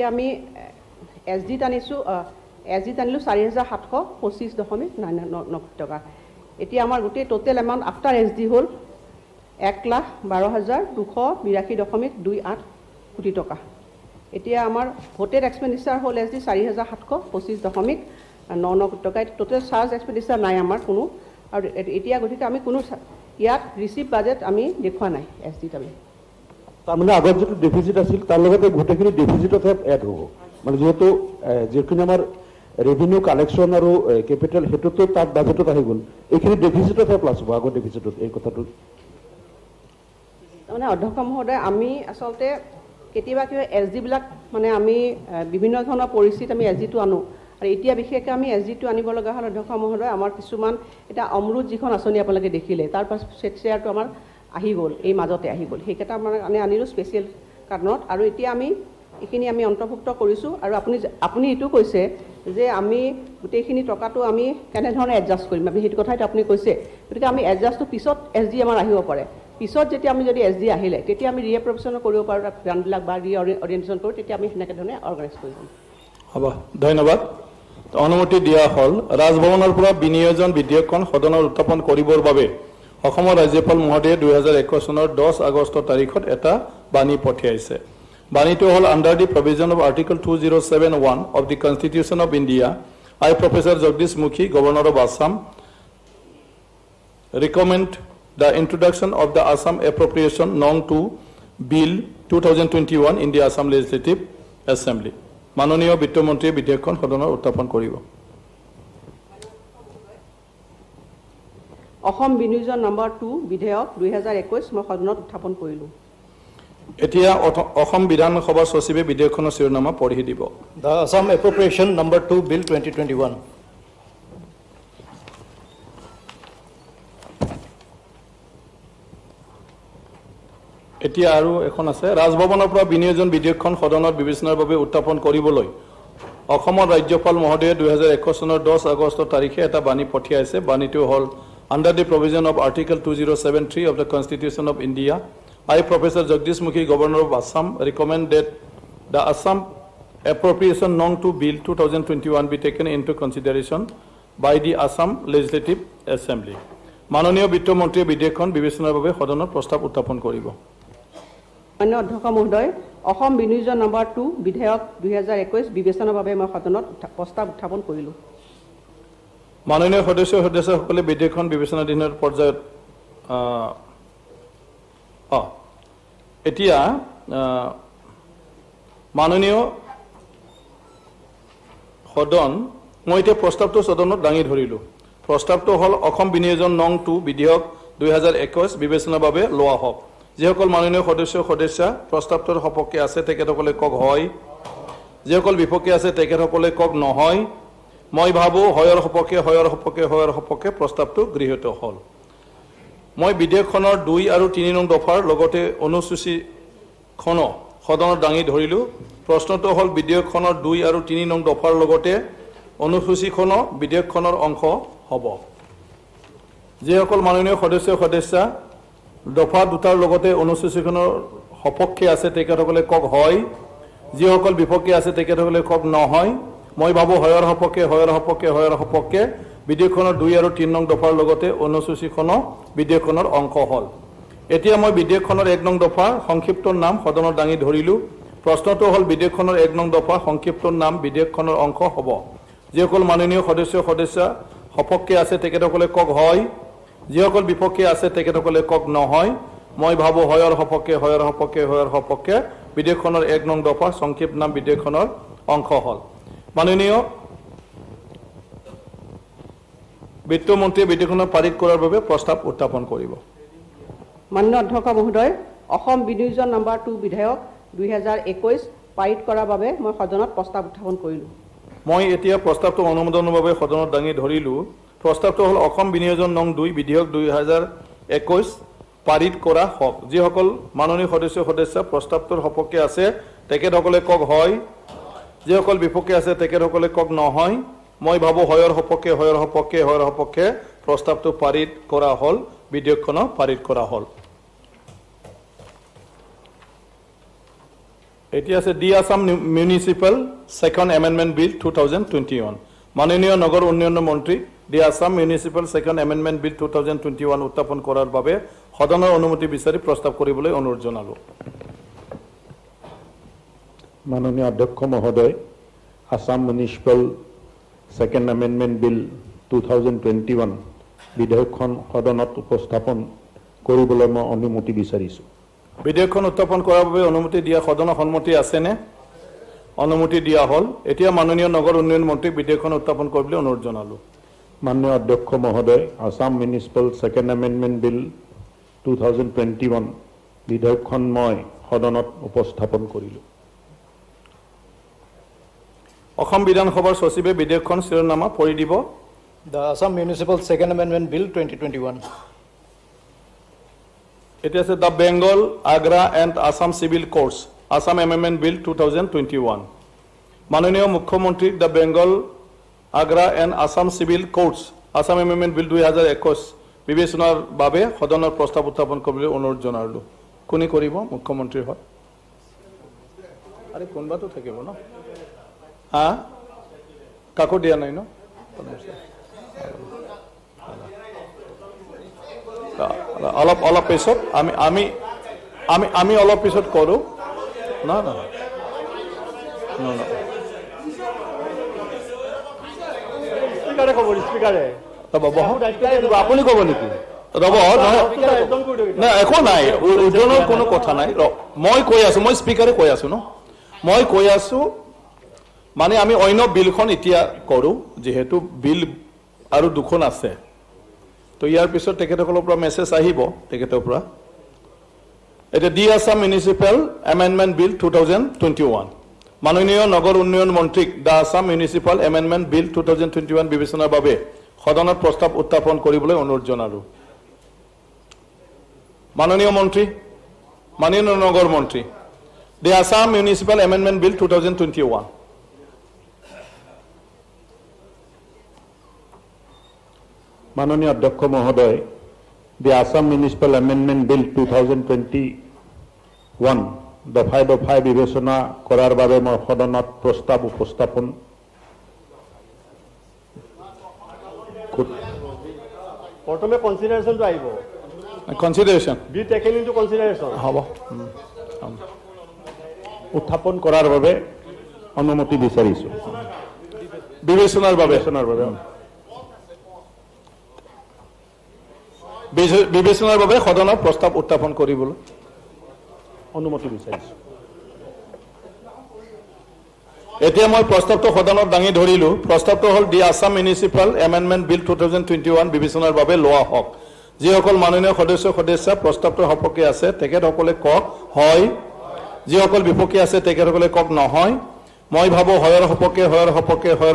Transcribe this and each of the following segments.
আমি এছডি টানিছোঁ টানিলোঁ ৪,৭25.৯৯ টকা। এতিয়া আমাৰ গোটেই টোটেল এমাউণ্ট আফটাৰ এছডি হ'ল ১,১২,২৮.28 কোটি টকা। এতিয়া আমাৰ ভোটেড এক্সপেণ্ডিচাৰ হ'ল এছডি ৪,৭25.৯৯ কোটি টকা। টোটেল চাৰ্জ এক্সপেণ্ডিচাৰ নাই আমাৰ কোনো, আৰু এতিয়া গতিকে আমি কোনো ইয়াত ৰিচিভ বাজেট আমি দেখুওৱা নাই এছডিত। আমি তাৰমানে আগত যিটো ডেফিচিট আছিল তাৰ লগতে গোটেইখিনি ডেফিচিটতহে এড হ'ব, মানে যিহেতু যিখিনি আমাৰ ৰেভিনিউ কালেকশ্যন আৰু কেপিটেল সেইটোতো তাত বাজেটত আহি গ'ল, এইখিনি ডেফিচিটতহে প্লাছ হ'ব আগৰ ডেফিচিটত। এই কথাটো তাৰমানে অধ্যক্ষ মহোদয়, আমি আচলতে কেতিয়াবা এছডিবিলাক মানে আমি বিভিন্ন ধৰণৰ পৰিস্থিতিত আমি এছডিটো আনো, আৰু এতিয়া বিশেষকৈ আমি এছডিটো আনিব লগা হ'ল অধ্যক্ষ মহোদয়। আমাৰ কিছুমান এতিয়া অমৃত যিখন আঁচনি আপোনালোকে দেখিলে, তাৰ পাছত শ্বেয়াৰটো আমাৰ আহি গ'ল, এই মাজতে আহি গ'ল, সেইকেইটা মানে আনিলোঁ স্পেচিয়েল কাৰণত, আৰু এতিয়া আমি এইখিনি আমি অন্তৰ্ভুক্ত কৰিছোঁ। আৰু আপুনি এইটো কৈছে যে আমি গোটেইখিনি টকাটো আমি কেনেধৰণে এডজাষ্ট কৰিম, আমি সেইটো কথাইতো আপুনি কৈছে। গতিকে আমি এডজাষ্টটো পিছত এছডি আমাৰ আহিব পাৰে, পিছত যেতিয়া আমি যদি এছডি আহিলে তেতিয়া আমি ৰিএপ্ৰপেশ্যন কৰিব পাৰোঁ, গ্ৰাণ্টবিলাক বা ৰিঅৰিয়েণ্টেশ্যন কৰোঁ, তেতিয়া আমি সেনেকৈ ধৰণে অৰ্গেনাইজ কৰিম। হ'ব, ধন্যবাদ। অনুমতি দিয়া হ'ল। ৰাজভৱনৰ পৰা বিনিয়োজন বিধেয়কখন সদনত উত্থাপন কৰিবৰ বাবে অসমৰ ৰাজ্যপাল মহোদয়ে 2021 চনৰ 10 আগষ্ট তাৰিখত এটা বাণী পঠিয়াইছে। বাণীটো হ'ল under the provision of article 2071 of the constitution of India, I, Professor Jagdish Mukhi, Governor of Assam, recommend the introduction of the Assam Appropriation Nong 2 Bill 2021 in the Assam Legislative Assembly. মাননীয় বিত্তমন্ত্ৰীয়ে বিধেয়কখন সদনত উত্থাপন কৰিব। Assam বিনিয়োজন number 2 বিধেয়ক 2021 মই সদনত উত্থাপন কৰিলোঁ। এতিয়া অসম বিধানসভাৰ সচিবে বিধেয়কখনৰ শিৰোনামা পঢ়ি দিব। The Assam Appropriation Number 2 Bill 2021. এতিয়া আৰু এখন আছে। ৰাজভৱনৰ পৰা বিনিয়োজন বিধেয়কখন সদনত বিবেচনাৰ বাবে উত্থাপন কৰিবলৈ অসমৰ ৰাজ্যপাল মহোদয়ে 2021 চনৰ 10 আগষ্ট তাৰিখে এটা বাণী পঠিয়াইছে। বাণীটো হ'ল under the provision of article 2073 of the constitution of India, I, Professor Jagdish Mukhi, Governor of Assam, recommend that the Assam Appropriation Nong 2 Bill 2021 be taken into consideration by the Assam Legislative Assembly. মাননীয় বিত্তমন্ত্ৰীয়ে বিধেয়কখন বিবেচনাৰ বাবে সদনত প্ৰস্তাৱ উত্থাপন কৰিব। মাননীয় অধ্যক্ষ মহোদয়, অসম বিনিয়োজন নম্বৰ 2 বিধেয়ক 2021 বিবেচনাৰ বাবে মই সদনত প্ৰস্তাৱ উত্থাপন কৰিলোঁ। মাননীয় সদস্যসকলে বিধেয়কখন বিবেচনাধীনৰ পৰ্যায়ত এতিয়া মাননীয় সদন, মই এতিয়া প্ৰস্তাৱটো সদনত দাঙি ধৰিলোঁ। প্ৰস্তাৱটো হ'ল অসম বিনিয়োজন নং 2 বিধেয়ক 2021 বিবেচনাৰ বাবে লোৱা হওক। যিসকল মাননীয় সদস্যা প্ৰস্তাৱটোৰ সপক্ষে আছে তেখেতসকলে কওক হয়, যিসকল বিপক্ষে আছে তেখেতসকলে কওক নহয়। মই ভাবোঁ হয়ৰ সপক্ষে প্ৰস্তাৱটো গৃহীত হ'ল। মই বিধেয়কখনৰ 2 আৰু 3 নং দফাৰ লগতে অনুসূচীখন সদনত দাঙি ধৰিলোঁ। প্ৰশ্নটো হ'ল বিধেয়কখনৰ 2 আৰু 3 নং দফাৰ লগতে অনুসূচীখন বিধেয়কখনৰ অংশ হ'ব। যিসকল মাননীয় সদস্যা দফা 2টাৰ লগতে অনুসূচীখনৰ সপক্ষে আছে তেখেতসকলে কওক হয়, যিসকল বিপক্ষে আছে তেখেতসকলে কওক নহয়। মই ভাবোঁ হয়ৰ সপক্ষে বিধেয়কখনৰ 2 আৰু 3 নং দফাৰ লগতে অনুসূচীখন বিধেয়কখনৰ অংশ হ'ল। এতিয়া মই বিধেয়কখনৰ 1 নং দফা সংক্ষিপ্ত নাম সদনত দাঙি ধৰিলোঁ। প্ৰশ্নটো হ'ল বিধেয়কখনৰ 1 নং দফা সংক্ষিপ্ত নাম বিধেয়কখনৰ অংশ হ'ব। যিসকল মাননীয় সদস্যা সপক্ষে আছে তেখেতসকলে কওক হয়, যিসকল বিপক্ষে আছে তেখেতসকলে কওক নহয়। মই ভাবোঁ হয়ৰ সপক্ষে বিধেয়কখনৰ 1 নং দফা সংক্ষিপ্ত নাম বিধেয়কখনৰ অংশ হ'ল। মাননীয় বিত্তমন্ত্ৰীয়ে বিধেয়কখনৰ পাৰিত কৰাৰ বাবে প্ৰস্তাৱ উত্থাপন কৰিব। মাননীয় অধ্যক্ষ মহোদয়, অসম বিনিয়োজন নম্বৰ 2 বিধেয়ক 2021 পাৰিত কৰাৰ বাবে মই সদনত প্ৰস্তাৱ উত্থাপন কৰিলোঁ। মই এতিয়া প্ৰস্তাৱটো অনুমোদনৰ বাবে সদনত দাঙি ধৰিলোঁ। প্ৰস্তাৱটো হ'ল অসম বিনিয়োজন নং 2 বিধেয়ক 2021 পাৰিত কৰা হওক। যিসকল মাননীয় সদস্যা প্ৰস্তাৱটোৰ সপক্ষে আছে তেখেতসকলে কওক হয়, যিসকল বিপক্ষে আছে তেখেতসকলে কওক নহয়। মই ভাবোঁ হয়ৰ সপক্ষে প্ৰস্তাৱটো পাৰিত কৰা হ'ল, বিধেয়কখনো পাৰিত কৰা হ'ল। এতিয়া আছে দি Assam municipal second amendment bill 2021 মাননীয় নগর উন্নয়ন মন্ত্রী দি Assam municipal second amendment bill 2021 উত্থাপন করার বাবে সদনৰ অনুমতি বিচাৰি প্ৰস্তাৱ কৰিবলৈ অনুৰোধ জনালো মাননীয় অধ্যক্ষ মহোদয় Assam municipal second amendment bill 2021 বিধেয়কখন সদনত উপস্থাপন কৰিবলৈ মই অনুমতি বিচাৰিছো বিধেয়কখন উত্থাপন কৰাৰ বাবে অনুমতি দিয়া সদনৰ সন্মতি আছে নে অনুমতি দিয়া হল এতিয়া মাননীয় নগৰ উন্নয়ন মন্ত্ৰীক বিধেয়কখন উত্থাপন কৰিবলৈ অনুৰোধ জনালো মাননীয় অধ্যক্ষ মহোদয় Assam municipal second amendment bill 2021 বিধেয়কখন মই সদনত উপস্থাপন কৰিলো অসম বিধানসভাৰ সচিবে বিধেয়কখন শিৰোনামা পঢ়ি দিব The Assam Municipal Second Amendment Bill 2021. It is the Bengal, Agra and Assam Civil Courts, Assam Amendment Bill 2021. Mananiya Mukhyamantri, the Bengal, Agra and Assam Civil Courts, Assam Amendment Bill 2021 বিবেচনাৰ বাবে সদনৰ প্ৰস্তাৱ উত্থাপন কৰিবলৈ অনুৰোধ জনালো কোনে কৰিব মুখ্যমন্ত্ৰী হয় আৰে কোনবাটো থাকিব ন হা কাকো দিয়া নাই ন অলপ অলপ পিছত আমি অলপ পিছত কৰো না না না স্পিকাৰে খবৰ স্পিকাৰে আপুনি ক'ব নেকি ৰব না একো নাই ওজনৰ কোনো কথা নাই মই কৈ আছো মই স্পিকাৰে কৈ আছো ন মই কৈ আছো মানে আমি অন্য বিলখন এতিয়া কৰো যেহেতু বিল আৰু দুখন আছে তো ইয়াৰ পিছত তেখেতসকলৰ পৰা মেছেজ আহিব তেখেতৰ পৰা এটা দি আসাম মিউনিচিপাল এমেন্ডমেন্ট বিল 2021 মাননীয় নগৰ উন্নয়ন মন্ত্ৰীক দা আসাম মিউনিচিপাল এমেন্ডমেন্ট বিল 2021 বিবেচনাৰ বাবে সদনত প্ৰস্তাৱ উত্থাপন কৰিবলৈ অনুৰোধ জনালো মাননীয় মন্ত্ৰী মাননীয় নগৰ মন্ত্ৰী দি আসাম মিউনিচিপাল এমেন্ডমেন্ট বিল 2021 মাননীয় অধ্যক্ষ মহোদয় দি আসাম মিউনিচিপাল এমেন্ডমেন্ট বিল 2021 দফাই দফাই বিবেচনা কৰাৰ বাবে মই সদনত প্ৰস্তাৱ উপস্থাপন প্ৰথমে কনসিডাৰেশনটো আহিব কনসিডাৰেশন বি টেকেন ইনটু কনসিডাৰেশন হ'ব উত্থাপন কৰাৰ বাবে অনুমতি বিচাৰিছো বিবেচনাৰ বাবে বিবেচনাৰ বাবে সদনৰ প্ৰস্তাৱ উত্থাপন কৰিবলৈ অনুমতি বিচাৰিছো এতিয়া মই প্ৰস্তাৱটো সদনত দাঙি ধৰিলো প্ৰস্তাৱটো হ'ল দি আসাম মিউনিচিপাল এমেন্ডমেন্ট বিল 2021 বিবেচনাৰ বাবে লোৱা হওক যিসকল মাননীয় সদস্য প্ৰস্তাৱটোৰ সপক্ষে আছে তেখেতসকলে কক হয় যিসকল বিপক্ষে আছে তেখেতসকলে কক নহয় মই ভাবো হয়ৰ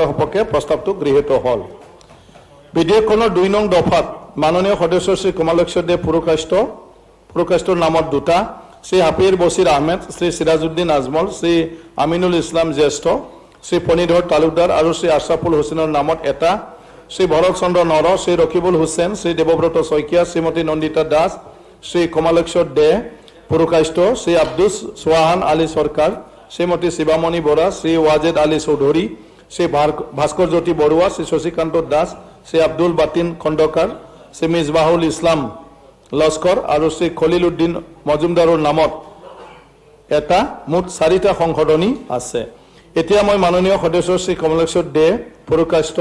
সপক্ষে প্ৰস্তাৱটো গৃহীত হ'ল বিধেয়কখনৰ 2 নং দফাত মাননীয় সদস্য শ্ৰী কমলেশ্বৰ দে পুৰকাষ্টৰ নামত দুটা শ্ৰী হাফিৰ বছিৰ আহমেদ শ্ৰী সিৰাজউদ্দিন আজমল শ্ৰী আমিনুল ইছলাম জ্যেষ্ঠ শ্ৰী ফণীধৰ তালুকদাৰ আৰু শ্ৰী আশৰাফুল হুছেইনৰ নামত এটা শ্ৰী ভৰত চন্দ্ৰ নৰ শ্ৰী ৰকিবুল হুছেইন শ্ৰী দেৱব্ৰত শইকীয়া শ্ৰীমতী নন্দিতা দাস শ্ৰী কমলেশ্বৰ দে পুৰকাষ্ট শ্ৰী আব্দুছ সোহান আলী সৰকাৰ শ্ৰীমতী শিৱামণি বৰা শ্ৰী ৱাজেদ আলী চৌধুৰী শ্ৰী ভাস্কৰ জ্যোতি বৰুৱা শ্ৰী শশীকান্ত দাস শ্ৰী আব্দুল বাতিন খণ্ডকাৰ শ্ৰী মিজবাহুল ইছলাম লস্কৰ আৰু শ্ৰী খলিল উদ্দিন মজুমদাৰৰ নামত এটা মুঠ 4টা সংশোধনী আছে এতিয়া মই মাননীয় সদস্য শ্ৰী কমলেশ্বৰ দে পুৰকাষ্ট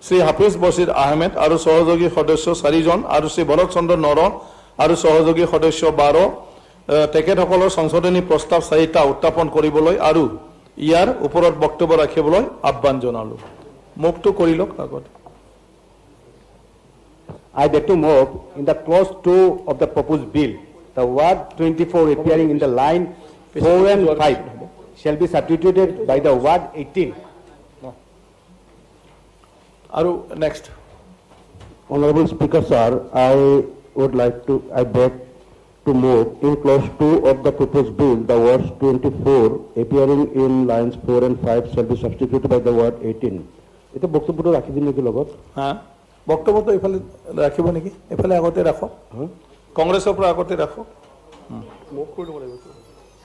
শ্ৰী হাফিজ বছিৰ আহমেদ আৰু সহযোগী সদস্য 4 জন আৰু শ্ৰী ভৰত চন্দ্ৰ নৰ আৰু সহযোগী সদস্য 12 তেখেতসকলৰ সংশোধনী প্ৰস্তাৱ 4টা উত্থাপন কৰিবলৈ আৰু ইয়াৰ ওপৰত বক্তব্য ৰাখিবলৈ আহ্বান জনালো মুক্ত কৰি লওক আগত I beg to move in the clause 2 of the proposed bill, the word 24 appearing in the line 4 and 5 shall be substituted by the word 18. আৰু next Honorable Speaker, sir, I beg to move in clause 2 of the proposed bill, the words 24 appearing in lines 4 and 5 shall be substituted by the word 18. Ito বক্তব্যটো ৰাখি দিম নেকি লগত হা বক্তব্যটো ইফালে ৰাখিব নেকি ইফালে আগতে ৰাখক কংগ্ৰেছৰ পৰা আগতে ৰাখক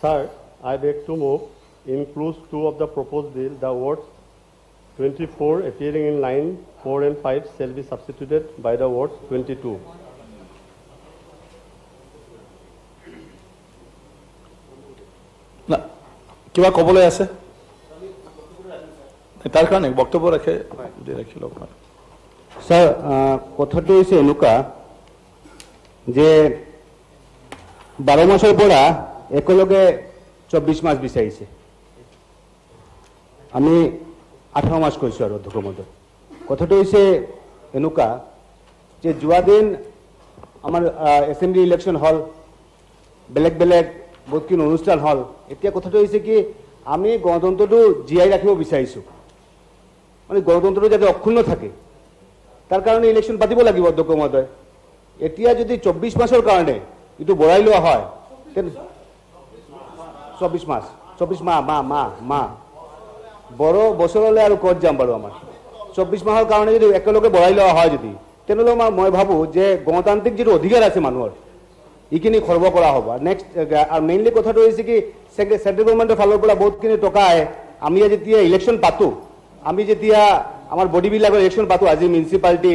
Sir, I beg to move in clause 2 of the proposed bill, the words 24 appearing in line 4 and 5 shall be substituted by the words 22. না কিবা ক'বলৈ আছে তাৰ কাৰণে বক্তব্য ৰাখে ৰাখি লওক স্যাৰ কথাটো হচ্ছে এনেকুৱা যে 12 মাসেৰ পৰা একেলগে 24 মাস বিচাৰিছে আমি 18 মাস কৈছো আৰু অধ্যক্ষ মহোদয় কথাটো হৈছে এনেকুৱা যে যোৱা দিন আমাৰ এসেম্বলি ইলেকশন হল বেলেগ বেলেগ বহুতখিনি অনুষ্ঠান হল এতিয়া কথাটো হৈছে কি আমি গণতন্ত্ৰটো জীয়াই ৰাখিব বিচাৰিছো মানে গণতন্ত্ৰটো যাতে অক্ষুণ্ণ থাকে তাৰ কাৰণে ইলেকশন পাতিব লাগিব অধ্যক্ষ মহোদয় এতিয়া যদি 24 মাসৰ কাৰণে ইটো বঢ়াই লোৱা হয় 24 মাস 24 মাহ বড় বছৰলৈ আৰু ক'ত যাম বাৰু আমাৰ 24 মাহৰ কাৰণে যদি একেলগে বঢ়াই লোৱা হয় যদি তেনেহ'লে মই ভাবো যে গণতান্ত্ৰিক যিটো অধিকাৰ আছে মানুহৰ ইখিনি খৰ্ব কৰা হ'ব নেক্সট আৰু মেইনলি কথাটো হৈছে কি সেন্ট্ৰেল গভৰ্ণমেণ্টৰ ফালৰ পৰা বহুতখিনি টকা আহে আমি যেতিয়া ইলেকশন পাতো আমি যেতিয়া আমাৰ বডিবিলাকৰ ইলেকশন পাতো আজি মিউনিচিপালিটি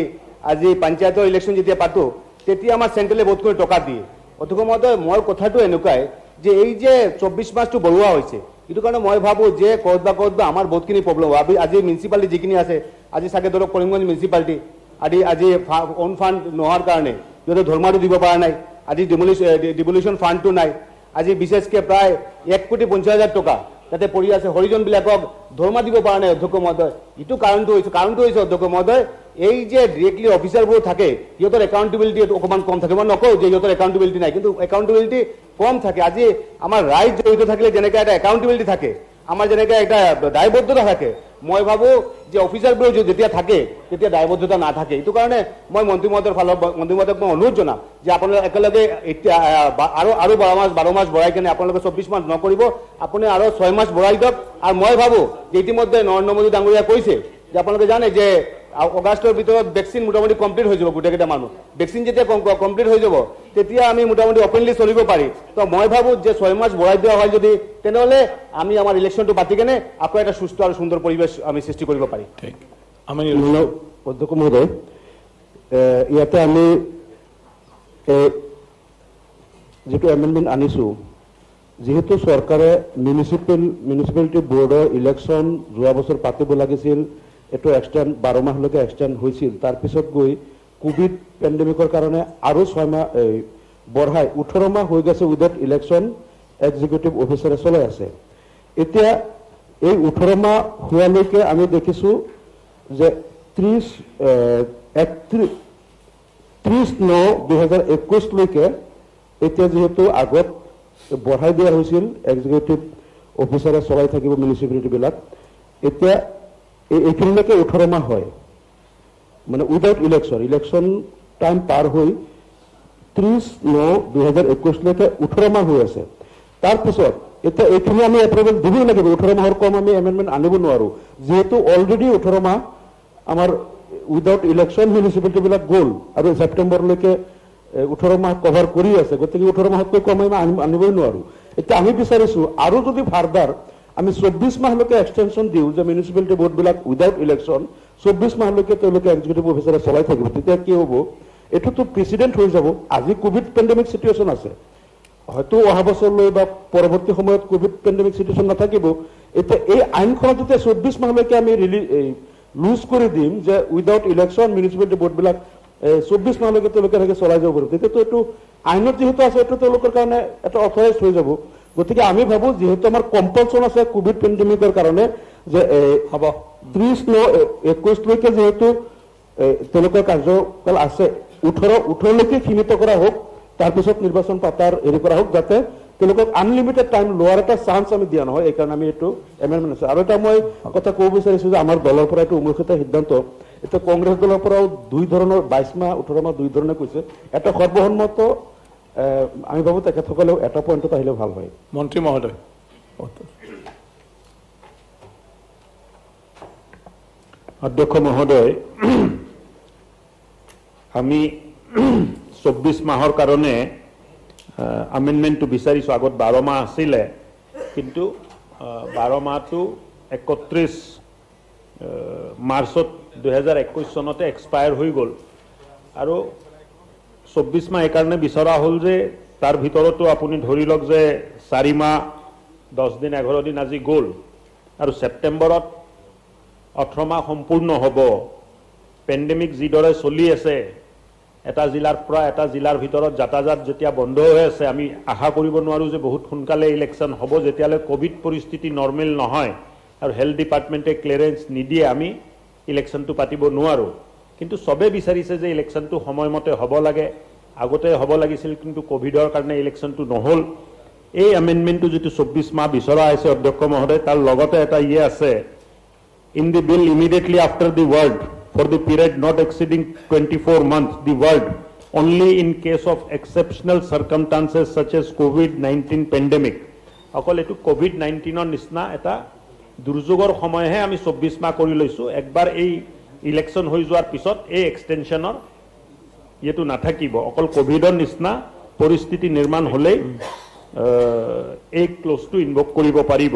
আজি পঞ্চায়তৰ ইলেকশন যেতিয়া পাতো তেতিয়া আমাৰ চেন্ট্ৰেলে বহুতখিনি টকা দিয়ে অধ্যক্ষ মহোদয় মোৰ কথাটো এনেকুৱাই যে এই যে 24 মাসটো বঢ়োৱা হৈছে ইটো কাৰণে মই ভাবো যে ক'ত আমাৰ বহুতখিনি প্ৰব্লেম হ'ব আজি মিউনিচিপালিটি যিখিনি আছে আজি চাগে ধৰক কৰিমগঞ্জ মিউনিচিপালিটি আজি অন ফাণ্ড নোহোৱাৰ কাৰণে যদি ধৰ্মাটো দিব পৰা নাই আজি ডিমলিউশ্যন ফাণ্ডটো নাই আজি বিশেষকৈ প্ৰায় 1,50,000 টকা তাতে পৰি আছে হৰিজনবিলাকক ধৰ্মা দিব পৰা নাই অধ্যক্ষ মহোদয় ইটো কাৰণটো হৈছে অধ্যক্ষ মহোদয় এই যে ডিৰেক্টলি অফিচাৰবোৰ থাকে সিহঁতৰ একাউণ্টেবিলিটি অকণমান কম থাকে মই নকওঁ যে সিহঁতৰ একাউণ্টেবিলিটি নাই কিন্তু একাউণ্টেবিলিটি কম থাকে আজি আমাৰ ৰাইজ জড়িত থাকিলে যেনেকৈ এটা একাউণ্টেবিলিটি থাকে আমাৰ যেনেকৈ এটা দায়বদ্ধতা থাকে মই ভাবো যে অফিচাৰবোৰ যেতিয়া থাকে তেতিয়া দায়বদ্ধতা নাথাকে এইটো কাৰণে মই মন্ত্ৰী মহোদয়ক মই অনুৰোধ জনাম যে আপোনালোকে একেলগে এতিয়া আৰু 12 মাস বঢ়াই কেনে আপোনালোকে 24 মাস নকৰিব আপুনি আৰু 6 মাস বঢ়াই দিয়ক আৰু মই ভাবো যে ইতিমধ্যে নৰেন্দ্ৰ মোদী ডাঙৰীয়া কৈছে যে আপোনালোকে জানে যে অগাষ্টৰ ভিতৰত ভেকচিন মোটামুটি কমপ্লিট হৈ যাব গোটেইকেইটা মানুহ ভেকচিন যেতিয়া কমপ্লিট হৈ যাব তেতিয়া আমি মোটামুটি অপেনলি চলিব পাৰি তো মই ভাবো যে 6 মাস বঢ়াই দিয়া হয় যদি তেনেহ'লে আমি আমাৰ ইলেকশনটো পাতি কেনে আকৌ এটা সুস্থ আৰু সুন্দৰ পৰিবেশ আমি সৃষ্টি কৰিব পাৰিম ঠিক আমি অধ্যক্ষ মহোদয় ইয়াতে আমি যেটো এমেন্ডমেন্ট আনিছো যেহেতু সরকারে মিউনিসিপালিটি বোৰ্ডৰ ইলেকশন যোৱা বছৰ পাতিব লাগিছিল এটো এক্সটেন্ড 12 মাহলৈকে এক্সটেন্ড হৈছিল তাৰ পিছত গৈ কোভিড পেন্ডেমিকৰ কাৰণে আৰু 6 মাহ বঢ়াই 18 মাহ হৈ গৈছে উইদাউট ইলেকশন এক্সিকিউটিভ অফিচাৰে চলাই আছে এতিয়া এই 18 মাহ হোৱালৈকে আমি দেখিছো যে 30/9/2021 লৈকে এতিয়া যেহেতু আগত বঢ়াই দিয়া হৈছিল এক্সিকিউটিভ অফিচাৰে চলাই থাকিব মিউনিচিপালিটি বিলাক এতিয়া এইখিনিলৈকে 18 মাহ হয় মানে উইদাউট ইলেকশন টাইম পাৰ হৈ 30/9/2021 লৈকে 18 মাহ হৈ আছে তাৰপিছত এতিয়া এইখিনি আমি এপ্ৰুভেল দিব লাগিব 18 মাহৰ কম আমি এমেন্ডমেন্ট আনিব নোৱাৰো যেহেতু অলৰেডি 18 মাহ আমাৰ উইদাউট ইলেকশন মিউনিচিপালিটি বিলাক গ'ল আৰু ছেপ্টেম্বৰলৈকে 18 মাহ কভাৰ কৰি আছে গতিকে 18 মাহতকৈ কম আমি আনিবই নোৱাৰো এতিয়া আমি বিচাৰিছো আৰু যদি ফাৰ্দাৰ আমি 24 মাহলৈকে এক্সটেনশন দিও যে মিউনিচিপালিটি বোৰ্ড বিলাক উইদাউট ইলেকশন 24 মাহলৈকে তেওঁলোকে এক্সিকিউটিভ অফিচাৰে চলাই থাকিব তেতিয়া কি হ'ব এটোতো প্ৰেসিডেন্ট হৈ যাব আজি কোভিড পেন্ডেমিক সিচুৱেচন আছে হয়তো অহা বছৰলৈ বা পৰৱৰ্তী সময়ত কোভিড পেন্ডেমিক সিচুৱেচন নাথাকিব এতিয়া এই আইনখনত যেতিয়া 24 মাহলৈকে আমি লুজ কৰি দিম যে উইদাউট ইলেকশন মিউনিচিপালিটি বোৰ্ড বিলাক 24 মাহলৈকে তেওঁলোকে চলাই যাব পাৰিব তেতিয়াতো এইটো আইনত যেহেতু আছে এইটো তেওঁলোকৰ কাৰণে এটা অথৰাইজ হৈ যাব গতিকে আমি ভাবো যেহেতু আমাৰ কম্পালচন আছে কোভিড পেন্ডেমিকৰ কাৰণে যে হ'ব 30/9/21 লৈকে যেহেতু তেওঁলোকৰ কাৰ্যকাল আছে 18 লৈকে সীমিত কৰা হোক তাৰপিছত নিৰ্বাচন পাতাৰ হেৰি কৰা হোক যাতে তেওঁলোকক আনলিমিটেড টাইম লোৱাৰ এটা চান্স আমি দিয়া নহয় এই কাৰণে আমি এইটো এমেন্ডমেন্ট আছে আৰু এটা মই কথা ক'ব বিচাৰিছো যে আমাৰ দলৰ পৰা এইটো উমৈহতীয়া সিদ্ধান্ত এটা কংগ্ৰেছ দলৰ পৰাও দুই ধৰণৰ 22 মাহ 18 মাহ দুই ধৰণে কৈছে এটা সৰ্বসন্মত আমি ভাবো তেখেতসকলেও এটা পইণ্টত আহিলে ভাল হয় মন্ত্ৰী মহোদয় অধ্যক্ষ মহোদয় আমি 24 মাহৰ কাৰণে আমেন্ডমেন্টটো বিচাৰিছো আগত 12 মাহ আছিলে কিন্তু 12 মাহটো 31 মাৰ্চত 2021 চনতে এক্সপায়াৰ হৈ গ'ল আৰু 24 মাহ এইকাৰণে বিচৰা হ'ল যে তাৰ ভিতৰতো আপুনি ধৰি লওক যে 4 মাহ 10 দিন 11 দিন আজি গ'ল আৰু ছেপ্টেম্বৰত 18 মাহ সম্পূৰ্ণ হ'ব পেণ্ডেমিক যিদৰে চলি আছে এটা জিলাৰ পৰা এটা জিলাৰ ভিতৰত যাতায়াত যেতিয়া বন্ধ হৈ আছে আমি আশা কৰিব নোৱাৰো যে বহুত সোনকালে ইলেকশ্যন হ'ব যেতিয়ালৈ কোভিড পৰিস্থিতি নৰ্মেল নহয় আৰু হেলথ ডিপাৰ্টমেণ্টে ক্লিয়াৰেন্স নিদিয়ে আমি ইলেকশ্যনটো পাতিব নোৱাৰো কিন্তু সবে বিচাৰিছে যে ইলেকশ্যনটো সময়মতে হ'ব লাগে আগতে হ'ব লাগিছিল কিন্তু কোভিডৰ কাৰণে ইলেকশ্যনটো নহল এই এমেন্ডমেন্টটো যেটো 24 মাহ বিচৰা আছে অধ্যক্ষ মহোদয় তাৰ লগতে এটা আছে in the bill immediately after the word for the period not exceeding 24 months the word only in case of exceptional circumstances such as COVID-19 pandemic অকল এটো COVID-19 ৰ নিচিনা এটা দুৰ্যোগৰ সময়হে আমি 24 মাহ কৰি লৈছো একবাৰ এই ইলেকশ্যন হৈ যোৱাৰ পিছত এই এক্সটেনশনৰ ইটো নাথাকিব অকল কোভিডৰ নিচিনা পৰিস্থিতি নিৰ্মাণ হলে এই ক্লজটো ইনভক কৰিব পাৰিব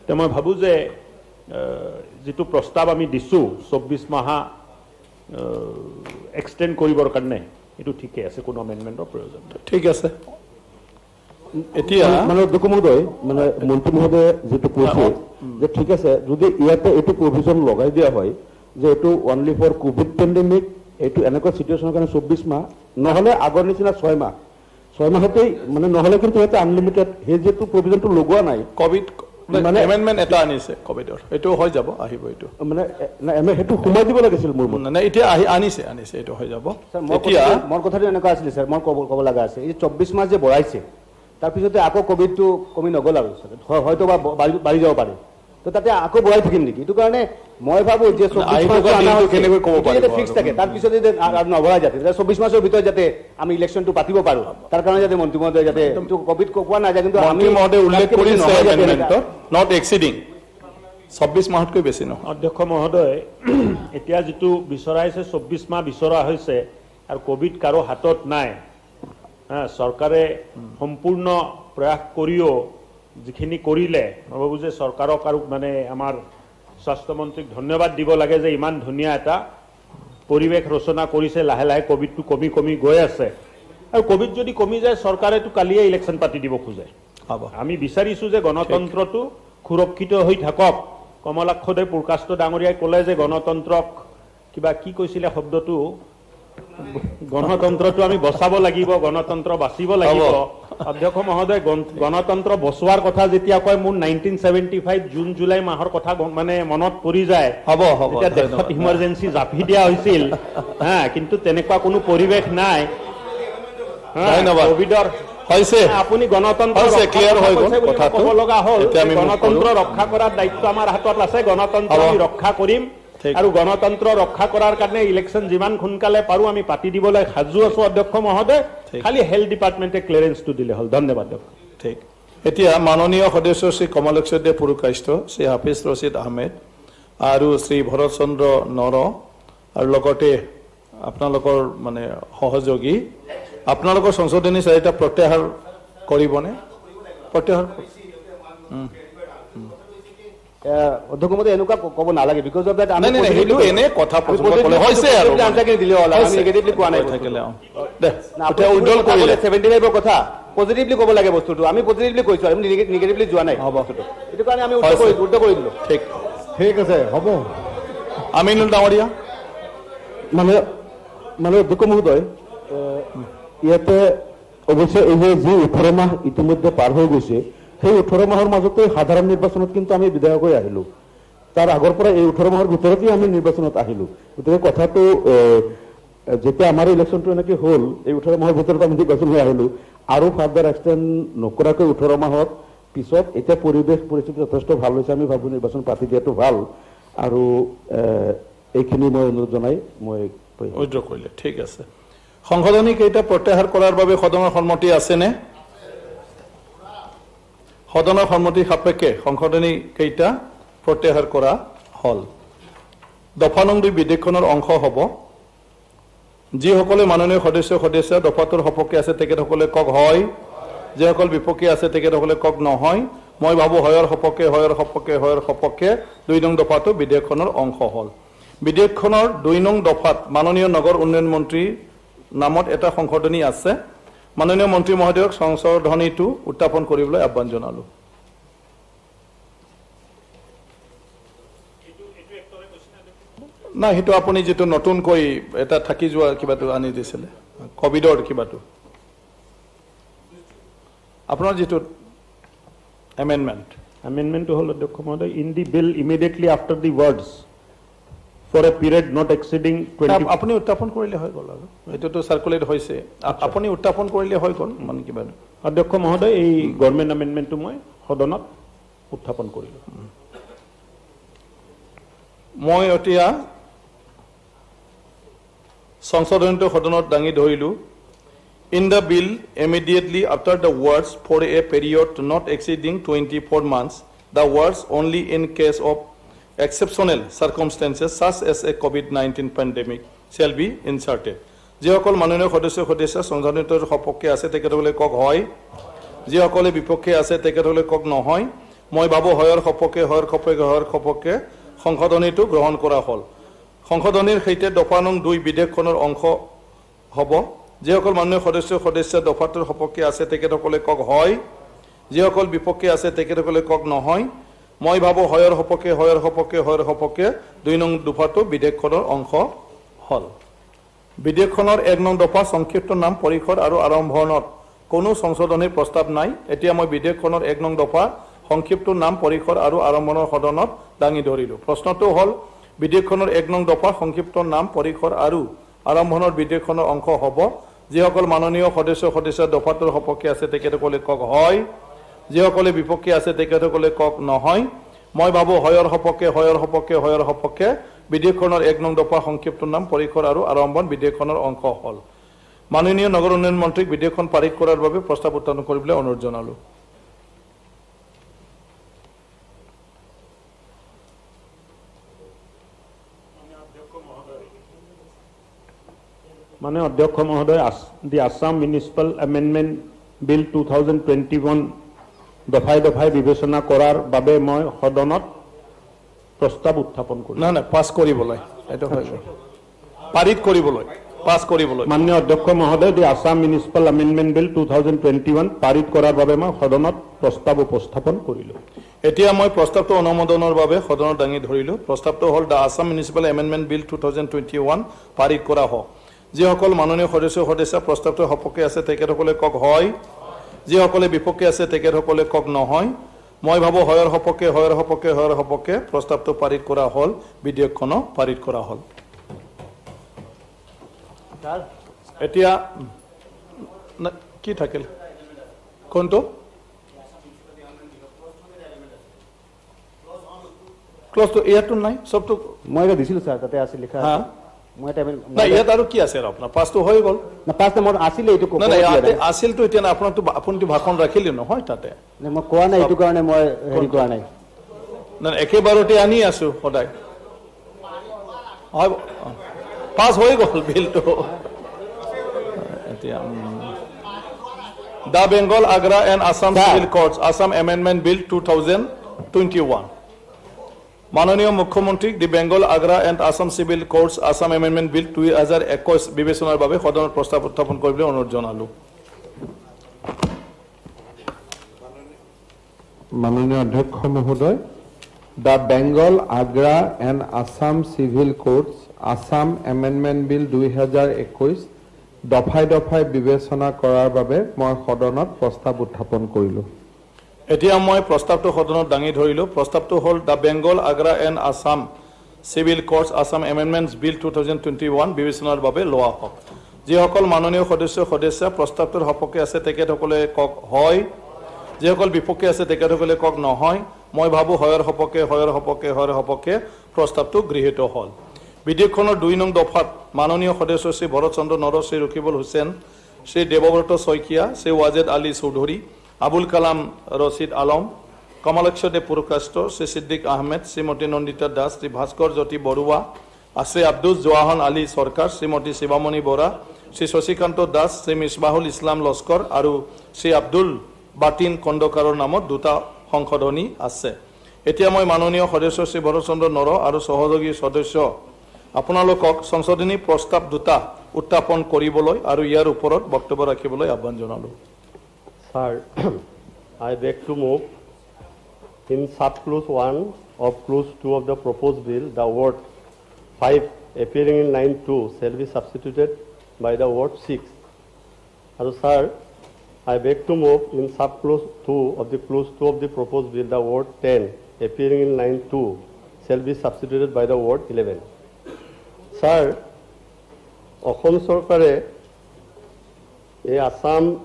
তে মই ভাবো যে যেটো প্ৰস্তাৱ আমি দিছো 24 মাহ এক্সটেন্ড কৰিবৰ কাৰণে এটো ঠিকে আছে কোনো এমেন্ডমেন্টৰ প্ৰয়োজন ঠিক আছে এতিয়া মানে ডকুমেন্টই মানে মন্ত্ৰী মহোদয় যেটো কৈছে যে ঠিক আছে যদি ইয়াতে এটো প্ৰভিজন লগাই দিয়া হয় যে এটো অনলি ফৰ কোভিড পেণ্ডেমিক এটো এনেকুৱা সিচুৱেচনৰ কাৰণে 24 মাহ নহলে আগৰ নিচিনা 6 মাহ 6 মাহতেই মানে নহলে কিন্তু এটা আনলিমিটেড হে যেটো প্ৰভিজনটো লগোৱা নাই কোভিড মানে এমেন্ডমেন্ট এটা আনিছে কোভিডৰ এটো হৈ যাব আহিব এটো মানে আমি হেতু সোমাই দিব লাগিছিল মোৰ মতে না এতিয়া আনিছে এটো হৈ যাব এতিয়া মোৰ কথাটো এনেকুৱা আছিল স্যাৰ মোৰ ক'ব লগা আছে এই 24 মাহ যে বঢ়াইছে তাৰ পিছতে আকৌ কোভিডটো কমি নগল আৰু হয়তো বা বাঢ়ি যাব পাৰে তো তাতে আকৌ বঢ়াই থাকিম নেকি এটো কাৰণে মই ভাবো যে 24 মাহ কেনেকৈ ক'ব পাৰিব ফিক্স থাকে তাৰ পিছতে আৰু নবঢ়াই যাতে 24 মাহৰ ভিতৰত যাতে আমি ইলেকশ্যনটো পাতিব পাৰো তাৰ কাৰণে যাতে মন্ত্ৰী মহোদয় যাতে কোভিড কোৱা না যায় কিন্তু আমি মহোদয় উল্লেখ কৰিছে এমেন্ডমেন্টত নট এক্সিডিং 24 মাহতকৈ বেছি নহয় অধ্যক্ষ মহোদয় এতিয়া যেটো বিচৰাইছে 24 মাহ বিচৰা হৈছে আৰু কোভিড কাৰো হাতত নাই চৰকাৰে সম্পূৰ্ণ প্ৰয়াস কৰিও যিখিনি কৰিলে ভাবো যে চৰকাৰক আৰু মানে আমাৰ স্বাস্থ্য মন্ত্ৰীক ধন্যবাদ দিব লাগে যে ইমান ধুনীয়া এটা পৰিৱেশ ৰচনা কৰিছে লাহে লাহে কোভিডটো কমি গৈ আছে আৰু কোভিড যদি কমি যায় চৰকাৰেটো কালিয়ে ইলেকশ্যন পাতি দিব খোজে আমি বিচাৰিছো যে গণতন্ত্ৰটো সুৰক্ষিত হৈ থাকক কমলাক্ষদেৱ পুৰকাষ্ট ডাঙৰীয়াই ক'লে যে গণতন্ত্ৰক কিবা কি কৈছিলে শব্দটো গণতন্ত্ৰটো আমি বচাব লাগিব গণতন্ত্ৰ বাচিব লাগিব অধ্যক্ষ মহোদয় গণতন্ত্ৰ বচোৱাৰ কথা যেতিয়া কয় মোৰ 1975 জুন জুলাই মাহৰ কথা মানে মনত পৰি যায় হ'ব যেতিয়া দেশত ইমাৰ্জেন্সি জাপি দিয়া হৈছিল কিন্তু তেনেকুৱা কোনো পৰিৱেশ নাই কোভিডৰ হৈছে আপুনি গণতন্ত্ৰ ক্লিয়াৰ হৈ গ'ল কথাটো ক'ব লগা হ'ল গণতন্ত্ৰ ৰক্ষা কৰাৰ দায়িত্ব আমাৰ হাতত আছে গণতন্ত্ৰ আমি ৰক্ষা কৰিম আৰু গণতন্ত্ৰ ৰক্ষা কৰাৰ কাৰণে ইলেকশ্যন যিমান সোনকালে পাৰো আমি পাতি দিবলৈ সাজু আছো অধ্যক্ষ মহোদয় খালি হেলথ ডিপাৰ্টমেণ্টে ক্লিয়াৰেন্সটো দিলে হ'ল ধন্যবাদ ঠিক এতিয়া মাননীয় সদস্য শ্ৰী কমলাক্ষদেৱ পুৰকাষ্ট শ্ৰী হাফিজ ৰছিদ আহমেদ আৰু শ্ৰী ভৰত চন্দ্ৰ নৰ আৰু লগতে আপোনালোকৰ মানে সহযোগী আপোনালোকৰ সংশোধনী চাৰিটা প্ৰত্যাহাৰ কৰিবনে প্ৰত্যাহাৰ অধ্যক্ষ মহোদয় এনেকুৱা ক'ব নালাগে বিকজ অফ দ্যাট আমি এনে কথা হৈছে আৰু দিলে হ'ল আমি নেগেটিভলি কোৱা নাই থাকিলে আপুনি উজ্জ্বল কৰিলে 75 ৰ কথা পজিটিভলি ক'ব লাগে বস্তুটো আমি পজিটিভলি কৈছো আমি নেগেটিভলি যোৱা নাই বস্তুটো এটো কাৰণে আমি উল্টো কৰি দিলো ঠিক আছে হ'ব আমিনুল ডাঙৰীয়া মানে অধ্যক্ষ মহোদয় ইয়াতে অৱশ্যে এই যে 18 মাহ ইতিমধ্যে পাৰ হৈ গৈছে সেই 18 মাহৰ মাজতে সাধাৰণ নিৰ্বাচনত কিন্তু আমি বিধায়ক হৈ আহিলো তাৰ আগৰ পৰা এই 18 মাহৰ ভিতৰতে আমি নিৰ্বাচনত আহিলো গতিকে কথাটো যেতিয়া আমাৰ ইলেকশ্যনটো এনেকৈ হ'ল এই 18 মাহৰ ভিতৰত আমি নিৰ্বাচন হৈ আহিলো আৰু ফাৰ্দাৰ এক্সটেণ্ড নকৰাকৈ 18 মাহৰ পিছত এতিয়া পৰিৱেশ পৰিস্থিতি যথেষ্ট ভাল হৈছে আমি ভাবো নিৰ্বাচন পাতি দিয়াটো ভাল আৰু এইখিনি মই অনুৰোধ জনাই মই উইথড্ৰ কৰিলে ঠিক আছে সংশোধনী কেইটা প্ৰত্যাহাৰ কৰাৰ বাবে সদনৰ সন্মতি আছেনে সদনৰ সন্মতি সাপেক্ষে সংশোধনী কেইটা প্ৰত্যাহাৰ কৰা হল দফা নং 2 বিধেয়কখনৰ অংশ হ'ব যিসকলে মাননীয় সদস্য দফাটোৰ সপক্ষে আছে তেখেতসকলে কক হয় যিসকল বিপক্ষে আছে তেখেতসকলে কক নহয় মই ভাবো হয়ৰ সপক্ষে হয়ৰ সপক্ষে হয়ৰ সপক্ষে 2 নং দফাটো বিধেয়কখনৰ অংশ হল বিধেয়কখনৰ 2 নং দফাত মাননীয় নগৰ উন্নয়ন মন্ত্ৰী নামত এটা সংশোধনী আছে মাননীয় মন্ত্ৰী মহোদয়ক সংশোধনীটো উত্থাপন কৰিবলৈ আহ্বান জনালো না হেতু আপুনি যেটো নতুন কৈ এটা থাকি যোৱা কিবাটো আনি দিছিলে কোভিডৰ কিবাটো আপোনাৰ যেটো amendment to hold অধ্যক্ষ মহোদয় in the bill immediately after the words for a period not exceeding 20 আপুনি উত্থাপন কৰিলে হৈ গল আৰু এটোটো সাৰ্কুলেট হৈছে আপুনি উত্থাপন কৰিলে হৈ গল মান কিবা অধ্যক্ষ মহোদয় এই গভৰ্ণমেণ্ট এমেন্ডমেন্টটো মই সদনত উত্থাপন কৰিলো মই এতিয়া সংশোধনটো সদনত দাঙি ধৰিলো In the bill, immediately after the words for a period not exceeding 24 months, the words only in case of exceptional circumstances such as a COVID-19 pandemic shall be inserted. যিসকল মাননীয় সদস্য সংশোধনীটোৰ সপক্ষে আছে তেখেতসকলে কক হয় যিসকলে বিপক্ষে আছে তেখেতসকলে কক নহয় মই ভাবো হয়ৰ সপক্ষে সংশোধনীটো গ্ৰহণ কৰা হল সংশোধনীৰ সৈতে দফা নং 2 বিধেয়কখনৰ অংশ হ'ব যিসকল মাননীয় সদস্য দফাটোৰ সপক্ষে আছে তেখেতসকলে কক হয় যিসকল বিপক্ষে আছে তেখেতসকলে কক নহয় মই ভাবো হয়ৰ সপক্ষে 2 নং দফাটো বিধেয়কখনৰ অংশ হল বিধেয়কখনৰ 1 নং দফা সংক্ষিপ্ত নাম পৰিসৰ আৰু আৰম্ভণত কোনো সংশোধনীৰ প্ৰস্তাৱ নাই এতিয়া মই বিধেয়কখনৰ 1 নং দফা সংক্ষিপ্ত নাম পৰিসৰ আৰু আৰম্ভণৰ সদনত দাঙি ধৰিলো প্ৰশ্নটো হল বিধেয়কখনৰ 1 নং দফা সংক্ষিপ্ত নাম পৰিসৰ আৰু আৰম্ভণৰ বিধেয়কখনৰ অংশ হ'ব যিসকল মাননীয় সদস্য দফাটোৰ সপক্ষে আছে তেখেতসকলে কক হয় যিসকলে বিপক্ষে আছে তেখেতসকলে কক নহয় মই ভাবো হয়ৰ সপক্ষে বিধেয়কখনৰ 1 নং দফা সংক্ষিপ্ত নাম পৰিসৰ আৰু আৰম্ভণ বিধেয়কখনৰ অংশ হল মাননীয় নগৰ উন্নয়ন মন্ত্ৰীক বিধেয়কখন পাৰিত কৰাৰ বাবে প্ৰস্তাৱ উত্থাপন কৰিবলৈ অনুৰোধ জনালো মানে অধ্যক্ষ মহোদয় দি আসাম মিউনিসিপাল এমেন্ডমেন্ট বিল 2021 দফাই বিবেচনা কৰাৰ বাবে মই সদনত প্ৰস্তাৱ উত্থাপন কৰিম না পাস কৰিবলৈ এটা হয় পাৰিত কৰিবলৈ পাস কৰিবলৈ মাননীয় অধ্যক্ষ মহোদয় দি আসাম মিউনিসিপাল এমেন্ডমেন্ট বিল 2021 পাৰিত কৰাৰ বাবে মই সদনত প্ৰস্তাৱ উপস্থাপন কৰিলো এতিয়া মই প্ৰস্তাৱটো অনুমোদনৰ বাবে সদনত দাঙি ধৰিলো প্ৰস্তাৱটো হল দা আসাম মিউনিসিপাল এমেন্ডমেন্ট বিল 2021 পাৰিত কৰা হয় যিসকল মাননীয় সদস্য প্ৰস্তাৱটোৰ সপক্ষে আছে তেখেতসকলে কক হয় যিসকলে বিপক্ষে আছে তেখেতসকলে কক নহয় মই ভাবো হয়ৰ সপক্ষে প্ৰস্তাৱটো পাৰিত কৰা হল বিধেয়কখনো পাৰিত কৰা হল এতিয়া কি থাকিল কোনটো ক্লজ তো ইয়াতো নাই সবটো মই এটা দিছিলো স্যার তাতে আছে লিখা হ্যাঁ মই এটা না ইয়াত আৰু কি আছে আপোনাৰ পাঁচটো হৈ গল না পাঁচটা মোৰ আছিল এইটো কোৱা না ইয়াতে আছিলটো এতিয়া আপোনাৰটো ভাষণ ৰাখিলে নহয় তাতে মই কোৱা নাই এইটো কাৰণে মই হেৰি কৰা নাই না একেবাৰতে আনি আছো সদায় পাঁচ হৈ গল বিলটো এতিয়া the Bengal Agra and Assam civil courts Assam amendment bill 2021 মাননীয় মুখ্যমন্ত্ৰীক the Bengal Agra and Assam civil courts Assam amendment bill 2021 বিবেচনাৰ বাবে সদনত প্ৰস্তাৱ উত্থাপন কৰিবলৈ অনুৰোধ জনালো মাননীয় অধ্যক্ষ মহোদয় the Bengal Agra and Assam civil courts Assam amendment bill 2021 দফাই বিবেচনা কৰাৰ বাবে মই সদনত প্ৰস্তাৱ উত্থাপন কৰিলো এতিয়া মই প্ৰস্তাৱটো সদনত দাঙি ধৰিলো প্ৰস্তাৱটো হল the Bengal Agra and Assam civil courts Assam amendments bill 2021 বিবেচনাৰ বাবে লোৱা হওক যিসকল মাননীয় সদস্য প্ৰস্তাৱটোৰ সপক্ষে আছে তেখেতসকলে কক হয় যিসকল বিপক্ষে আছে তেখেতসকলে কক নহয় মই ভাবো হয়ৰ সপক্ষে প্ৰস্তাৱটো গৃহীত হল বিধেয়কখনৰ 2 নং দফাত মাননীয় সদস্য শ্ৰী ভৰত চন্দ্ৰ নৰহ শ্ৰী ৰকিবুল হুছেইন শ্ৰী দেৱব্ৰত শইকীয়া শ্ৰী ৱাজেদ আলী চৌধুৰী আবুল কালাম ৰছিদ আলম কমলক্ষদেৱ পুৰকাষ্ট শ্ৰী সিদ্দিক আহমেদ শ্ৰীমতী নন্দিতা দাস শ্ৰী ভাস্কৰ জ্যোতি বৰুৱা শ্ৰী আব্দুল জৱাহন আলী সৰকাৰ শ্ৰীমতী শিৱামণি বৰা শ্ৰী শশীকান্ত দাস শ্ৰী মিছবাহুল ইছলাম লস্কৰ আৰু শ্ৰী আব্দুল বাতিন কণ্ডকাৰৰ নামত দুটা সংশোধনী আছে এতিয়া মই মাননীয় সদস্য শ্ৰী ভৰতচন্দ্ৰ নৰ আৰু সহযোগী সদস্য আপোনালোকক সংশোধনী প্ৰস্তাৱ দুটা উত্থাপন কৰিবলৈ আৰু ইয়াৰ ওপৰত বক্তব্য ৰাখিবলৈ আহ্বান জনালো Sir, I beg to move in sub-clause 1 of clause 2 of the proposed bill, the word 5 appearing in line 2 shall be substituted by the word 6. Also, sir, I beg to move in sub-clause 2 of the clause 2 of the proposed bill, the word 10 appearing in line 2 shall be substituted by the word 11. Sir, Assam Sarkare, Assam,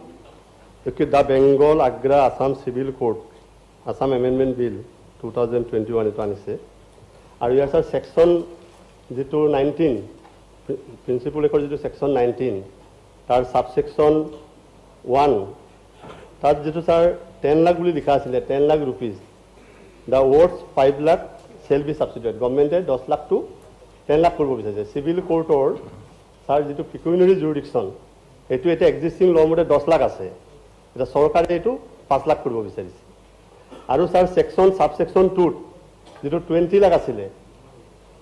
the Bengal Agra Assam Civil Code, Assam Amendment Bill 2021 it is. And yes, sir, section 19, principle according to section 19, that subsection 1, that sir 10 lakh will be 10 lakh rupees. The words 5 lakh shall be substituted. Government 10 lakh to 10 lakh korbo bichariছে civil court or sir যেটো pecuniary jurisdiction এটো এটা existing law মতে 10 লাখ আছে এটা সরকারে এটো 5 lakh korbo bichariছে আৰু sir section subsection 2 যেটো 20 লাখ আছিল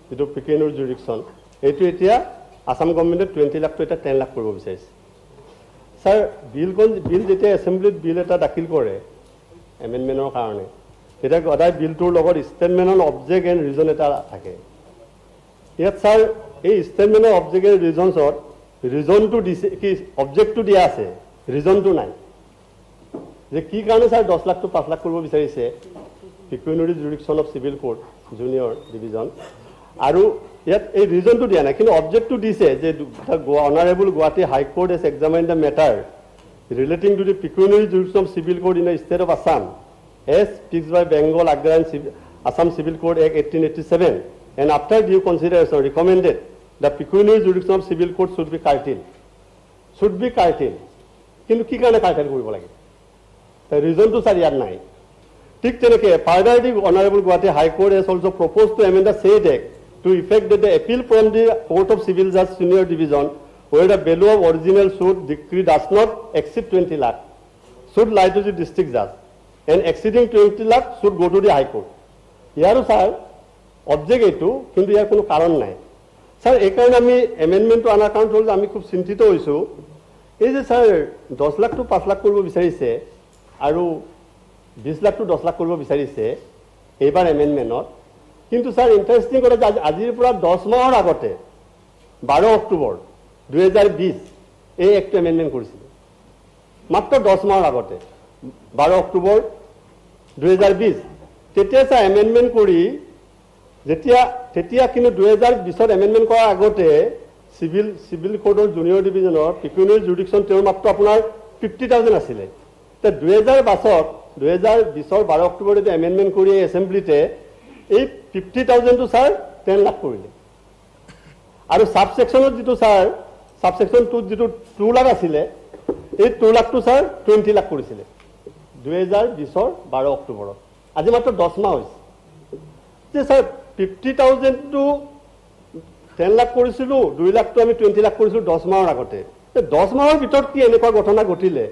যেটো pecuniary jurisdiction এটো এতিয়া আসাম গভর্নমেন্টে 20 লাখ তো এটা 10 লাখ korbo bichariছে sir বিল যেটা অ্যাসেম্বলিত বিল এটা দাখিল কৰে এমেন্ডমেন্টৰ কাৰণে এটা গদাই বিলটোৰ লগত statement on object and reason এটা থাকে ইয়াত স্যাৰ এই স্টেটমেন্ট অফ অবজেক্ট এন্ড ৰিজনছৰ ৰিজনটো দিছে কি অবজেক্টটো দিয়া আছে ৰিজনটো নাই যে কি কাৰণে স্যাৰ 10 লাখ to 5 লাখ কৰিব বিচাৰিছে pecuniary jurisdiction of civil court junior division আৰু ইয়াত এই ৰিজনটো দিয়া নাই কিন্তু অবজেক্টটো দিছে যে honourable Guwahati high court has examined the matter relating to the pecuniary jurisdiction of civil court in the state of Assam as fixed by Bengal Agra and Assam Civil Code Act 1887 and after due consideration recommended the pecuniary jurisdiction of civil court should be curtailed. কিন্তু কি কাৰণে curtailed কৰিব লাগে the reason to sir ইয়াত নাই ঠিক তেনেকৈ further the honorable Guwahati High Court has also proposed to amend the said act to effect that the appeal from the Court of Civil Justice Senior Division where the value of original suit decree does not exceed 20 lakh should lie to the district judge and exceeding 20 lakh should go to the High Court. ইয়াৰো sir object এটো কিন্তু ইয়াৰ কোনো কাৰণ নাই sir এই কাৰণে আমি এমেন্ডমেন্টটো আনাৰ কাৰণ হ'ল আমি খুব চিন্তিত হৈছো এই যে স্যাৰ 10 লাখ to 5 লাখ কৰিব বিচাৰিছে আৰু 20 লাখ to 10 লাখ কৰিব বিচাৰিছে এইবাৰ এমেন্ডমেন্টত কিন্তু স্যাৰ ইন্টাৰেস্টিং কথা যে আজিৰ পৰা 10 মাহৰ আগতে 12 অক্টোবৰ 2020 এই এক্ট এমেন্ডমেন্ট কৰিছিল মাত্ৰ 10 মাহৰ আগতে 12 অক্টোবৰ 2020 তেতিয়া স্যাৰ এমেন্ডমেন্ট কৰি যেতিয়া কিন্তু 2020 এমেন্ডমেন্ট কৰাৰ আগতে সিভিল কোডৰ জুনিয়ৰ ডিভিজনৰ pecuniary jurisdiction তেওঁৰ মাত্ৰ আপোনাৰ 50,000 আছিল তে 2020 12 অক্টোবৰত এমেন্ডমেন্ট কৰি এছেম্বলিতে এই 50,000 টো স্যাৰ 10 লাখ কৰিলে আৰু সাবসেকশনত যেটো স্যার সাবসেকশন 2 যেটো 2 লাখ আছিল এই 2 লাখ টো স্যার 20 লাখ কৰিছিল 2020 12 অক্টোবৰত আজি মাত্ৰ 10 মাহ হৈছে যে স্যাৰ 50,000 to 10 লাখ কৰিছিলো 2 লাখ তো আমি 20 লাখ কৰিছিলো 10 মাহৰ আগতে 10 মাহৰ ভিতৰত কি এনেকুৱা ঘটনা ঘটিলে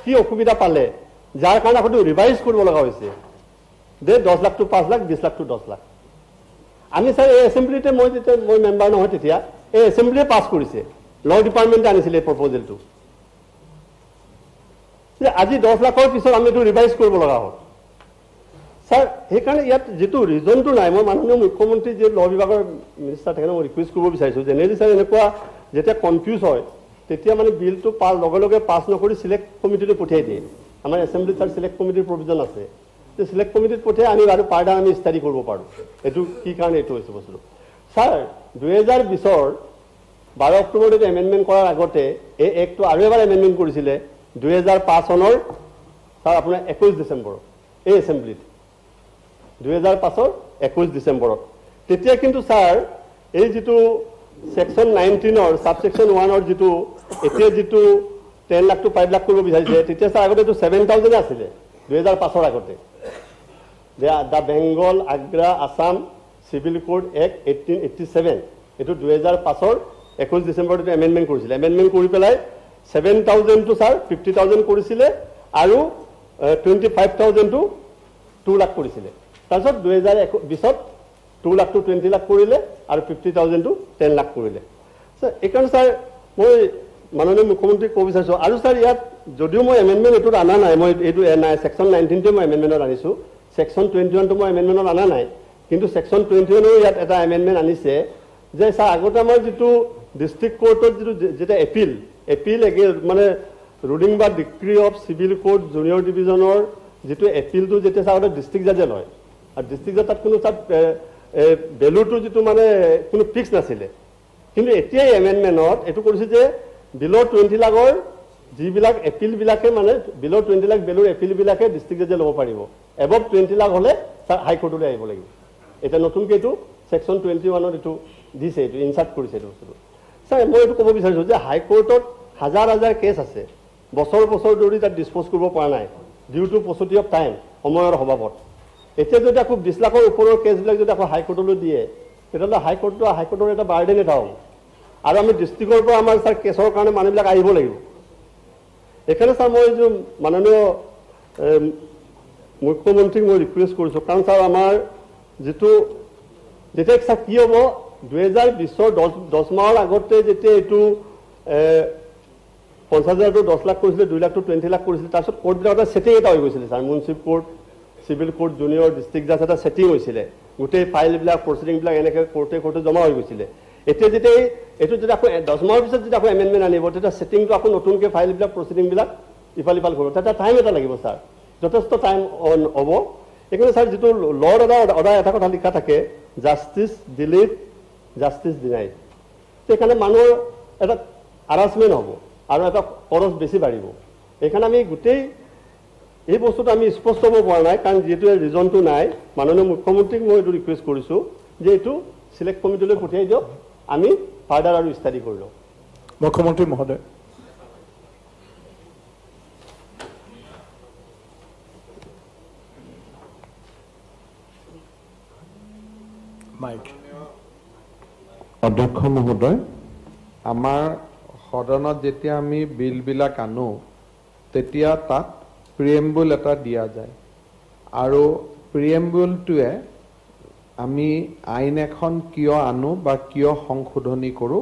কি অসুবিধা পালে যাৰ কাৰণে আকৌ ৰিভাইজ কৰিব লগা হৈছে দে 10 লাখ to 5 লাখ 20 লাখ to 10 লাখ আমি স্যার এই এছেম্বলিতে মই মেম্বাৰ নহয় তেতিয়া এই এছেম্বলিয়ে পাছ কৰিছে ল ডিপাৰ্টমেণ্টে আনিছিলে প্ৰপ'জেলটো যে আজি 10 লাখৰ পিছত আমি এইটো ৰিভাইজ কৰিব লগা হ'ল স্যাৰ সেইকাৰণে ইয়াত যেটো ৰিজনটো নাই মই মাননীয় মুখ্যমন্ত্ৰী যে ল বিভাগৰ মিনিষ্টাৰ থাকে মই ৰিকুৱেষ্ট কৰিব বিচাৰিছো জেনেৰেলি স্যাৰ এনেকুৱা যেতিয়া কনফিউজ হয় তেতিয়া মানে বিলটো লগে পাছ নকৰি সিলেক্ট কমিটিতে পঠিয়াই দিয়ে আমাৰ এছেম্বলিত স্যাৰ সিলেক্ট কমিটিৰ প্ৰভিজন আছে যে সিলেক্ট কমিটিত পঠিয়াই আমি আৰু পাৰ্ডাৰ আমি ষ্টাডি কৰিব পাৰো এটো কি কাৰণে এটো হৈছে বস্তু স্যাৰ 2020 12 অক্টোবৰত এমেন্ডমেন্ট কৰাৰ আগতে এই এক্টটো আৰু এবাৰ এমেন্ডমেন্ট কৰিছিলে 2005 চনৰ স্যাৰ আপোনাৰ 21 ডিসেম্বৰ এই এছেম্বলিত 2005 21 ডিসেম্বৰত তেতিয়া কিন্তু স্যার এই যেটো সেকশন 19 সাবসেকশন 1 যেটো এতিয়া যেটো 10 লাখ to 5 লাখ কৰিব বিচাৰিছে তেতিয়া স্যাৰ আগতে 7,000 আছিল 2005 আগতে the Bengal Agra Assam civil code act 1887 এটো 2005 21 ডিসেম্বৰত এমেন্ডমেন্ট কৰিছিল এমেন্ডমেন্ট কৰি পেলাই 7,000 to স্যাৰ 50,000 কৰিছিলে আৰু 25,000 to 2 লাখ কৰিছিলে তাৰপিছত 2020ত 2 লাখ to 20 লাখ কৰিলে আৰু 50,000 to 10 লাখ কৰিলে এইকাৰণে স্যাৰ মই মাননীয় মুখ্যমন্ত্ৰীক ক'ব বিচাৰিছোঁ আৰু স্যাৰ ইয়াত যদিও মই এমেণ্ডমেণ্ট এইটোত আনা নাই মই এইটো নাই সেকশন 19 মই এমেণ্ডমেণ্টত আনিছোঁ সেকশন 21 মই এমেণ্ডমেণ্টত আনা নাই কিন্তু সেকশন 21 ইয়াত এটা এমেণ্ডমেণ্ট আনিছে যে স্যাৰ আগতে আমাৰ যিটো ডিষ্ট্ৰিক্ট কোৰ্টত যিটো যেটা এপিল মানে ৰুলিং বা decree of civil court junior ডিভিজনৰ যিটো এপিলটো যেতিয়া স্যাৰ ডিষ্ট্ৰিক্ট জাজে লয় আৰু ডিষ্ট্ৰিক্ট জাজ তাত কোনো তাত ভেলুটো যিটো মানে কোনো ফিক্স নাছিলে কিন্তু এতিয়া এমেণ্ডমেণ্টত এইটো কৰিছে যে বিলো 20 লাখৰ যিবিলাক এপিলবিলাকে মানে বিলো 20 লাখ ভেলুৰ এপিলবিলাকে ডিষ্ট্ৰিক্ট জাজে ল'ব পাৰিব এবভ 20 লাখ হ'লে হাই কোৰ্টলৈ আহিব লাগিব এটা নতুনকৈ এইটো সেকশন 21ত এইটো দিছে এইটো ইনচাৰ্ট কৰিছে এইটো বস্তুটো স্যাৰ মই এইটো ক'ব বিচাৰিছোঁ যে হাই কোৰ্টত হাজাৰ হাজাৰ কেছ আছে বছৰ বছৰ ধৰি তাত ডিছপ'জ কৰিব পৰা নাই ডিউ টু পছটি অফ টাইম সময়ৰ অভাৱত এতিয়া যদি আকৌ 20 লাখৰ ওপৰৰ কেছবিলাক যদি আকৌ হাই কোৰ্টলৈ দিয়ে তেতিয়াহ'লে হাই কোৰ্টৰ এটা বাৰ্ডেন এটা হ'ব আৰু আমি ডিষ্ট্ৰিক্টৰ পৰা আমাৰ স্যাৰ কেছৰ কাৰণে মানুহবিলাক আহিব লাগিব এইকাৰণে স্যাৰ মই যে মাননীয় মুখ্যমন্ত্ৰীক মই ৰিকুৱেষ্ট কৰিছোঁ কাৰণ স্যাৰ আমাৰ যিটো যেতিয়া স্যাৰ কি হ'ব 2020ৰ 10 মাহৰ আগতে যেতিয়া এইটো 50,000 to 10 লাখ কৰিছিলে 2 লাখ to 20 লাখ কৰিছিলে তাৰপিছত কোৰ্টবিলাক এটা ছেটিং এটা হৈ গৈছিলে স্যাৰ মুনচিপ court civil court junior district জাজ এটা ছেটিং হৈছিলে গোটেই ফাইলবিলাক প্ৰচিডিংবিলাক এনেকৈ কোৰ্টে জমা হৈ গৈছিলে এতিয়া যেতিয়া এইটো যদি আকৌ 10 মাহৰ পিছত যদি আকৌ এমেণ্ডমেণ্ট আনিব তেতিয়া ছেটিংটো আকৌ নতুনকৈ ফাইলবিলাক প্ৰচিডিংবিলাক ইফাল কৰিব তেতিয়া টাইম এটা লাগিব স্যাৰ যথেষ্ট টাইম হ'ব এইকাৰণে স্যাৰ যিটো লৰ অৰ্ডাৰ এটা কথা লিখা থাকে জাষ্টিচ ডিলেড জাষ্টিচ ডিনাইড সেইকাৰণে মানুহৰ এটা হাৰাছমেণ্ট হ'ব আৰু এটা খৰচ বেছি বাঢ়িব এইকাৰণে আমি গোটেই এই বস্তুটো আমি স্পষ্ট হ'ব পৰা নাই কাৰণ যিহেতু ৰিজনটো নাই মাননীয় মুখ্যমন্ত্ৰীক মই এইটো ৰিকুৱেষ্ট কৰিছোঁ যে এইটো সিলেক্ট কমিটিলৈ পঠিয়াই দিয়ক আমি ফাৰ্ডাৰ আৰু ষ্টাডি কৰি লওঁ মুখ্যমন্ত্ৰী মহোদয় মাইক অধ্যক্ষ মহোদয় আমাৰ সদনত যেতিয়া আমি বিলবিলাক আনো তেতিয়া তাত প্ৰিএম্বুল এটা দিয়া যায় আৰু প্ৰিএম্বুলটোৱে আমি আইন এখন কিয় আনো বা কিয় সংশোধনী কৰোঁ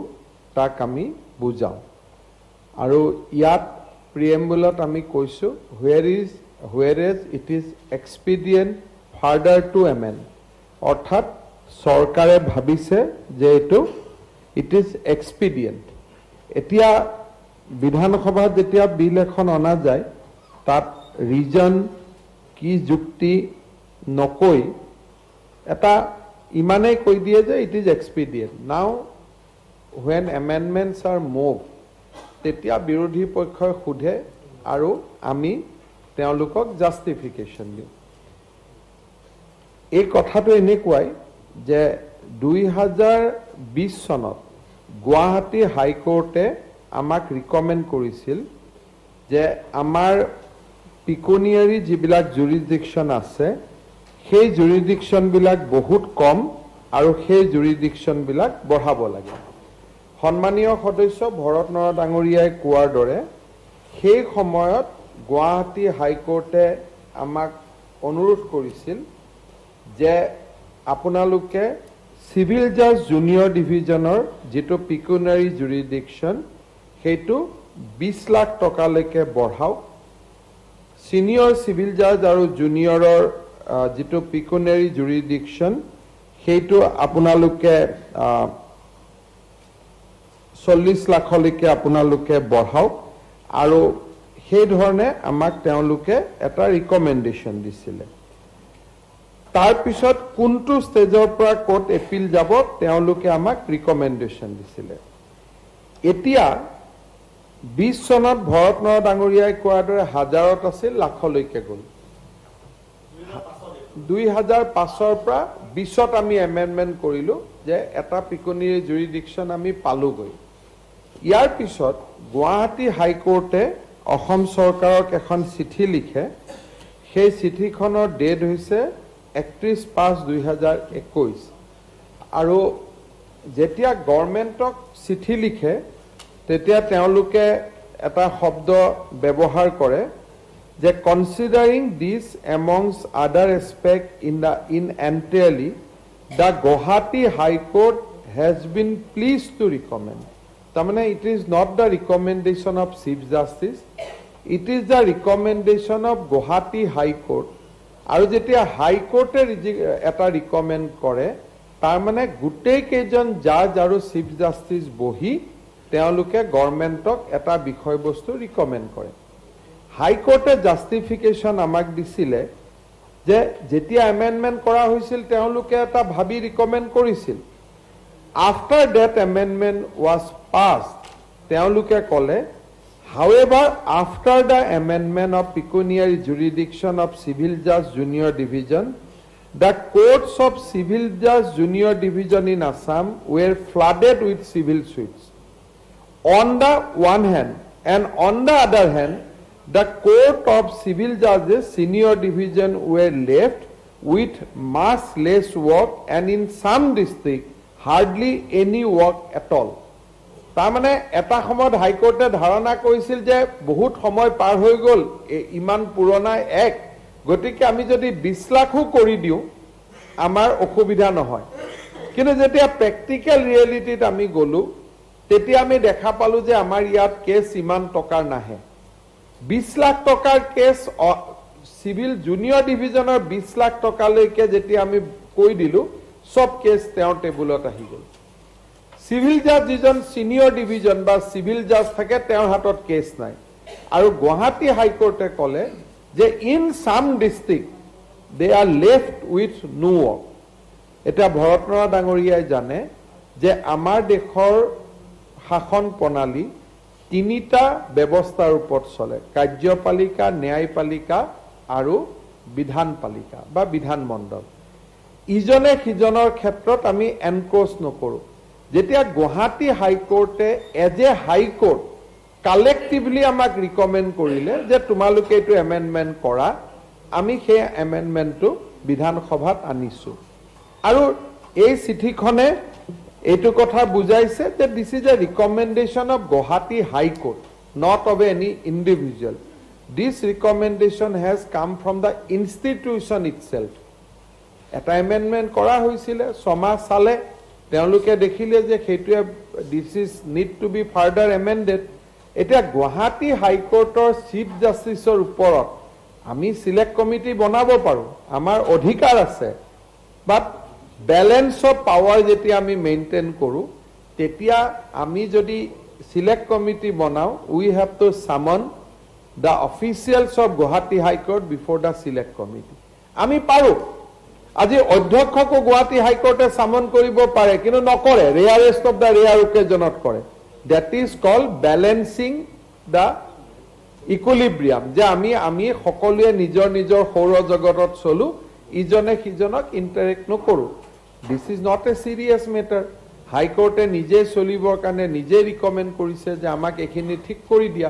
তাক আমি বুজাওঁ আৰু ইয়াত প্ৰিএম্বুলত আমি কৈছোঁ whereas it is expedient further to amend অৰ্থাৎ চৰকাৰে ভাবিছে যে এইটো ইট ইজ এক্সপিডিয়েণ্ট এতিয়া বিধানসভাত যেতিয়া বিল এখন অনা যায় তাত ৰিজন কি যুক্তি নকৈ এটা ইমানেই কৈ দিয়ে যে ইট ইজ এক্সপিডিয়েণ্ট নাও when amendments are moved তেতিয়া বিৰোধী পক্ষই সোধে আৰু আমি তেওঁলোকক জাষ্টিফিকেশ্যন দিওঁ এই কথাটো এনেকুৱাই যে 2020 চনত গুৱাহাটী হাইকোৰ্টে আমাক ৰিকমেণ্ড কৰিছিল যে আমাৰ পিকুনিয়াৰী যিবিলাক জুৰিডিকশ্যন আছে সেই জুৰিডিকশ্যনবিলাক বহুত কম আৰু সেই জুৰিডিকশ্যনবিলাক বঢ়াব লাগে সন্মানীয় সদস্য ভৰত নৰহ ডাঙৰীয়াই কোৱাৰ দৰে সেই সময়ত গুৱাহাটী হাইকোৰ্টে আমাক অনুৰোধ কৰিছিল যে আপোনালোকে চিভিল জাজ জুনিয়ৰ ডিভিজনৰ যিটো পিকুনাৰী জুৰিডিকশ্যন সেইটো 20 লাখ টকালৈকে বঢ়াওক সিনিয়ৰ চিভিল জাজ আৰু জুনিয়ৰৰ যিটো পিকুনাৰী জুৰিডিকশ্যন সেইটো আপোনালোকে 40 লাখলৈকে আপোনালোকে বঢ়াওক আৰু সেই ধৰণে আমাক তেওঁলোকে এটা ৰিকমেণ্ডেশ্যন দিছিলে তাৰ পিছত কোনটো ষ্টেজৰ পৰা কোৰ্ট এপিল যাব তেওঁলোকে আমাক ৰিকমেণ্ডেশ্যন দিছিলে এতিয়া 20 চনত ভৰত নৰহ ডাঙৰীয়াই কোৱাৰ দৰে হাজাৰত আছিল লাখলৈকে গ'ল 2005ৰ পৰা 20ত আমি এমেণ্ডমেণ্ট কৰিলোঁ যে এটা পিকুনিয়াৰী জুৰিডিকশ্যন আমি পালোগৈ ইয়াৰ পিছত গুৱাহাটী হাইকোৰ্টে অসম চৰকাৰক এখন চিঠি লিখে সেই চিঠিখনৰ ডেট হৈছে 31/5/2021 আৰু যেতিয়া গভৰ্ণমেণ্টক চিঠি লিখে তেতিয়া তেওঁলোকে এটা শব্দ ব্যৱহাৰ কৰে যে কনসিডাৰিং this amongst other aspect in entirely the Guwahati high court has been pleased to recommend তাৰমানে it is not the recommendation of chief justice it is the recommendation of Guwahati high court আৰু যেতিয়া হাইকোৰ্টে এটা ৰিকমেণ্ড কৰে তাৰমানে গোটেই কেইজন জাজ আৰু চিফ জাষ্টিছ বহি তেওঁলোকে গভৰ্ণমেণ্টক এটা বিষয়বস্তু ৰিকমেণ্ড কৰে হাইকোৰ্টে জাষ্টিফিকেশ্যন আমাক দিছিলে যে যেতিয়া এমেণ্ডমেণ্ট কৰা হৈছিল তেওঁলোকে এটা ভাবি ৰিকমেণ্ড কৰিছিল after that amendment was passed তেওঁলোকে ক'লে however after the amendment of pecuniary jurisdiction of civil judge junior division the courts of civil judge junior division in Assam were flooded with civil suits on the one hand and on the other hand the court of civil judges senior division were left with much less work and in some district hardly any work at all তাৰমানে এটা সময়ত হাইকোৰ্টে ধাৰণা কৰিছিল যে বহুত সময় পাৰ হৈ গ'ল ইমান পুৰণা এক গতিকে আমি যদি 20 লাখো কৰি দিওঁ আমাৰ অসুবিধা নহয় কিন্তু যেতিয়া প্ৰেক্টিকেল ৰিয়েলিটিত আমি গলো তেতিয়া আমি দেখা পালো যে আমাৰ ইয়াত কেছ ইমান টকাৰ নাহে 20 লাখ টকাৰ কেছ সিভিল জুনিয়ৰ ডিভিজনৰ 20 লাখ টকালৈকে যেতিয়া আমি কৈ দিলো সব কেছ তেওঁৰ টেবুলত আহি গ'ল সিভিল জাজ যিজন সিনিয়ৰ ডিভিজন বা সিভিল জাজ থাকে তেওঁৰ হাতত কেছ নাই আৰু গুৱাহাটী হাইকোৰ্টে ক'লে যে in some district they are left with no work এটা ভৰতনৰা ডাঙৰীয়াই জানে যে আমাৰ দেশৰ শাসন প্ৰণালী তিনিটা ব্যৱস্থাৰ ওপৰত চলে কাৰ্যপালিকা ন্যায়পালিকা আৰু বিধানপালিকা বা বিধানমণ্ডল ইজনে সিজনৰ ক্ষেত্ৰত আমি এনক্ৰোচ নকৰো যেতিয়া গুৱাহাটী হাইকোৰ্টে এজ এ হাইকোৰ্ট কালেক্টিভলি আমাক ৰিকমেণ্ড কৰিলে যে তোমালোকে এইটো এমেণ্ডমেণ্ট কৰা আমি সেই এমেণ্ডমেণ্টটো বিধানসভাত আনিছো আৰু এই চিঠিখনে এইটো কথা বুজাইছে যে this is a recommendation of Guwahati high court not of any individual this recommendation has কাম ফ্ৰম দ্য ইনষ্টিটিউশ্যন ইটছেল্ফ এটা এমেণ্ডমেণ্ট কৰা হৈছিলে ছমাহ চালে তেওঁলোকে দেখিলে যে সেইটোৱে this is need to be further amended এটা গুৱাহাটী হাইকোৰ্টৰ চিফ জাষ্টিছৰ ওপৰত আমি সিলেক্ট কমিটি বনাব পাৰো আমাৰ অধিকাৰ আছে বাট বেলেন্স অফ পাৱাৰ যেতিয়া আমি মেইনটেইন কৰো তেতিয়া আমি যদি সিলেক্ট কমিটি বনাও we have to summon the officials of Guwahati high court before the select committee আমি পাৰো আজি অধ্যক্ষকো গুৱাহাটী হাইকোৰ্টে সামন কৰিব পাৰে কিন্তু নকৰে ৰেয়াৰেষ্ট অফ দ্য ৰেয়াৰ অকেজনত কৰে that is called balancing the equilibrium যে আমি সকলোৱে নিজৰ নিজৰ সৌৰ জগতত চলো ইজনে সিজনক ইন্টাৰেক্ট নকৰো this is not a serious matter হাইকোৰ্টে নিজে চলিবৰ কাৰণে নিজে ৰিকমেণ্ড কৰিছে যে আমাক এখিনি ঠিক কৰি দিয়া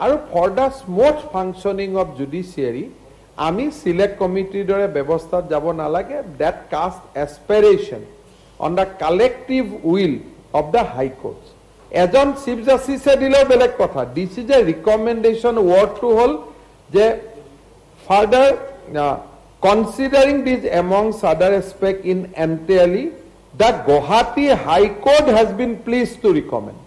আৰু for the smooth functioning of judiciary আমি সিলেক্ট কমিটিৰ দৰে ব্যৱস্থাত যাব নালাগে that cast aspersion on the collective will of the high court এজন চিফ জাষ্টিছে দিলেও বেলেগ কথা দিস ইজ এ ৰিকমেণ্ডেশ্যন ৱৰ্ডটো হ'ল যে further considering this amongst other aspect in entirely the Guwahati high court has been pleased to recommend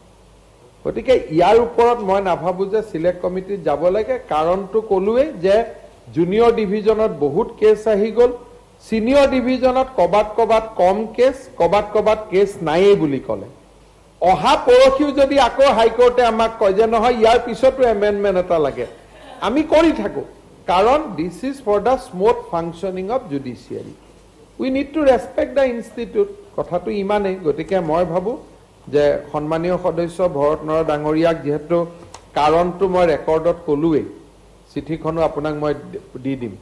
গতিকে ইয়াৰ ওপৰত মই নাভাবো যে সিলেক্ট কমিটিত যাব লাগে কাৰণটো ক'লোৱে যে জুনিয়ৰ ডিভিজনত বহুত কেছ আহি গ'ল সিনিয়ৰ ডিভিজনত কবাত কম কেছ কবাত কেছ নাইয়ে বুলি ক'লে অহা পৰখিও যদি আকৌ হাইকোৰ্টে আমাক কয় যে নহয় ইয়াৰ পিছতো এমেণ্ডমেণ্ট এটা লাগে আমি কৰি থাকো কাৰণ this is for the smooth functioning of judiciary we need to respect the institute কথাটো ইমানেই গতিকে মই ভাবো যে সন্মানীয় সদস্য ভৰতনৰা ডাঙৰীয়াক যেহেতু কাৰণটো মই ৰেকৰ্ডত ক'লোৱেই চিঠিখনো আপোনাক মই দি দিম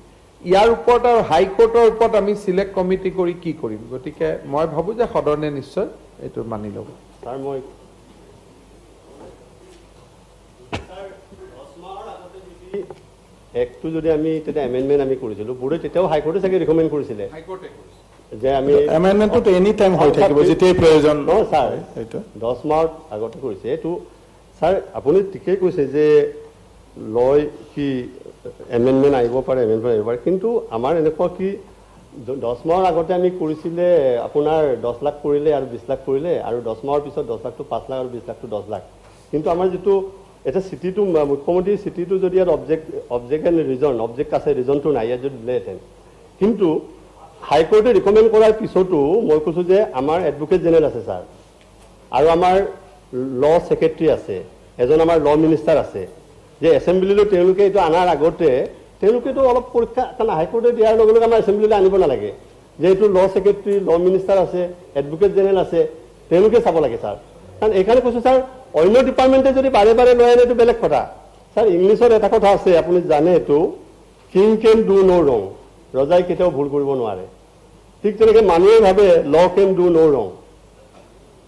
ইয়াৰ ওপৰত আৰু হাইকোৰ্টৰ ওপৰত আমি সিলেক্ট কমিটি কৰি কি কৰিম গতিকে মই ভাবো যে সদনে নিশ্চয় এইটো মানি ল'ব ছাৰ মই একটো যদি আমি তেতিয়া এমেণ্ডমেণ্ট আমি কৰিছিলোঁ বোৰ্ডে তেতিয়াও হাইকোৰ্টে চাগে ৰিকমেণ্ড কৰিছিলে যে আমি এমেণ্ডমেণ্টটো এনি টাইম হৈ থাকিব যেতিয়াই প্ৰয়োজন নহয় ছাৰ 10 মাহৰ আগতে কৰিছে এইটো ছাৰ আপুনি ঠিকেই কৈছে যে লয় কি এমেণ্ডমেণ্ট আহিব পাৰে এমেণ্ডমেণ্ট আহিব পাৰে কিন্তু আমাৰ এনেকুৱা কি 10 মাহৰ আগতে আমি কৰিছিলে আপোনাৰ 10 লাখ কৰিলে আৰু 20 লাখ কৰিলে আৰু 10 মাহৰ পিছত 10 লাখটো 5 লাখ আৰু 20 লাখটো 10 লাখ কিন্তু আমাৰ যেটো এটা চিটিটো মুখ্যমন্ত্ৰী চিটিটো যদি আৰ অবজেক্ট এণ্ড অবজেক্ট আছে ৰিজনটো নাই ইয়াত যদি দিলেহেঁতেন কিন্তু হাইকোৰ্টে ৰিকমেণ্ড কৰাৰ পিছতো মই কৈছোঁ যে আমাৰ এডভোকেট জেনেৰেল আছে ছাৰ আৰু আমাৰ ল সেক্ৰেটাৰী আছে এজন আমাৰ ল মিনিষ্টাৰ আছে যে এছেম্বলিলৈ তেওঁলোকে এইটো আনাৰ আগতে তেওঁলোকেতো অলপ পৰীক্ষা কাৰণ হাইকোৰ্টে দিয়াৰ লগে লগে আমাৰ এছেম্বলিলৈ আনিব নালাগে যে এইটো ল সেক্ৰেটাৰী ল মিনিষ্টাৰ আছে এডভোকেট জেনেৰেল আছে তেওঁলোকে চাব লাগে ছাৰ কাৰণ এইকাৰণে কৈছোঁ ছাৰ অন্য ডিপাৰ্টমেণ্টে যদি বাৰে বাৰে লৈ আনে এইটো বেলেগ কথা ছাৰ ইংলিছত এটা কথা আছে আপুনি জানে এইটো কিং কেন ডু ন' ৰং ৰজাই কেতিয়াও ভুল কৰিব নোৱাৰে ঠিক তেনেকৈ মানুহে ভাবে ল কেন ডু ন' ৰং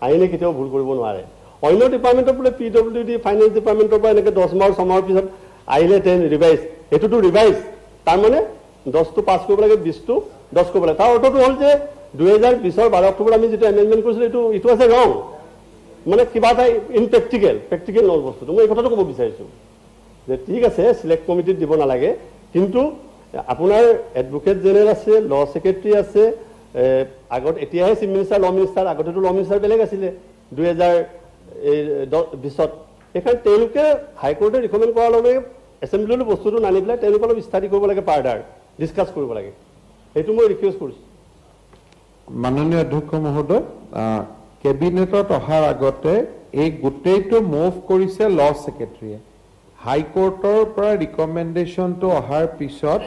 আইনে কেতিয়াও ভুল কৰিব নোৱাৰে অন্য ডিপাৰ্টমেণ্টৰ বোলে PWD ফাইনেন্স ডিপাৰ্টমেণ্টৰ পৰা এনেকৈ 10 মাহৰ 6 মাহৰ পিছত আহিলে 10 ৰিভাইজ এইটোতো ৰিভাইজ তাৰমানে 10টো পাছ কৰিব লাগে 20টো 10 কৰিব লাগে তাৰ অৰ্থটো হ'ল যে 2020 12 অক্টোবৰ আমি যেটো এমেণ্ডমেণ্ট কৰিছিলোঁ ইটো আছে ৰং মানে কিবা এটা প্ৰেক্টিকেল নল বস্তুটো মই এই কথাটো ক'ব বিচাৰিছোঁ যে ঠিক আছে সিলেক্ট কমিটিত দিব নালাগে কিন্তু আপোনাৰ এডভোকেট জেনেৰেল আছে ল সেক্ৰেটাৰী আছে আগত এতিয়াহে চিফ মিনিষ্টাৰ ল মিনিষ্টাৰ আগতেতো ল মিনিষ্টাৰ বেলেগ আছিলে 2020ত এখান তেওঁলোকে হাইকোৰ্টে ৰিকমেণ্ড কৰাৰ লগে এছেম্বলিলৈ বস্তুটো নানি পেলাই তেওঁলোকে অলপ ষ্টাডি কৰিব লাগে পাৰ্ডাৰ ডিছকাছ কৰিব লাগে এইটো মই ৰিকুৱেষ্ট কৰিছোঁ মাননীয় অধ্যক্ষ মহোদয় কেবিনেটত অহাৰ আগতে এই গোটেইটো মুভ কৰিছে ল সেক্ৰেটাৰীয়ে হাইকোৰ্টৰ পৰা ৰিকমেণ্ডেশ্যনটো অহাৰ পিছত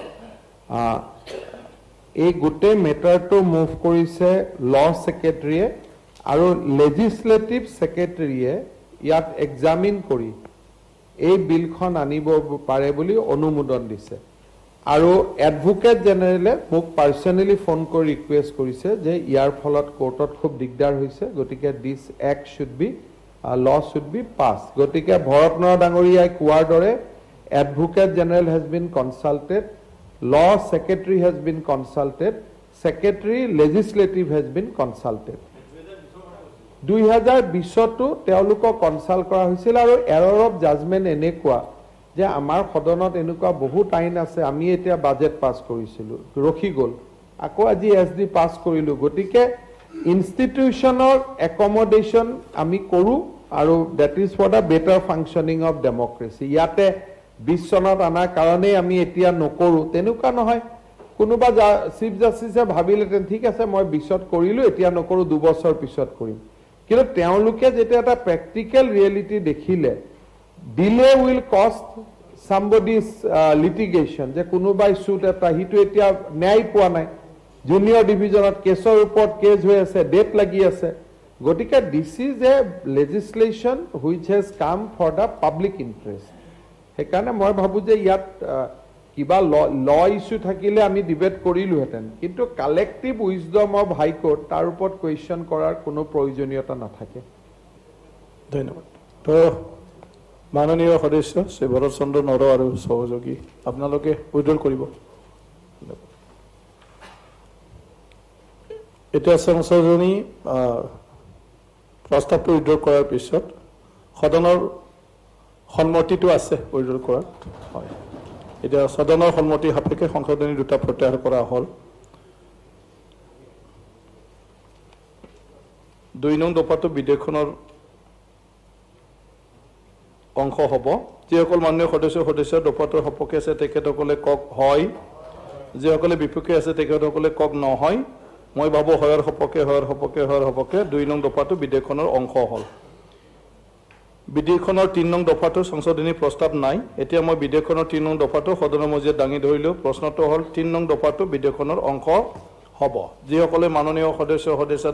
এই গোটেই মেটাৰটো মুভ কৰিছে ল সেক্ৰেটাৰীয়ে আৰু লেজিসলেটিভ সেক্ৰেটাৰীয়ে ইয়াত এক্সামিন কৰি এই বিলখন আনিব পাৰে বুলি অনুমোদন দিছে আৰু এডভোকেট জেনেৰেলে মোক পাৰ্সোনালি ফোন কৰি ৰিকুৱেষ্ট কৰিছে যে ইয়াৰ ফলত কোৰ্টত খুব দিগদাৰ হৈছে গতিকে this act should be law should be pass গতিকে ভৰতনৰ ডাঙৰীয়াই কোৱাৰ দৰে advocate general has been consulted law secretary has been consulted secretary legislative has been consulted 2020তো তেওঁলোকক কনসাল্ট কৰা হৈছিল আৰু এৰৰ অফ জাজমেন্ট এনেকুৱা যে আমাৰ সদনত এনেকুৱা বহুত আইন আছে আমি এতিয়া বাজেট পাস কৰিছিলো ৰখি গল আকৌ আজি এসডি পাস কৰিলো গতিকে ইনষ্টিটিউচনৰ একমোডেশন আমি কৰো আৰু that is for the better functioning of democracy ইয়াতে 20 চনত আনাৰ কাৰণে আমি এতিয়া নকৰো তেনেকুৱা নহয় কোনোবা চিফ জাস্টিসে ভাবিলেতেন ঠিক আছে মই 20ত কৰিলো এতিয়া নকৰো 2 বছৰ পিছত কৰিম কিন্তু তেওঁলোকে যেটা এটা প্ৰ্যাকটিক্যাল ৰিয়েলিটি দেখিলে delay will cost somebody's litigation যে কোনোবাই সুট এটা হিটো এতিয়া ন্যায় পোৱা নাই জুনিয়ৰ ডিভিজনত কেছৰ ওপৰত কেছ হৈ আছে ডেট লাগি আছে গতিকে this is A legislation which has কাম ফৰ দা পাব্লিক ইন্টাৰেষ্ট সেইকাৰণে মই ভাবো যে ইয়াত কিবা ল ইস্যু থাকিলে আমি ডিবেট কৰিলোহেঁতেন কিন্তু কালেক্টিভ উইজডম অফ হাইকোৰ্ট তাৰ ওপৰত কুৱেশ্যন কৰাৰ কোনো প্ৰয়োজনীয়তা নাথাকে ধন্যবাদ তো মাননীয় সদস্য শ্ৰী ভৰত চন্দ্ৰ নৰ আৰু সহযোগী আপোনালোকে উইড্ৰল কৰিব এতিয়া সংশোধনী প্ৰস্তাৱটো উইড্ৰল কৰাৰ পিছত সদনৰ সন্মতিটো আছে উইড্ৰল কৰাৰ হয় এতিয়া সদনৰ সন্মতি সাপেক্ষে সংশোধনী দুটা প্ৰত্যাহাৰ কৰা হ'ল 2 নং দফাটো বিধেয়কখনৰ অংশ হ'ব যিসকল মাননীয় সদস্য দফাটোৰ সপক্ষে আছে তেখেতসকলে কক হয় যিসকলে বিপক্ষে আছে তেখেতসকলে কক নহয় মই ভাবো হয়ৰ সপক্ষে 2 নং দফাটো বিধেয়কখনৰ অংশ হ'ল বিধেয়কখনৰ 3 নং দফাটো সংশোধনী প্ৰস্তাৱ নাই এতিয়া মই বিধেয়কখনৰ 3 নং দফাটো সদনৰ মজিয়াত দাঙি ধৰিলো প্ৰশ্নটো হ'ল 3 নং দফাটো বিধেয়কখনৰ অংশ হ'ব যিসকলে মাননীয় সদস্য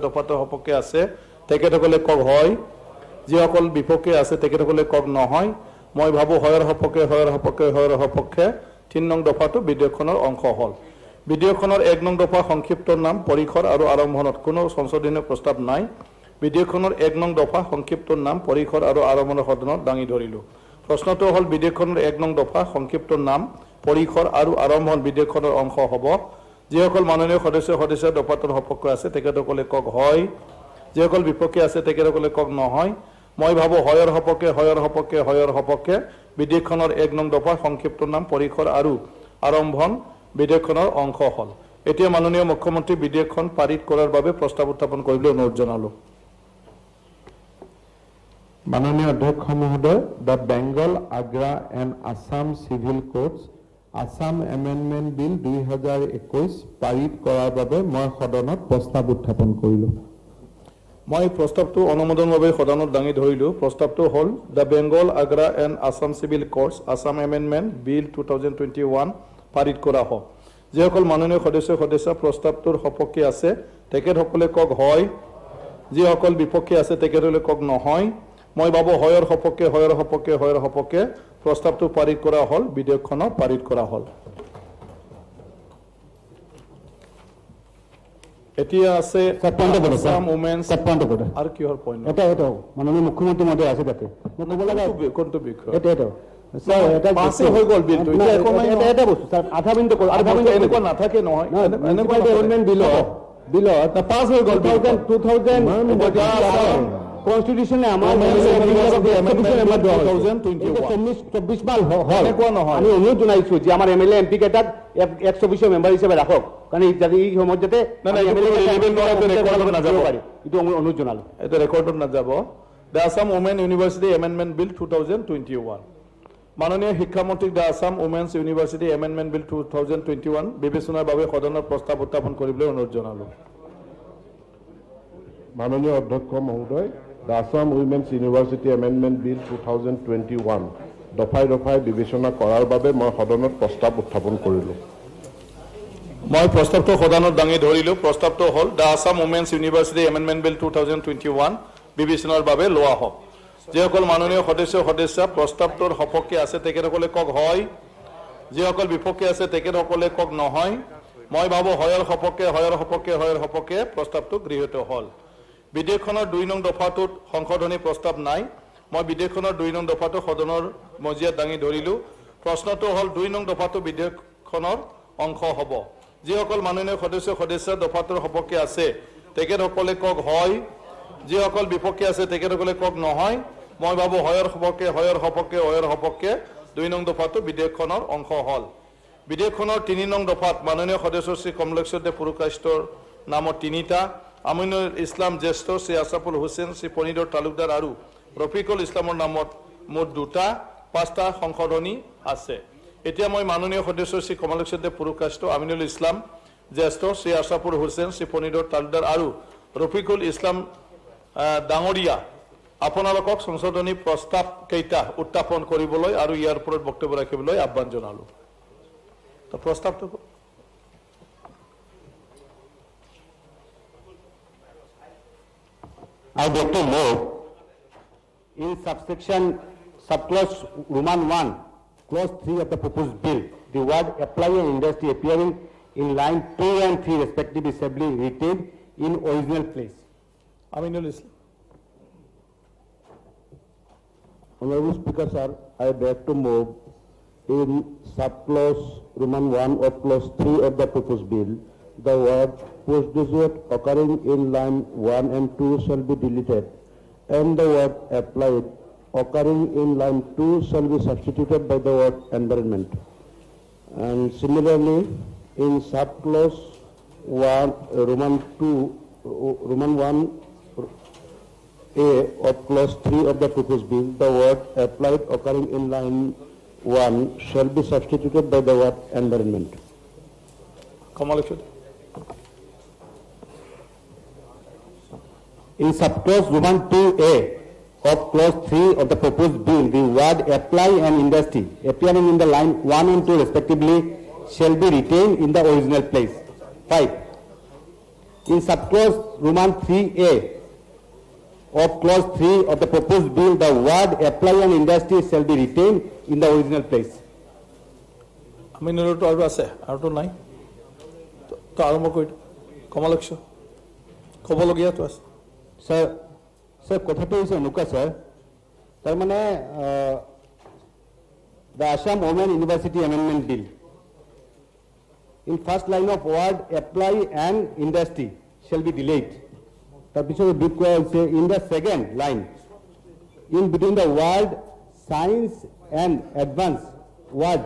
দফাটোৰ সপক্ষে আছে তেখেতসকলে কক হয় যিসকল বিপক্ষে আছে তেখেতসকলে কক নহয় মই ভাবো হয়ৰ সপক্ষে 3 নং দফাটো বিধেয়কখনৰ অংশ হ'ল বিধেয়কখনৰ 1 নং দফা সংক্ষিপ্ত নাম পৰিখৰ আৰু আৰম্ভণত কোনো সংশোধনী প্ৰস্তাৱ নাই বিধেয়কখনৰ 1 নং দফা সংক্ষিপ্ত নাম পৰিখৰ আৰু আৰম্ভণৰ সদনত দাঙি ধৰিলো প্ৰশ্নটো হ'ল বিধেয়কখনৰ 1 নং দফা সংক্ষিপ্ত নাম পৰিখৰ আৰু আৰম্ভণ বিধেয়কখনৰ অংশ হ'ব যিসকল মাননীয় সদস্য দফাটোৰ সপক্ষে আছে তেখেতসকলে কক হয় যিসকল বিপক্ষে আছে তেখেতসকলে কক নহয় মই ভাবো হয়ৰ সপক্ষে বিধেয়কখনৰ 1 নং দফাৰ সংক্ষিপ্ত নাম পৰিসৰ আৰু আৰম্ভণ বিধেয়কখনৰ অংশ হল এতিয়া মাননীয় মুখ্যমন্ত্ৰী বিধেয়কখন পাৰিত কৰাৰ বাবে প্ৰস্তাৱ উত্থাপন কৰিবলৈ অনুৰোধ জনালো মাননীয় অধ্যক্ষ মহোদয় the Bengal Agra and Assam civil courts Assam amendment bill 2021 পাৰিত কৰাৰ বাবে মই সদনত প্ৰস্তাৱ উত্থাপন কৰিলোঁ মই প্ৰস্তাৱটো অনুমোদনৰ বাবে সদনত দাঙি ধৰিলোঁ প্ৰস্তাৱটো হ'ল the Bengal Agra and Assam civil courts Assam amendment bill 2021 পাৰিত কৰা হওক যিসকল মাননীয় সদস্য প্ৰস্তাৱটোৰ সপক্ষে আছে তেখেতসকলে কক হয় যিসকল বিপক্ষে আছে তেখেতসকলে কক নহয় মই ভাবো হয়ৰ সপক্ষে প্ৰস্তাৱটো পাৰিত কৰা হ'ল বিধেয়কখন পাৰিত কৰা হ'ল এতিয়া আছে আসাম উমেন্স আর কি হল পয়েন্ট এটা মাননীয় মুখ্যমন্ত্রী মহোদয় আছে তাতে কোনটো বিষয় এটা স্যার এটা পাসে হৈ গল বিলটো এটা একো নাই এটা বস্তু স্যার আধা মিনিট কল আধা মিনিট এনেকুৱা নাথাকে নহয় এনেকুৱা এমেণ্ডমেণ্ট বিল তা পাস হৈ গল 2000 কনস্টিটিউশনে আমাৰ 2024 মাল হল আমি অনুৰোধ জনাইছো যে আমাৰ এমএলএ এমপি কেইটাক 124 মেম্বাৰ হিচাপে ৰাখক কাৰণ এই সময়ত যাতে এইটো অনুৰোধ জনালো এটা ৰেকৰ্ডত নাযাব the Assam women university amendment bill 2021 মাননীয় শিক্ষামন্ত্ৰী the Assam women's university amendment bill 2021 বিবেচনাৰ বাবে সদনৰ প্ৰস্তাৱ উত্থাপন কৰিবলৈ অনুৰোধ জনালো মাননীয় অধ্যক্ষ মহোদয় the Assam women's university amendment bill 2021 দফাই বিবেচনা কৰাৰ বাবে মই সদনত প্ৰস্তাৱ উত্থাপন কৰিলোঁ মই প্ৰস্তাৱটো সদনত দাঙি ধৰিলোঁ প্ৰস্তাৱটো হ'ল the Assam women's university amendment bill 2021 বিবেচনাৰ বাবে লোৱা হওক যিসকল মাননীয় সদস্য প্ৰস্তাৱটোৰ সপক্ষে আছে তেখেতসকলে কক হয় যিসকল বিপক্ষে আছে তেখেতসকলে কক নহয় মই ভাবো হয়ৰ সপক্ষে প্ৰস্তাৱটো গৃহীত হ'ল বিধেয়কখনৰ 2 নং দফাটোত সংশোধনী প্ৰস্তাৱ নাই মই বিধেয়কখনৰ 2 নং দফাটো সদনৰ মজিয়াত দাঙি ধৰিলোঁ প্ৰশ্নটো হ'ল 2 নং দফাটো বিধেয়কখনৰ অংশ হ'ব যিসকল মাননীয় সদস্য দফাটোৰ সপক্ষে আছে তেখেতসকলে কক হয় যিসকল বিপক্ষে আছে তেখেতসকলে কক নহয় মই ভাবো হয়ৰ সপক্ষে 2 নং দফাটো বিধেয়কখনৰ অংশ হ'ল বিধেয়কখনৰ 3 নং দফাত মাননীয় সদস্য শ্ৰী কমলেশ্বৰ দে পুৰকাষ্টৰ নামত 3টা আমিনুল ইছলাম জ্যেষ্ঠ শ্ৰী আছাফুল হুছেইন শ্ৰী পনিদৰ তালুকদাৰ আৰু ৰফিকুল ইছলামৰ নামত মুঠ 2টা 5টা সংশোধনী আছে এতিয়া মই মাননীয় সদস্য শ্ৰী কমলেশ্বৰ দে পুৰকাষ্ট আমিনুল ইছলাম জ্যেষ্ঠ শ্ৰী আছাফুল হুছেইন শ্ৰী পনিদৰ তালুকদাৰ আৰু ৰফিকুল ইছলাম ডাঙৰীয়া আপোনালোকক সংশোধনী প্ৰস্তাৱ কেইটা উত্থাপন কৰিবলৈ আৰু ইয়াৰ ওপৰত বক্তব্য ৰাখিবলৈ আহ্বান জনালো তো প্ৰস্তাৱটো I beg to move in subclause Roman 1, clause 3 of the proposed bill, the word apply and industry appearing in line 2 and 3 respectively shall be retained in original place. Aminul Islam. Honorable Speaker, sir, I beg to move in subclause Roman 1 of clause 3 of the proposed bill, the word postgraduate occurring in line 1 and 2 shall be deleted, and the word applied occurring in line 2 shall be substituted by the word environment. And similarly, in subclause 1, Roman 1 A of clause 3 of the proposed bill, the word applied occurring in line 1 shall be substituted by the word environment. Kamalakshmi. In subclause Roman 2A of clause 3 of the proposed bill, the word apply and industry appearing in the line 1 and 2 respectively shall be retained in the original place. 5. In subclause Roman 3A of clause 3 of the proposed bill, the word apply and industry shall be retained in the original place. Aminul to aru ase aru to nai to arambho koi Kamalakshmi kobologia to ase Sir, কথাটো হৈছে এনেকুৱা sir তাৰমানে the Assam Women University Amendment Bill in first line of word apply and industry shall be delayed তাৰপিছত beet কোৱা হৈছে in the second line in between the word science and advanced word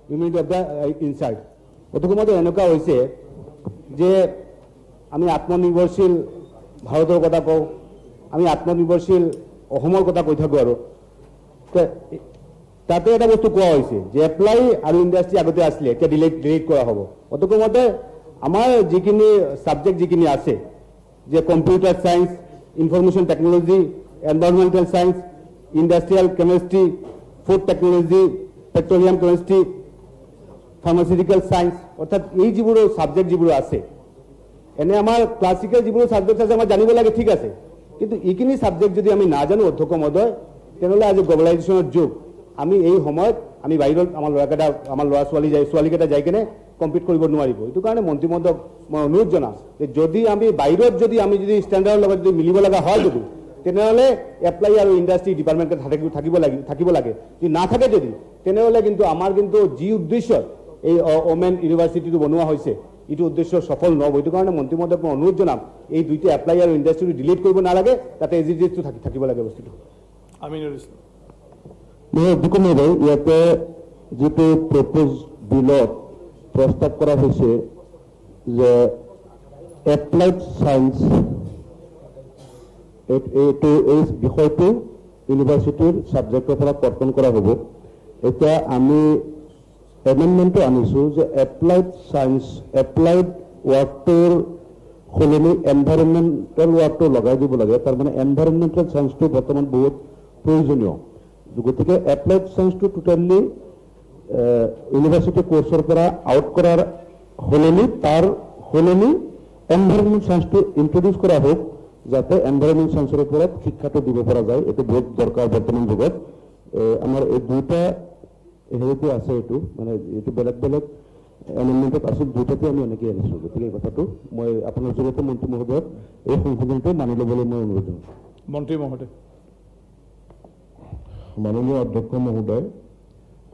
unit of the insert. অতকমতে এনেকুৱা হৈছে যে আমি আত্মনিৰ্ভৰশীল ভাৰতৰ কথা কওঁ, আমি আত্মনিৰ্ভৰশীল অসমৰ কথা কৈ থাকোঁ আৰু তাতে এটা বস্তু কোৱা হৈছে যে এপ্লাই আৰু ইণ্ডাষ্ট্ৰি আগতে আছিলে, এতিয়া ডিলিট কৰা হ'ব। অতকমতে আমাৰ যিখিনি ছাবজেক্ট যিখিনি আছে যে computer science, information technology, environmental science, industrial chemistry, food technology, petroleum chemistry, pharmaceutical science, অৰ্থাৎ এই যিবোৰ ছাবজেক্ট যিবোৰ আছে, এনে আমাৰ ক্লাছিকেল যিবোৰ ছাবজেক্ট আছে আমাৰ জানিব লাগে, ঠিক আছে, কিন্তু এইখিনি ছাবজেক্ট যদি আমি নাজানো অধ্যক্ষ মহোদয়, তেনেহ'লে আজি গ্ল'বেলাইজেশ্যনৰ যুগ, আমি এই সময়ত আমি বাহিৰত আমাৰ ল'ৰা ছোৱালীকেইটা যাই কিনে কম্পিট কৰিব নোৱাৰিব। এইটো কাৰণে মন্ত্ৰী মহোদয়ক মই অনুৰোধ জনাম যে যদি আমি বাহিৰত যদি ষ্টেণ্ডাৰ্ডৰ লগত যদি মিলিব লগা হয় যদি, তেনেহ'লে এপ্লাই আৰু ইণ্ডাষ্ট্ৰি ডিপাৰ্টমেণ্টে থাকিব লাগে। যদি নাথাকে যদি, তেনেহ'লে কিন্তু আমাৰ কিন্তু যি উদ্দেশ্যত এই ওমেন ইউনিভাৰ্চিটিটো বনোৱা হৈছে, এইটো উদ্দেশ্য সফল নহ'ব। এইটো কাৰণে মন্ত্ৰী মহোদয়ক মই অনুৰোধ জনাম এই দুইটা এপ্লাই আৰু ইণ্ডাষ্ট্ৰিটো ডিলিট কৰিব নালাগে, তাতে এজিডিটো থাকিব লাগে বস্তুটো। ইয়াতে যিটো প্ৰপ'জ বিলত প্ৰস্তাৱ কৰা হৈছে যে এপ্লাইড চায়েন্স এই বিষয়টো ইউনিভাৰ্চিটিৰ ছাবজেক্টৰ পৰা কৰ্তন কৰা হ'ব। এতিয়া আমি এমেণ্ডমেণ্টটো আনিছোঁ যে এপ্লাইড চায়েন্স, এপ্লাইড ৱাৰ্ডটোৰ সলনি এনভাইৰনমেণ্টেল ৱাৰ্ডটো লগাই দিব লাগে। তাৰমানে এনভাইৰনমেণ্টেল চায়েন্সটো বৰ্তমান বহুত প্ৰয়োজনীয়, গতিকে এপ্লাইড চায়েন্সটো টোটেলি ইউনিভাৰ্চিটি কোৰ্চৰ পৰা আউট কৰাৰ সলনি এনভাইৰনমেণ্ট চায়েন্সটো ইন্ট্ৰডিউচ কৰা হোক, যাতে এনভাইৰনমেণ্ট চায়েন্সৰ ওপৰত শিক্ষাটো দিব পৰা যায়। এইটো বহুত দৰকাৰ বৰ্তমান যুগত। আমাৰ এই দুটা হেৰিটো আছে, এইটো মানে এইটো বেলেগ বেলেগ এমেণ্ডমেণ্টত আছিল, দুটাতে আমি এনেকৈ আনিছোঁ। গতিকে এই কথাটো মই আপোনাৰ জৰিয়তে মন্ত্ৰী মহোদয়ক এই সংশোধনটো মানি ল'বলৈ মই অনুৰোধ জনাম। মন্ত্ৰী মহোদয়। মাননীয় অধ্যক্ষ মহোদয়,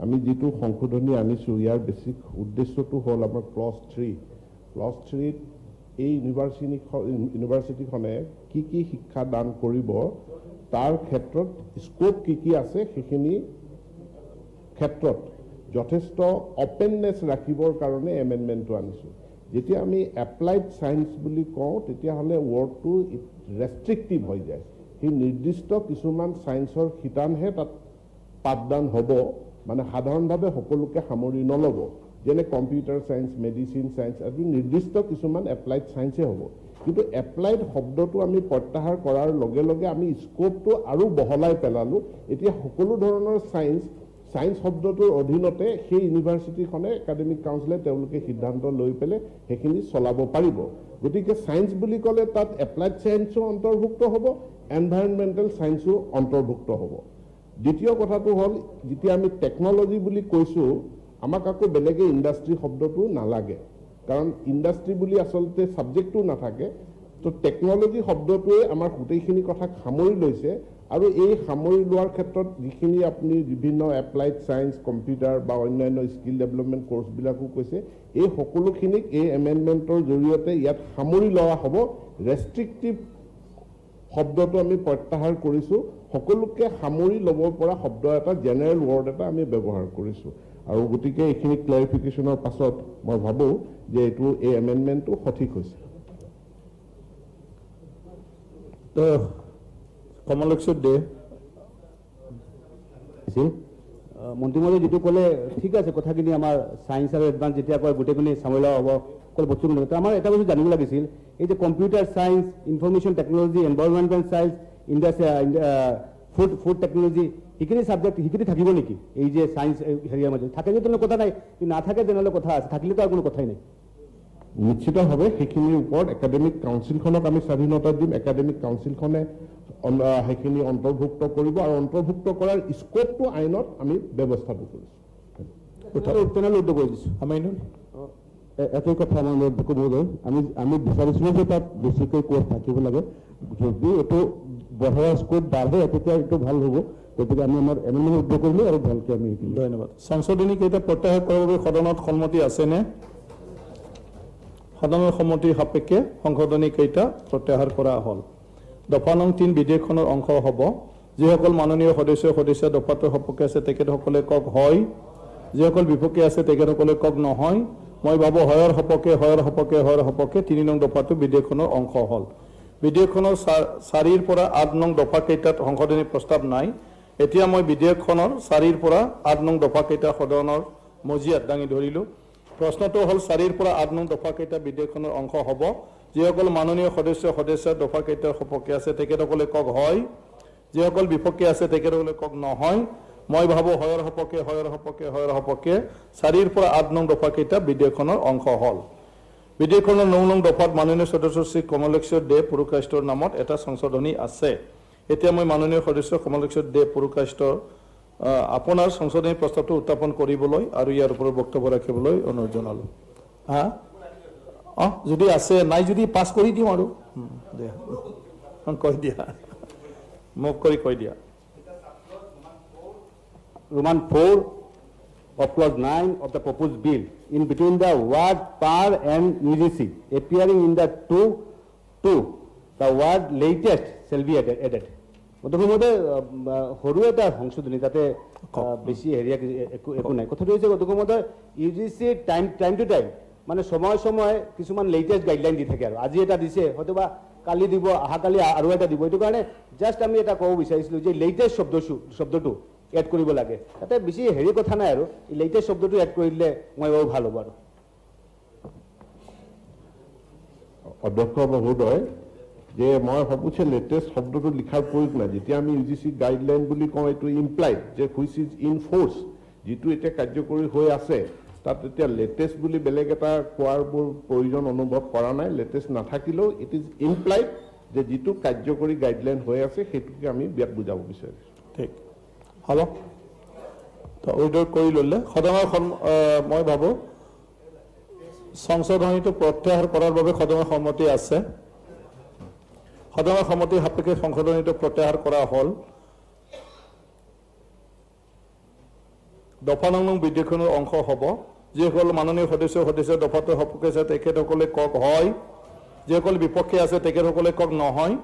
আমি যিটো সংশোধনী আনিছোঁ ইয়াৰ বেছিক উদ্দেশ্যটো হ'ল আমাৰ ক্লজ 3ত এই ইউনিভাৰ্চিটিখনে কি কি শিক্ষা দান কৰিব, তাৰ ক্ষেত্ৰত স্কোপ কি আছে, সেইখিনি ক্ষেত্ৰত যথেষ্ট অপেননেছ ৰাখিবৰ কাৰণে এমেণ্ডমেণ্টটো আনিছোঁ। যেতিয়া আমি এপ্লাইড চায়েন্স বুলি কওঁ, তেতিয়াহ'লে ৱৰ্ডটো ৰেষ্ট্ৰিক্টিভ হৈ যায়। সেই নিৰ্দিষ্ট কিছুমান চায়েন্সৰ শিতানহে তাত পাঠদান হ'ব, মানে সাধাৰণভাৱে সকলোকে সামৰি নল'ব। যেনে কম্পিউটাৰ চায়েন্স, মেডিচিন চায়েন্স আদি নিৰ্দিষ্ট কিছুমান এপ্লাইড চায়েন্সে হ'ব। কিন্তু এপ্লাইড শব্দটো আমি প্ৰত্যাহাৰ কৰাৰ লগে লগে আমি স্কোপটো আৰু বহলাই পেলালোঁ। এতিয়া সকলো ধৰণৰ চায়েন্স শব্দটোৰ অধীনতে সেই ইউনিভাৰ্চিটিখনে একাডেমিক কাউন্সিলে তেওঁলোকে সিদ্ধান্ত লৈ পেলাই সেইখিনি চলাব পাৰিব। গতিকে চায়েন্স বুলি ক'লে তাত এপ্লাইড চায়েন্সো অন্তৰ্ভুক্ত হ'ব, এনভাইৰনমেণ্টেল চায়েন্সো অন্তৰ্ভুক্ত হ'ব। দ্বিতীয় কথাটো হ'ল, যেতিয়া আমি টেকনলজি বুলি কৈছোঁ, আমাক আকৌ বেলেগে ইণ্ডাষ্ট্ৰি শব্দটো নালাগে, কাৰণ ইণ্ডাষ্ট্ৰি বুলি আচলতে ছাবজেক্টটো নাথাকে। তো টেকনলজি শব্দটোৱে আমাৰ গোটেইখিনি কথাক সামৰি লৈছে, আৰু এই সামৰি লোৱাৰ ক্ষেত্ৰত যিখিনি আপুনি বিভিন্ন এপ্লাইড চায়েন্স, কম্পিউটাৰ বা অন্যান্য স্কিল ডেভেলপমেণ্ট কোৰ্চবিলাকো কৈছে, এই সকলোখিনিক এই এমেণ্ডমেণ্টৰ জৰিয়তে ইয়াত সামৰি লোৱা হ'ব। ৰেষ্ট্ৰিক্টিভ শব্দটো আমি প্ৰত্যাহাৰ কৰিছোঁ, সকলোকে সামৰি ল'ব পৰা শব্দ এটা, জেনেৰেল ৱৰ্ড এটা আমি ব্যৱহাৰ কৰিছোঁ। আৰু গতিকে এইখিনি ক্লেৰিফিকেশ্যনৰ পাছত মই ভাবোঁ যে এই এমেণ্ডমেণ্টটো সঠিক হৈছে। কমলেশ্বৰ দে মন্ত্ৰী মহোদয় যিটো ক'লে ঠিক আছে, কথাখিনি আমাৰ চায়েন্স আৰু এডভান্স যেতিয়া কয় গোটেইখিনি চামৰি লোৱা হ'ব, অকল বস্তু আমাৰ এটা বস্তু জানিব লাগিছিল, এই যে computer science, information technology, environmental science, food technology, সেইখিনি ছাবজেক্ট সেইখিনি থাকিব নেকি এই যে চায়েন্স হেৰিয়াৰ মাজত? থাকে যদি তেনেহ'লে কথা নাই, নাথাকে তেনেহ'লে কথা আছে, থাকিলেতো আৰু কোনো কথাই নাই। নিশ্চিতভাৱে সেইখিনিৰ ওপৰত একাডেমিক কাউন্সিলখনক আমি স্বাধীনতা দিম। একাডেমিক কাউন্সিলখনে সেইখিনি অন্তৰ্ভুক্ত কৰিব, আৰু অন্তৰ্ভুক্ত কৰাৰ স্কোপটো আইনত আমি ব্যৱস্থাটো কৰিছোঁ। তেনেহ'লে উদ্যোগ কৰি দিছোঁ। এটাই কথা আমাৰ মহোদয়, আমি বিচাৰিছিলোঁ যে তাত বেছিকৈ কোৰ্চ থাকিব লাগে। যদি এইটো বঢ়োৱা স্কোপ বাঢ়ে তেতিয়া এইটো ভাল হ'ব। গতিকে আমি আমাৰ এমেণ্ডমেণ্ট উদ্যোগ কৰিলোঁ আৰু ভালকৈ আমি শিকিলোঁ। ধন্যবাদ। সংশোধনী কেইটা প্ৰত্যাহাৰ কৰাৰ বাবে সদনত সন্মতি আছেনে? সদনৰ সন্মতিৰ সাপেক্ষে সংশোধনী কেইটা প্ৰত্যাহাৰ কৰা হ'ল। দফা নং 3 বিধেয়কখনৰ অংশ হ'ব। যিসকল মাননীয় সদস্য দফাটোৰ সপক্ষে আছে তেখেতসকলে কওক হয়, যিসকল বিপক্ষে আছে তেখেতসকলে কওক নহয়। মই ভাবোঁ হয়ৰ সপক্ষে 3 নং দফাটো বিধেয়কখনৰ অংশ হ'ল। বিধেয়কখনৰ 4 পৰা 8 নং দফা কেইটাত সংশোধনী প্ৰস্তাৱ নাই। এতিয়া মই বিধেয়কখনৰ 4 পৰা 8 নং দফা কেইটা সদনৰ মজিয়াত দাঙি ধৰিলোঁ। প্ৰশ্নটো হ'ল 4 পৰা 8 নং দফা কেইটা বিধেয়কখনৰ অংশ হ'ব। যিসকল মাননীয় সদস্য দফা কেইটাৰ সপক্ষে আছে তেখেতসকলে কওক হয়, যিসকল বিপক্ষে আছে তেখেতসকলে কওক নহয়। মই ভাবোঁ হয়ৰ সপক্ষে 4 পৰা 8 নং দফা কেইটা বিধেয়কখনৰ অংশ হ'ল। বিধেয়কখনৰ 9 নং দফাত মাননীয় সদস্য শ্ৰী কমলেশ্বৰ দে পুৰকায়স্থৰ নামত এটা সংশোধনী আছে। এতিয়া মই মাননীয় সদস্য কমলেশ্বৰ দে পুৰকায়স্থৰ আপোনাৰ সংশোধনী প্ৰস্তাৱটো উত্থাপন কৰিবলৈ আৰু ইয়াৰ ওপৰত বক্তব্য ৰাখিবলৈ অনুৰোধ জনালোঁ। যদি আছে নাই যদি পাছ কৰি দিওঁ আৰু কৈ দিয়া, মোক কৰি কৈ দিয়া। Roman 4 of clause 9 of the proposed bill, in between the word par and UGC, appearing in the two, the word latest shall be added. গতমতে সৰু এটা সংশোধনী তাতে বেছি হেৰিয়া একো নাই। কথাটো হৈছে গতমতে ইউজিচি টাইম টু টাইম মানে সময় কিছুমান লেটেষ্ট গাইডলাইন দি থাকে আৰু আজি এটা দিছে হয়তো বা কালি দিব, অহাকালি আৰু এটা দিব। এইটো কাৰণে জাষ্ট আমি এটা ক'ব বিচাৰিছিলোঁ যে লেটেষ্ট শব্দটো এড কৰিব লাগে। তাতে বেছি হেৰি কথা নাই আৰু লেটেষ্ট শব্দটো এড কৰি দিলে মই বাৰু ভাল হ'ব আৰু। অধ্যক্ষ মহোদয়, যে মই ভাবোঁ যে লেটেষ্ট শব্দটো লিখাৰ প্ৰয়োগ নাই। যেতিয়া আমি ইউজিচি গাইডলাইন বুলি কওঁ, এইটো ইমপ্লাইড যে হুইচ ইজ ইন ফ'ৰ্চ, যিটো এতিয়া কাৰ্যকৰী হৈ আছে, তাত এতিয়া লেটেষ্ট বুলি বেলেগ এটা কোৱাৰ প্ৰয়োজন অনুভৱ কৰা নাই। লেটেষ্ট নাথাকিলেও ইট ইজ ইমপ্লাইড যে যিটো কাৰ্যকৰী গাইডলাইন হৈ আছে সেইটোকে আমি বিয়াত বুজাব বিচাৰিছোঁ। ঠিক হ'ব, তো উইড্ৰ কৰি ল'লে সদনৰ মই ভাবোঁ সংশোধনীটো প্ৰত্যাহাৰ কৰাৰ বাবে সদনৰ সন্মতি আছে। সদনৰ সন্মতিৰ সাপেক্ষে সংশোধনীটো প্ৰত্যাহাৰ কৰা হ'ল। দফা নং বিধেয়কখনৰ অংশ হ'ব। যিসকল মাননীয় সদস্য দফাটোৰ সপক্ষে আছে তেখেতসকলে কওক হয়, যিসকল বিপক্ষে আছে তেখেতসকলে কওক নহয়।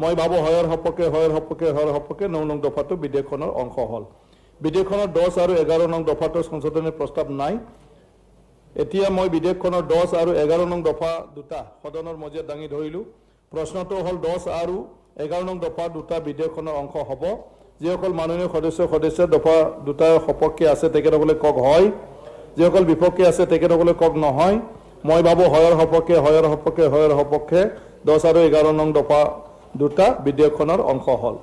মই ভাবোঁ হয়ৰ সপক্ষে 9 নং দফাটো বিধেয়কখনৰ অংশ হ'ল। বিধেয়কখনৰ 10 আৰু 11 নং দফাটোৰ সংশোধনীৰ প্ৰস্তাৱ নাই। এতিয়া মই বিধেয়কখনৰ 10 আৰু 11 নং দফা দুটা সদনৰ মজিয়াত দাঙি ধৰিলোঁ। প্ৰশ্নটো হ'ল 10 আৰু 11 নং দফা দুটা বিধেয়কখনৰ অংশ হ'ব। যিসকল মাননীয় সদস্য দফা দুটাৰ সপক্ষে আছে তেখেতসকলে কওক হয়, যিসকল বিপক্ষে আছে তেখেতসকলে কওক নহয়। মই ভাবোঁ হয়ৰ সপক্ষে 10 আৰু 11 নং দফা দুটা বিধেয়কখনৰ অংশ হ'ল।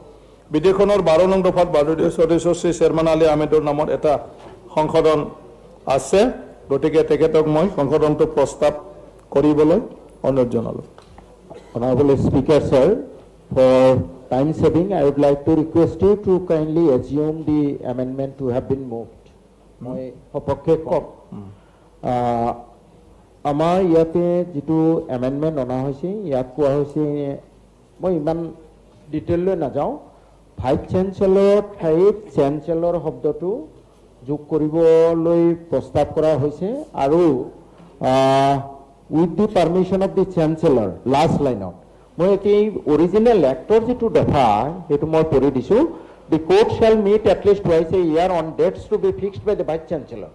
বিধেয়কখনৰ 12 নং দফাত বাদলীয় সদস্য শ্ৰী চেয়াৰমেন আলী আহমেদৰ নামত এটা সংশোধন আছে। গতিকে তেখেতক মই সংশোধনটো প্ৰস্তাৱ কৰিবলৈ অনুৰোধ জনালোঁ। Honorable Speaker, sir, for time saving, I would like to request you to kindly assume the amendment to have been moved. মই সপক্ষে কওক, আমাৰ ইয়াতে যিটো এমেণ্ডমেণ্ট অনা হৈছে ইয়াত কোৱা হৈছে, মই ইমান ডিটেইললৈ নাযাওঁ, ভাইচ চেঞ্চেলৰ ঠাইত চেঞ্চেলৰ শব্দটো যোগ কৰিবলৈ প্ৰস্তাৱ কৰা হৈছে আৰু with the permission of the chancellor last লাইনত মই এতিয়া অৰিজিনেল এক্টৰ যিটো দফা সেইটো মই পঢ়ি দিছোঁ। The court shall meet at least twice a year on dates to be fixed by the vice chancellor.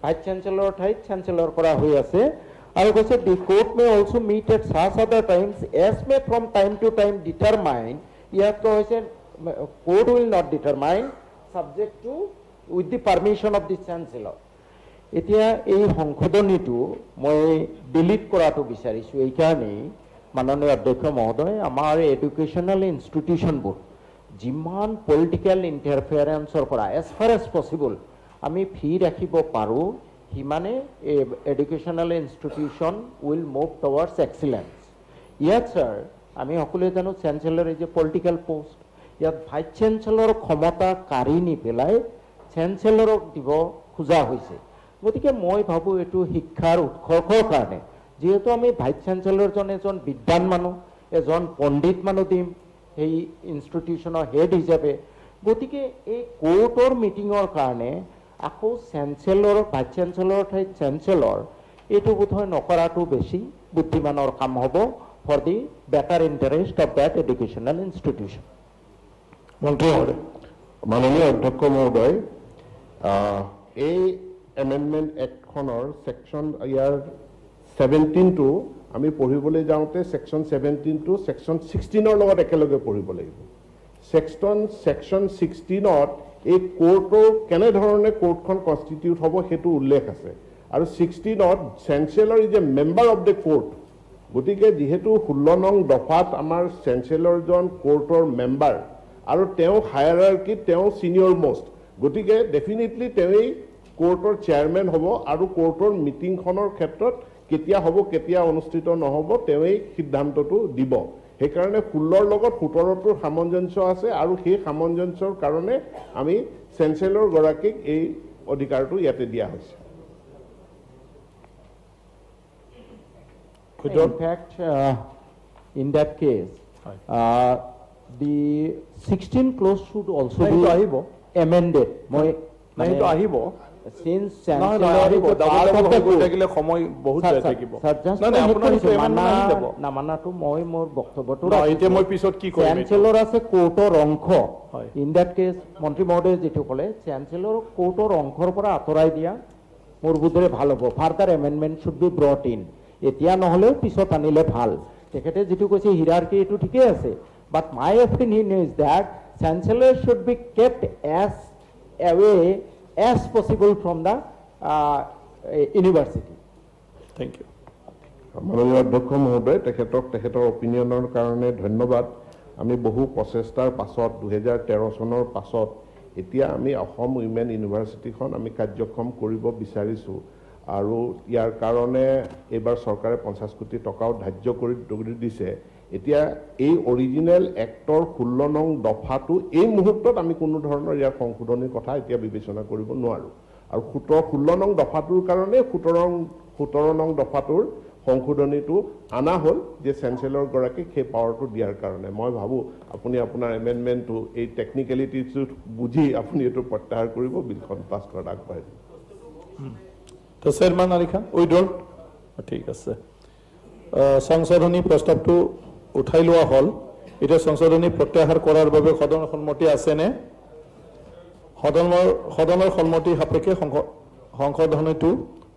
Vice chancellor ঠাইত chancellor কৰা হৈ আছে আৰু কৈছে the court may also meet at such other times as may from time to time determine. ইয়াত কোৱা হৈছে court will not determine subject to with the permission of the chancellor. এতিয়া এই সংশোধনীটো মই ডিলিট কৰাটো বিচাৰিছোঁ। এইকাৰণেই মাননীয় অধ্যক্ষ মহোদয়, আমাৰ এডুকেশ্যনেল ইনষ্টিটিউশ্যনবোৰ যিমান পলিটিকেল ইণ্টাৰফেয়াৰেঞ্চৰ পৰা এজ ফাৰ এজ পচিবল আমি ফ্ৰী ৰাখিব পাৰোঁ, সিমানে educational institution will move towards excellence. ইয়াত ছাৰ আমি সকলোৱে জানো চেঞ্চেলৰ ইজ এ পলিটিকেল পোষ্ট। ইয়াত ভাইচ চেঞ্চেলৰ ক্ষমতা কাঢ়ি নি পেলাই চেঞ্চেলৰক দিব খোজা হৈছে। গতিকে মই ভাবোঁ এইটো শিক্ষাৰ উৎকৰ্ষৰ কাৰণে যিহেতু আমি ভাইচ চেঞ্চেলৰজন এজন বিদ্বান মানুহ, এজন পণ্ডিত মানুহ দিম সেই ইনষ্টিটিউশ্যনৰ হেড হিচাপে। গতিকে এই কোৰ্টৰ মিটিঙৰ কাৰণে আকৌ চেঞ্চেলৰ ভাইচ চেঞ্চেলৰ ঠাইত চেঞ্চেলৰ এইটো বোধহয় নকৰাটো বেছি বুদ্ধিমানৰ কাম হ'ব for the better interest of that educational institution. মন্ত্ৰী মহোদয় মাননীয় অধ্যক্ষ মহোদয় এই এমেণ্ডমেণ্ট এক্টখনৰ ছেকশ্যন ইয়াৰ 17টো আমি পঢ়িবলৈ যাওঁতে ছেকশ্যন 17টো ছেকশ্যন 16ৰ লগত একেলগে পঢ়িব লাগিব ছেকশ্যন 16ত এই কোৰ্টৰ কেনেধৰণে কোৰ্টখন কনষ্টিটিউট হ'ব সেইটো উল্লেখ আছে আৰু 16ত chancellor is a member of the court গতিকে যিহেতু 16 নং দফাত আমাৰ চেঞ্চেলৰজন কোৰ্টৰ মেম্বাৰ আৰু তেওঁ হায়াৰাৰ্কিত তেওঁ ছিনিয়ৰ মোষ্ট গতিকে ডেফিনেটলি তেওঁই কোৰ্টৰ চেয়াৰমেন হ'ব আৰু কোৰ্টৰ মিটিংখনৰ ক্ষেত্ৰত কেতিয়া হ'ব কেতিয়া অনুষ্ঠিত নহ'ব তেওঁই সিদ্ধান্তটো দিব সেইকাৰণে 16ৰ লগত 17টোৰ সামঞ্জস্য আছে আৰু সেই সামঞ্জস্যৰ কাৰণে আমি চেঞ্চেলৰ গৰাকীক এই অধিকাৰটো ইয়াতে দিয়া হৈছে In fact, in that case, the 16 clause should also be amended. Since Chancellor as a courtor onko. In that case, Montri Mode Jitukole, Chancellor courtor onko for Athoradia, Murbudre Halobo. Further amendment should be brought in. এতিয়া নহলে পিছত আনিলে ভাল তেখেতে যেটো কৈছে হিৰাৰ্কি এটো ঠিকই আছে but my opinion is that chancellor should be kept as away as possible from the university thank you মাননীয় অধ্যক্ষ মহোদয় তেখেতৰ অপিনিয়নৰ কাৰণে ধন্যবাদ আমি বহু প্ৰচেষ্টাৰ পাছত 2013 চনৰ পাছত এতিয়া আমি অসম উইমেন ইউনিভাৰ্চিটিখন আমি কাৰ্যক্ষম কৰিব বিচাৰিছো আৰু ইয়াৰ কাৰণে এবাৰ চৰকাৰে 50 কোটি টকাও ধাৰ্য কৰি দিছে এতিয়া এই অৰিজিনেল এক্টৰ 16 নং দফাটো এই মুহূৰ্তত আমি কোনো ধৰণৰ ইয়াৰ সংশোধনীৰ কথা এতিয়া বিবেচনা কৰিব নোৱাৰো আৰু 16 নং দফাটোৰ কাৰণে 17 নং দফাটোৰ সংশোধনীটো আনা হ'ল যে চেঞ্চেলৰ গৰাকীক সেই পাৱাৰটো দিয়াৰ কাৰণে মই ভাবো আপুনি আপোনাৰ এমেণ্ডমেণ্টটো এই টেকনিকেলিটিটো বুজি আপুনি এটো প্ৰত্যাহাৰ কৰিব বিলখন পাছ কৰাত আগবাঢ়িব তো চেয়াৰম্যান আলী খান উইড্ৰল ঠিক আছে সংশোধনী প্ৰস্তাৱটো উঠাই লোৱা হল এটা সংশোধনী প্ৰত্যাহাৰ কৰাৰ বাবে সদনৰ সন্মতি আছে নে সদনৰ সন্মতি সাপেক্ষে সংশোধনীটো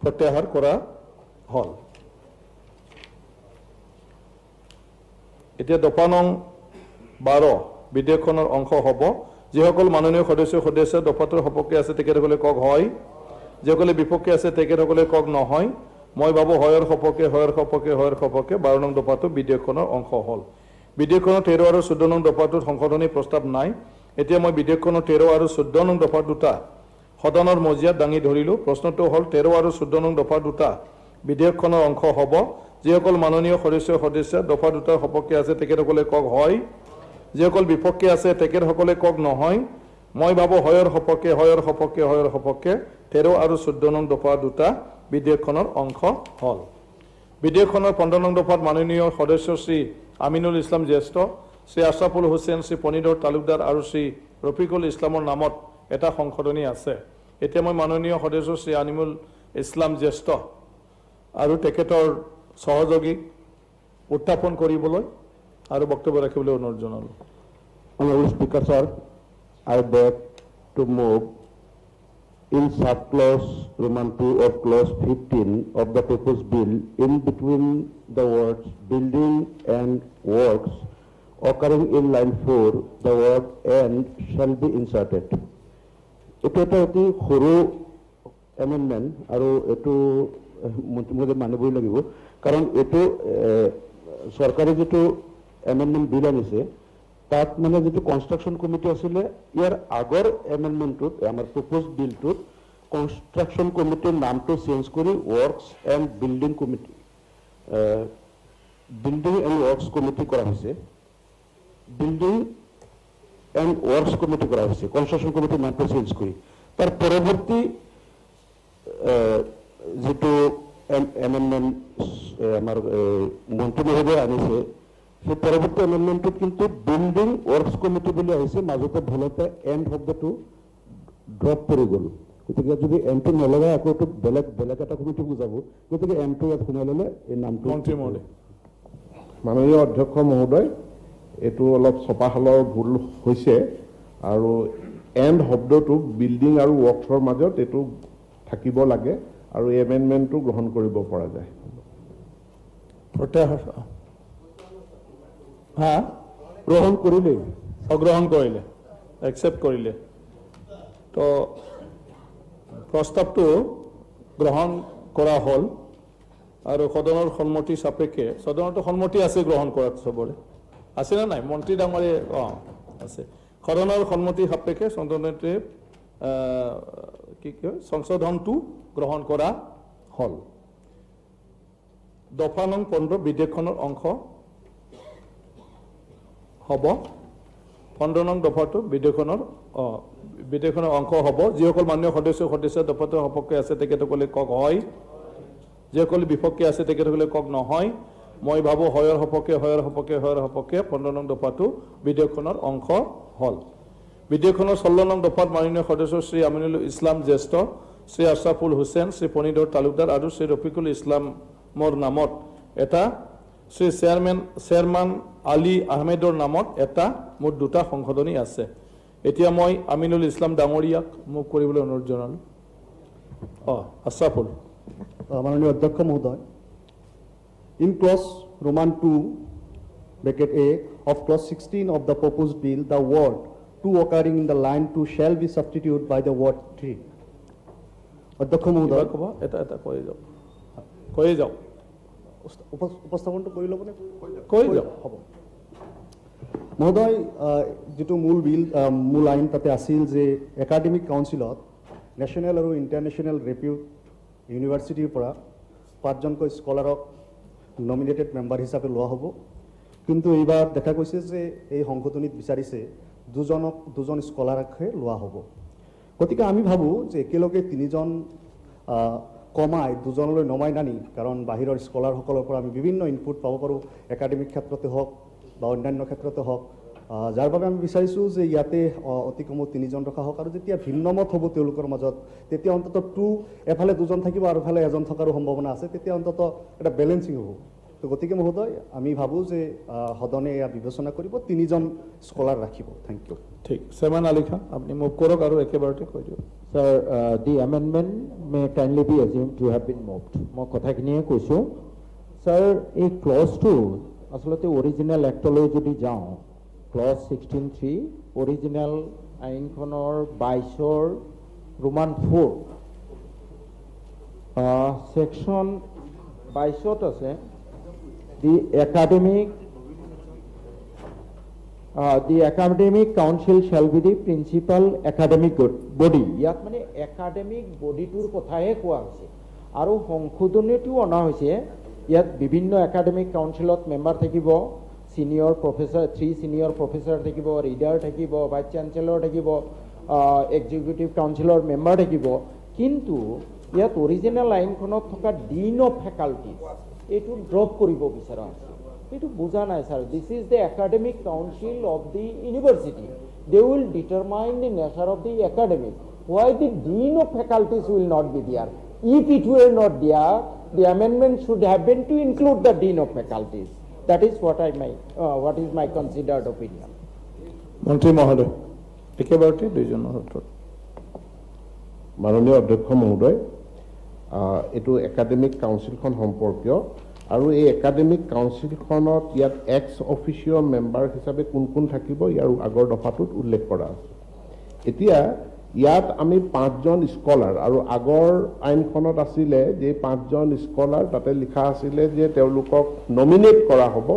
প্ৰত্যাহাৰ কৰা হল এতিয়া দফা নং 12 বিধেয়কখনৰ অংশ হ'ব যিসকল মাননীয় সদস্য দফাটোৰ সপক্ষে আছে তেখেতসকলে কক হয় যেসকলে বিপক্ষে আছে তেখেতসকলে কক নহয় মই ভাবো হয়ৰ সপক্ষে 12 নং দফাটো বিধেয়কখনৰ অংশ হল বিধেয়কখনৰ 13 আৰু 14 নং দফাটোত সংশোধনী প্ৰস্তাৱ নাই এতিয়া মই বিধেয়কখনৰ 13 আৰু 14 নং দফা দুটা সদনৰ মজিয়াত দাঙি ধৰিলো প্ৰশ্নটো হল 13 আৰু 14 নং দফা দুটা বিধেয়কখনৰ অংশ হ'ব যিসকল মাননীয় সদস্য দফা দুটাৰ সপক্ষে আছে তেখেতসকলে কক হয় যিসকল বিপক্ষে আছে তেখেতসকলে কক নহয় মই ভাবো হয়ৰ সপক্ষে 13 আৰু 14 নং দফা দুটা বিধেয়কখনৰ অংশ হল বিধেয়কখনৰ 15 নং দফাত মাননীয় সদস্য শ্ৰী আমিনুল ইছলাম জ্যেষ্ঠ শ্ৰী আশৰাফুল হুছেইন শ্ৰী পনিদৰ তালুকদাৰ আৰু শ্ৰী ৰফিকুল ইছলামৰ নামত এটা সংশোধনী আছে এতিয়া মই মাননীয় সদস্য শ্ৰী আনিমুল ইছলাম জ্যেষ্ঠ আৰু তেখেতৰ সহযোগীক উত্থাপন কৰিবলৈ আৰু বক্তব্য ৰাখিবলৈ অনুৰোধ জনালো Honorable Speaker, sir, I beg to move in subclause Roman 2 of clause 15 of the proposed bill in between the words building and works occurring in line 4 the word and shall be inserted. It is a horo amendment aru etu mujhe maniboi lagibo karon etu sarkare jetu amendment bill anise তাত মানে যেটো construction committee আছিলে ইয়াৰ আগৰ এমেণ্ডমেণ্টত আমাৰ propose বিলটোত কনস্ট্ৰাকশন কমিটিৰ নামটো change কৰি ওয়াৰ্কস and building committee কৰা হৈছে বিল্ডিং এন্ড ওয়াৰ্কস কমিটি কৰা হৈছে কনস্ট্ৰাকশন কমিটিৰ নামটো চেঞ্জ কৰি তাৰ পৰৱৰ্তী যেটো এমেণ্ডমেণ্ট আমাৰ মন্ত্ৰী মহোদয় আনিছে সেই পৰৱৰ্তী এমেণ্ডমেণ্টত কিন্তু বিল্ডিং ওয়াৰ্কস কমিটি বুলি আহিছে মাজতে ভুলতে এণ্ড শব্দটো ড্ৰপ কৰি গ'ল গতিকে যদি এমটো নলগাই আকৌ বেলেগ এটা কমিটি বুজাব গতিকে এমটো ইয়াত সোমাই ল'লে এই নামটো মন্ত্ৰী মহোদয় মাননীয় অধ্যক্ষ মহোদয় এইটো অলপ ছপাশালৰ ভুল হৈছে আৰু এণ্ড শব্দটো বিল্ডিং আৰু ৱৰ্কছৰ মাজত এইটো থাকিব লাগে আৰু এই এমেণ্ডমেণ্টটো গ্ৰহণ কৰিব পৰা যায় হা গ্ৰহণ কৰিলে গ্ৰহণ কৰিলে একচেপ্ট কৰিলে তো প্ৰস্তাৱটো গ্ৰহণ কৰা হ'ল আৰু সদনৰ সন্মতি সাপেক্ষে সদনতো সন্মতি আছে গ্ৰহণ কৰাত সবৰে আছে না নাই মন্ত্ৰী ডাঙৰে আছে সদনৰ সন্মতি সাপেক্ষে সদনতে কি কয় সংশোধনটো গ্ৰহণ কৰা হ'ল দফা নং 15 বিধেয়কখনৰ অংশ হ'ব 15 নং দফাটো বিধেয়কখনৰ অংশ হ'ব যিসকল মাননীয় সদস্য দফাটো সপক্ষে আছে তেখেতসকলে কক হয় যিসকল বিপক্ষে আছে তেখেতসকলে কক নহয় মই ভাবো হয়ৰ সপক্ষে 15 নং দফাটো বিধেয়কখনৰ অংশ হ'ল বিধেয়কখনৰ 16 নং দফাত মাননীয় সদস্য শ্ৰী আমিনুল ইছলাম জ্যেষ্ঠ শ্ৰী আশৰাফুল হুছেইন শ্ৰী ফণীধৰ তালুকদাৰ আৰু শ্ৰী ৰফিকুল ইছলামৰ নামত এটা শ্ৰী চেয়াৰমান আলী আহমেদৰ নামত এটা মুঠ দুটা সংশোধনী আছে এতিয়া মই আমিনুল ইছলাম ডাঙৰীয়াক মুখ কৰিবলৈ অনুৰোধ জনালো আশৰাফুল মাননীয় অধ্যক্ষ মহোদয় in clause Roman 2 bracket A of clause 16 of the proposed bill the word to occurring in the line 2 shall be substituted by the word 3 অধ্যক্ষ মহোদয় এটা কৈ যাও উপস্থাপনটো কৰি ল'বনে কৈ যাও হ'ব মহোদয় যেটো মূল আইন তাতে আছিল যে একাডেমিক কাউন্সিলত নেশ্যনেল আৰু ইণ্টাৰনেশ্যনেল ৰেপিউট ইউনিভাৰ্চিটিৰ পৰা 5জনকৈ স্কলাৰক নমিনেটেড মেম্বাৰ হিচাপে লোৱা হ'ব কিন্তু এইবাৰ দেখা গৈছে যে এই সংশোধনীত বিচাৰিছে দুজন স্কলাৰকহে লোৱা হ'ব গতিকে আমি ভাবোঁ যে একেলগে 3জন কমাই 2জনলৈ নমাই নানি কাৰণ বাহিৰৰ স্কলাৰসকলৰ পৰা আমি বিভিন্ন ইনপুট পাব পাৰোঁ একাডেমিক ক্ষেত্ৰতে হওক বা অন্যান্য ক্ষেত্ৰতে হওক যাৰ বাবে আমি বিচাৰিছোঁ যে ইয়াতে অতি কমেও 3জন ৰখা হওক আৰু যেতিয়া ভিন্নমত হ'ব তেওঁলোকৰ মাজত তেতিয়া অন্ততঃ এফালে 2জন থাকিব আৰু এফালে এজন থকাৰো সম্ভাৱনা আছে তেতিয়া অন্ততঃ এটা বেলেঞ্চিং হ'ব তো গতিকে মহোদয় আমি ভাবোঁ যে সদনে এয়া বিবেচনা কৰিব 3জন স্কলাৰ ৰাখিব থেংক ইউ ঠিক চেয়াৰমেন আলী খান আপুনি মুভ কৰক আৰু একেবাৰতে কৈ দিয়ক Sir, the amendment may kindly be assumed to have been moved. মই কথাখিনিয়ে কৈছোঁ Sir, এই ক্লজটো আচলতে অৰিজিনেল এক্টলৈ যদি যাওঁ ক্লজ 16(3) অৰিজিনেল আইনখনৰ 22ৰ ৰোমান 4 সেকশ্যন 22ত আছে the academic council shall be the principal academic body. ইয়াত মানে একাডেমিক বডিটোৰ কথাহে কোৱা হৈছে আৰু সংশোধনীটো অনা হৈছে ইয়াত বিভিন্ন একাডেমিক কাউন্সিলত মেম্বাৰ থাকিব সিনিয়ৰ প্ৰফেসৰ 3 সিনিয়ৰ প্ৰফেসৰ থাকিব ৰিডাৰ থাকিব ভাইস চেঞ্চেলৰ থাকিব এক্সিকিউটিভ কাউন্সিলৰ মেম্বাৰ থাকিব কিন্তু ইয়াত অৰিজিনেল আইনখনত থকা ডিন অফ ফেকাল্টি এইটো ড্ৰপ কৰিব বিচৰা হৈছে এইটো বুজা নাই sir this is the academic council of the university they will determine the nature of the academic why the dean of faculties will not be there if it were not there the amendment should have been to include the dean of faculties that is what is my considered opinion মন্ত্ৰী মহোদয় একেবাৰতে দুইজনৰ উত্তৰ মাননীয় অধ্যক্ষ মহোদয় এটো academic কাউন্সিলখন সম্পৰ্কীয় আৰু এই একাডেমিক কাউন্সিলখনত ইয়াত এক্স অফিচিয়েল মেম্বাৰ হিচাপে কোন থাকিব ইয়াৰ আগৰ দফাটোত উল্লেখ কৰা আছে এতিয়া ইয়াত আমি 5জন স্কলাৰ আৰু আগৰ আইনখনত আছিলে যে 5জন স্কলাৰ তাতে লিখা আছিলে যে তেওঁলোকক নমিনেট কৰা হ'ব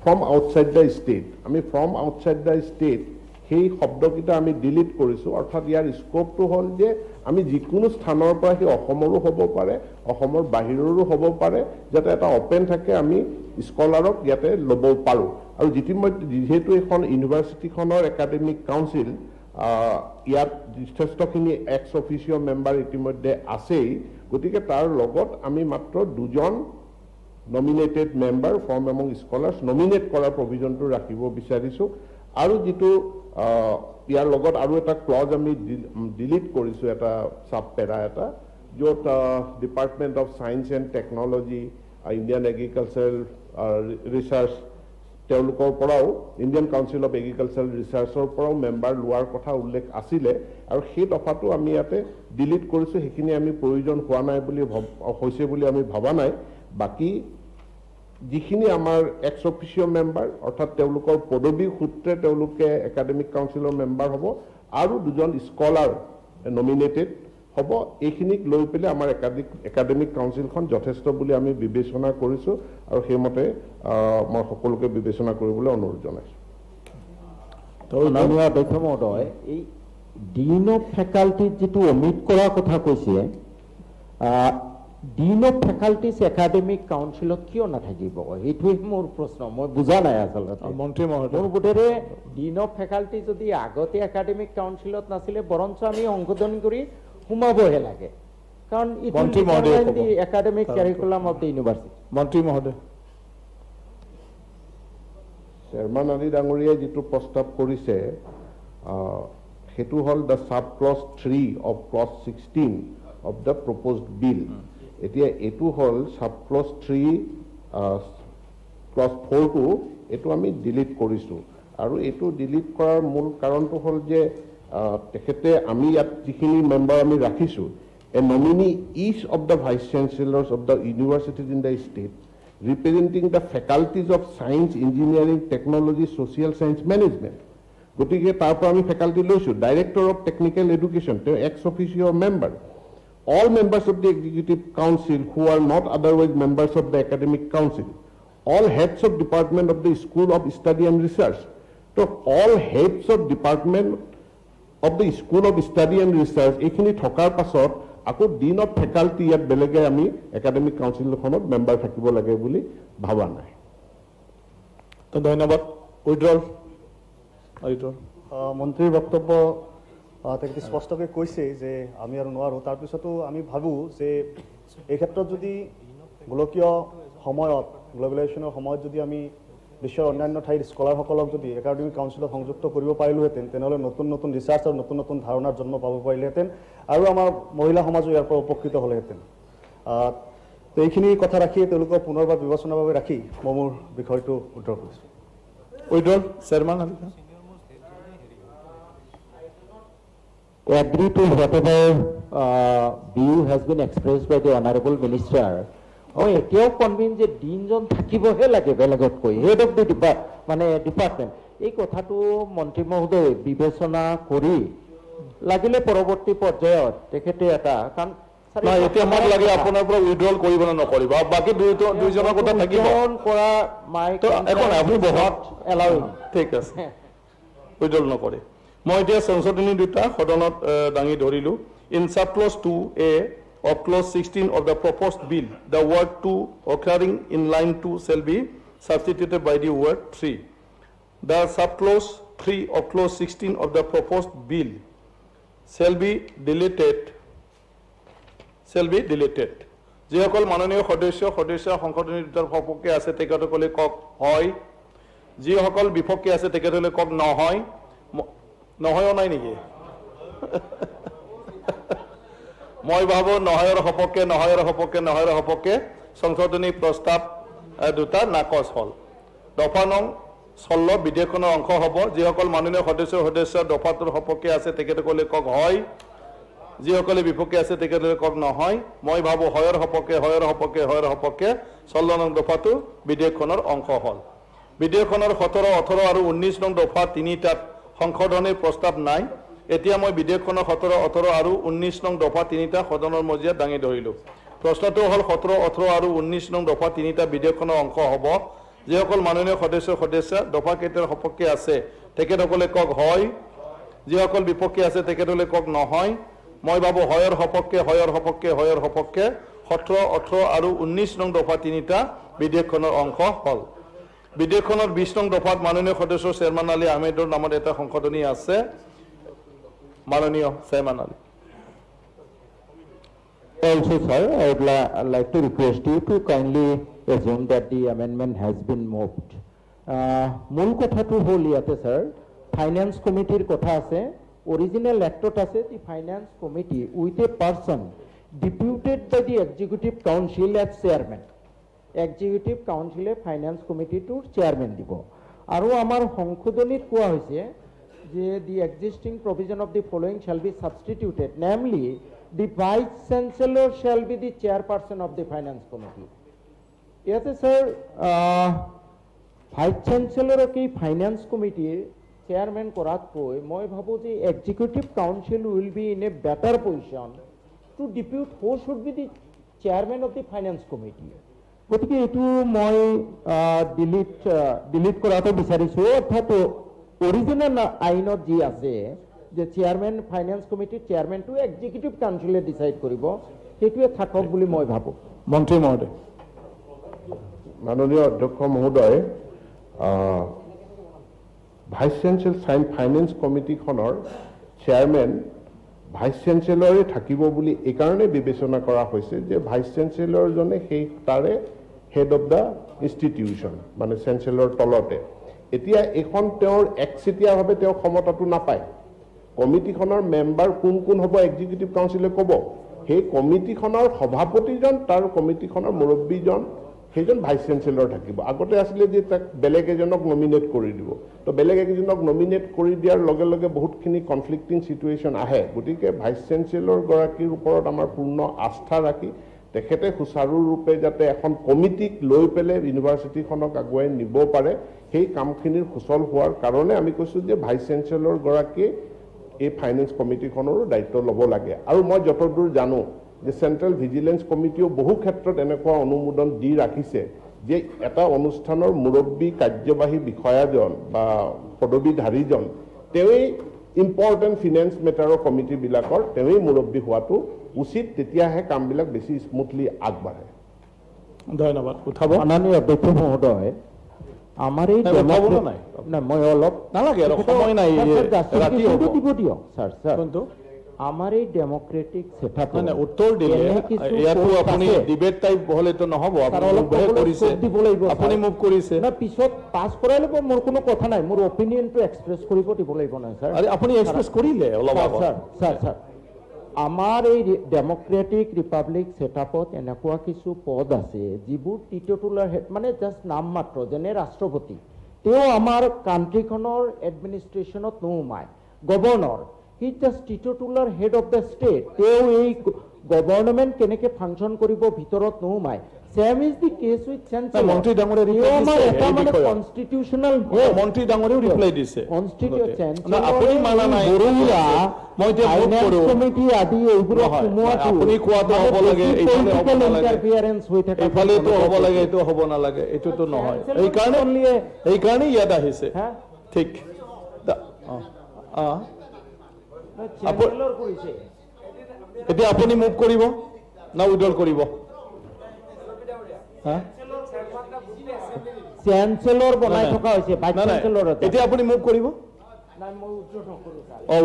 ফ্ৰম আউটসাইড দ্য ষ্টেট আমি ফ্ৰম আউটসাইড দ্য ষ্টেট সেই শব্দকেইটা আমি ডিলিট কৰিছোঁ অৰ্থাৎ ইয়াৰ স্কোপটো হ'ল যে আমি যিকোনো স্থানৰ পৰা সেই অসমৰো হ'ব পাৰে অসমৰ বাহিৰৰো হ'ব পাৰে যাতে এটা অপেন থাকে আমি স্কলাৰক ইয়াতে ল'ব পাৰোঁ আৰু যিহেতু এখন ইউনিভাৰ্চিটিখনৰ একাডেমিক কাউন্সিল ইয়াত যথেষ্টখিনি এক্স অফিচিয়েল মেম্বাৰ ইতিমধ্যে আছেই গতিকে তাৰ লগত আমি মাত্ৰ 2জন nominated member from among scholars nominate কৰাৰ প্ৰভিজনটো ৰাখিব বিচাৰিছোঁ আৰু যিটো ইয়াৰ লগত আৰু এটা ক্লজ আমি ডিলিট কৰিছোঁ এটা সাব পেৰা এটা য'ত department of science and technology Indian agricultural research তেওঁলোকৰ পৰাও ইণ্ডিয়ান কাউন্সিল অফ এগ্ৰিকালচাৰেল ৰিচাৰ্চৰ পৰাও মেম্বাৰ লোৱাৰ কথা উল্লেখ আছিলে আৰু সেই দফাটো আমি ইয়াতে ডিলিট কৰিছোঁ সেইখিনি আমি প্ৰয়োজন হোৱা নাই বুলি হৈছে বুলি আমি ভবা নাই বাকি যিখিনি আমাৰ এক্স অফিচিঅ মেম্বাৰ অৰ্থাৎ তেওঁলোকৰ পদবী সূত্ৰে তেওঁলোকে একাডেমিক কাউন্সিলৰ মেম্বাৰ হ'ব আৰু দুজন স্কলাৰ নমিনেটেড হ'ব এইখিনিক লৈ পেলাই আমাৰ একাডেমিক কাউন্সিলখন যথেষ্ট বুলি আমি বিবেচনা কৰিছোঁ আৰু সেইমতে মই সকলোকে বিবেচনা কৰিবলৈ অনুৰোধ জনাইছোঁ মাননীয় অধ্যক্ষ মহোদয় এই ডিন অফ ফেকাল্টিত যেটো অমিট কৰাৰ কথা কৈছে ডিন অফ ফেকাল্টিজ একাডেমিক কাউন্সিলত কিয় নাথাকিব এইটোৱে মোৰ প্ৰশ্ন মই বুজা নাই আচলতে মন্ত্ৰী মহোদয় মোৰ বোধেৰে ডিন অফ ফেকাল্টি যদি আগতে একাডেমিক কাউন্সিলত নাছিলে বৰঞ্চ আমি সংশোধন কৰি সোমাবহে লাগে কাৰণ মন্ত্ৰী মহোদয় academic curriculum of the university মন্ত্ৰী মহোদয় চেয়াৰমান আলী ডাঙৰীয়াই যিটো প্ৰস্তাৱ কৰিছে সেইটো হ'ল the sub clause 3 of clause 16 of the proposed bill এতিয়া এইটো হ'ল সাব ক্লজ 3 ক্লজ 4টো এইটো আমি ডিলিট কৰিছোঁ আৰু এইটো ডিলিট কৰাৰ মূল কাৰণটো হ'ল যে তেখেতে আমি ইয়াত যিখিনি মেম্বাৰ আমি ৰাখিছোঁ a nominee each of the vice chancellors of the universities in the state representing the faculties of science, engineering, technology, social science management. গতিকে তাৰ পৰা আমি ফেকাল্টি লৈছোঁ ডাইৰেক্টৰ অফ টেকনিকেল এডুকেশ্যন তেওঁ ex officio member all members of the executive council who are not otherwise members of the academic council all heads of department of the school of study and research to all heads of department of the school of study and research এইখিনি থকাৰ পাছত আকৌ dean of faculty ইয়াত বেলেগে আমি academic কাউন্সিলখনত member থাকিব লাগে বুলি ভাবা নাই তো ধন্যবাদ উইড্ৰল মন্ত্ৰীৰ বক্তব্য তেখেতে স্পষ্টকৈ কৈছে যে আমি আৰু নোৱাৰোঁ তাৰপিছতো আমি ভাবোঁ যে এই ক্ষেত্ৰত যদি গোলকীয় সময়ত গ্ল'বেলাইজেশ্যনৰ সময়ত যদি আমি বিশ্বৰ অন্যান্য ঠাইৰ স্কলাৰসকলক যদি একাডেমিক কাউন্সিলত সংযুক্ত কৰিব পাৰিলোহেঁতেন তেনেহ'লে নতুন নতুন ৰিচাৰ্চ আৰু নতুন নতুন ধাৰণাৰ জন্ম পাব পাৰিলেহেঁতেন আৰু আমাৰ মহিলা সমাজো ইয়াৰ পৰা উপকৃত হ'লেহেঁতেন তো এইখিনি কথা ৰাখি তেওঁলোকক পুনৰবাৰ বিবেচনাৰ বাবে ৰাখি মই মোৰ বিষয়টো উত্তৰ কৰিছোঁ withdrawal চেয়াৰমান agree to whatever view has been expressed by the honorable minister মই এতিয়াও কনভিন্স যে দিনজন থাকিবহে লাগে বেলেগতকৈ হেড অফ দ্য মানে ডিপাৰ্টমেণ্ট এই কথাটো মন্ত্ৰী মহোদয় বিবেচনা কৰি লাগিলে পৰৱৰ্তী পৰ্যায়ত তেখেতে এটা কাৰণ এতিয়া মোক লাগে আপোনাৰ পৰা উইড্ৰল কৰিব নে নকৰিব বাকী দুইজনৰ কথা থাকিব কৰা মাই আপুনি বহুত এলাউইং ঠিক আছে উইড্ৰল নকৰে মই এতিয়া সংশোধনী দুটা সদনত দাঙি ধৰিলোঁ in sub clause 2A of clause 16 of the proposed bill, the word 2 occurring in line 2 shall be substituted by the word 3. The subclause 3 of clause 16 of the proposed bill shall be deleted. যিসকল মাননীয় সদস্য সংশোধনী দুটাৰ সপক্ষে আছে তেখেতসকলে কওক হয় যিসকল বিপক্ষে আছে তেখেতসকলে কওক নহয় নহয়ও নাই নেকি মই ভাবো নহয়ৰ সপক্ষে সংশোধনী প্ৰস্তাৱ দুটা নাকচ হ'ল দফা নং 16 বিধেয়কখনৰ অংশ হ'ব যিসকল মাননীয় সদস্য দফাটোৰ সপক্ষে আছে তেখেতসকলে কওক হয় যিসকলে বিপক্ষে আছে তেখেতসকলে কওক নহয় মই ভাবো হয়ৰ সপক্ষে 16 নং দফাটো বিধেয়কখনৰ অংশ হ'ল বিধেয়কখনৰ 17 18 আৰু 19 নং দফা তিনিটাত সংশোধনীৰ প্ৰস্তাৱ নাই এতিয়া মই বিধেয়কখনৰ 17 18 আৰু 19 নং দফা তিনিটা সদনৰ মজিয়াত দাঙি ধৰিলোঁ প্ৰশ্নটো হ'ল 17 18 আৰু 19 নং দফা তিনিটা বিধেয়কখনৰ অংশ হ'ব যিসকল মাননীয় সদস্য দফা কেইটাৰ সপক্ষে আছে তেখেতসকলে কওক হয় যিসকল বিপক্ষে আছে তেখেতসকলে কওক নহয় মই ভাবো হয়ৰ সপক্ষে 17 18 আৰু 19 নং দফা তিনিটা বিধেয়কখনৰ অংশ হ'ল বিধেয়কখনৰ 20 নং দফাত মাননীয় সদস্য চেয়াৰমান আলী আহমেদৰ নামত এটা সংশোধনী আছে মাননীয় চেয়াৰমান Ali Also, sir, I would like to request you to kindly assume that the amendment has been moved. মূল কথাটো হ'ল ইয়াতে sir, finance committee কথা আছে, original actot আছে, the finance committee with a person deputed by the executive council as chairman. Executive council finance committee to chairman দিব. আৰু আমাৰ সংশোধনীত কোৱা হৈছে যে the existing provision of the following shall be substituted, namely the vice chancellor shall be the chairperson of the finance committee. ইয়াতে sir vice চেঞ্চেলৰক এই finance কমিটিৰ চেয়াৰমেন কৰাতকৈ মই ভাবোঁ যে executive council will be in a better position to depute who should be the chairman of the finance committee. গতিকে এইটো মই ডিলিট কৰাটো বিচাৰিছোঁ, অৰ্থাৎ অৰিজিনেল আইনত যি আছে যে চেয়াৰমেন ফাইনেন্স কমিটিৰ চেয়াৰমেনটো এক্সিকিউটিভ কাউন্সিলে ডিচাইড কৰিব, সেইটোৱে থাকক বুলি মই ভাবোঁ। মন্ত্ৰী মহোদয়। মাননীয় অধ্যক্ষ মহোদয়, ভাইচ চেঞ্চেলৰ ফাইনেন্স কমিটিখনৰ চেয়াৰমেন ভাইচ চেঞ্চেলৰে থাকিব বুলি এইকাৰণে বিবেচনা কৰা হৈছে যে ভাইচ চেঞ্চেলৰজনে সেই তাৰে হেড অফ দ্য ইনষ্টিটিউশ্যন, মানে চেঞ্চেলৰ তলতে। এতিয়া এইখন তেওঁৰ একচেটিয়াভাৱে তেওঁ ক্ষমতাটো নাপায়। কমিটিখনৰ মেম্বাৰ কোন কোন হ'ব এক্সিকিউটিভ কাউন্সিলে ক'ব। সেই কমিটিখনৰ সভাপতিজন, তাৰ কমিটিখনৰ মুৰব্বীজন, সেইজন ভাইচ চেঞ্চেলৰ থাকিব। আগতে আছিলে যে তাক বেলেগ এজনক নমিনেট কৰি দিব, তো বেলেগ এজনক নমিনেট কৰি দিয়াৰ লগে লগে বহুতখিনি কনফ্লিক্টিং চিটুৱেশ্যন আহে। গতিকে ভাইচ চেঞ্চেলৰ গৰাকীৰ ওপৰত আমাৰ পূৰ্ণ আস্থা ৰাখি তেখেতে সুচাৰুৰূপে যাতে এখন কমিটিক লৈ পেলাই ইউনিভাৰ্চিটিখনক আগুৱাই নিব পাৰে, সেই কামখিনিৰ সুচল হোৱাৰ কাৰণে আমি কৈছোঁ যে ভাইচ চেঞ্চেলৰ গৰাকীয়ে এই ফাইনেন্স কমিটিখনৰো দায়িত্ব ল'ব লাগে। আৰু মই যতদূৰ জানো যে চেণ্ট্ৰেল ভিজিলেন্স কমিটিও বহু ক্ষেত্ৰত এনেকুৱা অনুমোদন দি ৰাখিছে যে এটা অনুষ্ঠানৰ মুৰব্বী কাৰ্যবাহী বিষয়াজন বা পদবীধাৰীজন তেওঁই ইম্পৰ্টেণ্ট ফিনেন্স মেটাৰৰ কমিটিবিলাকৰ তেওঁই মুৰব্বী হোৱাটো উচিত, তেতিয়াহে কামবিলাক বেছি স্মুথলি আগবাঢ়ে। ধন্যবাদ। উঠাব মাননীয় অধ্যক্ষ মহোদয়, আমাৰ এই মই অলপ নালাগে আৰু সময় নাই, ৰাতি হ'ব। দিব দিয়ক ছাৰ। ছাৰ আমাৰ এই ডেমক্ৰেটিক ছেটআপ উত্তৰ দিলে ইয়াতো আপুনি ডিবেট টাইপ হ'লেতো নহ'ব, আপুনি মুভ কৰিছে না পিছত পাছ কৰাই ল'ব, মোৰ কোনো কথা নাই, মোৰ অপিনিয়নটো এক্সপ্ৰেছ কৰিব দিব লাগিব নাই ছাৰ। আপুনি এক্সপ্ৰেছ কৰিলে অলপ আগত। ছাৰ আমাৰ এই ডেমক্ৰেটিক ৰিপাব্লিক ছেটআপত এনেকুৱা কিছু পদ আছে যিবোৰ টিটুলাৰ হেড, মানে জাষ্ট নাম মাত্ৰ, যেনে ৰাষ্ট্ৰপতি, তেওঁ আমাৰ কাণ্ট্ৰিখনৰ এডমিনিষ্ট্ৰেশ্যনত নোসোমায়। Governor, he just titular head of the state, তেওঁ এই গভৰ্ণমেণ্ট কেনেকৈ ফাংচন কৰিব ভিতৰত নোসোমায়। Same is the case with Chancellor. মন্ত্ৰী ডাঙৰে কনষ্টিটিউচনেল মন্ত্ৰী ডাঙৰেও ৰিপ্লাই দিছে। আপুনি মানা নাই, মই এতিয়া কমিটি আদি এইবোৰত আপুনি কোৱাটো হ'ব লাগে, এইফালেতো হ'ব লাগে, এইটো হ'ব নালাগে, এইটোতো নহয়। এইকাৰণে ইয়াত আহিছে। ঠিক এতিয়া আপুনি মুভ কৰিব না উইড্ৰল কৰিব? চেঞ্চেলৰ বনাই থকা হৈছে, এতিয়া আপুনি মুভ কৰিব?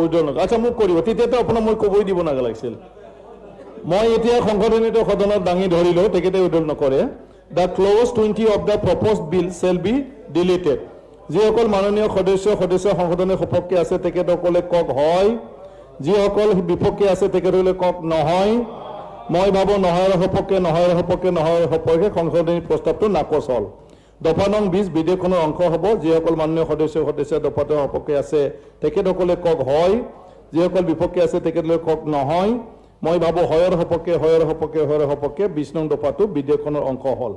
উইড্ৰল নকৰে। আচ্ছা, মুভ কৰিব, তেতিয়াতো আপোনাক মই ক'বই দিব নালাগিছিল। মই এতিয়া সংশোধনীত সদনত দাঙি ধৰিলোঁ, তেখেতে উইড্ৰল নকৰে। The clause 20 of the proposed bill shall be deleted. যিসকল মাননীয় সদস্য সংশোধনীৰ সপক্ষে আছে তেখেতসকলে কওক হয়, যিসকল বিপক্ষে আছে তেখেতসকলে কওক নহয়। মই ভাবোঁ নহয়ৰ সপক্ষে সংশোধনী প্ৰস্তাৱটো নাকচ হ'ল। দফা নং 20 বিধেয়কখনৰ অংশ হ'ব। যিসকল মাননীয় সদস্য দফাটোৰ সপক্ষে আছে তেখেতসকলে কওক হয়, যিসকল বিপক্ষে আছে তেখেতসকলে কওক নহয়। মই ভাবোঁ হয়ৰ সপক্ষে 20 নং দফাটো বিধেয়কখনৰ অংশ হ'ল।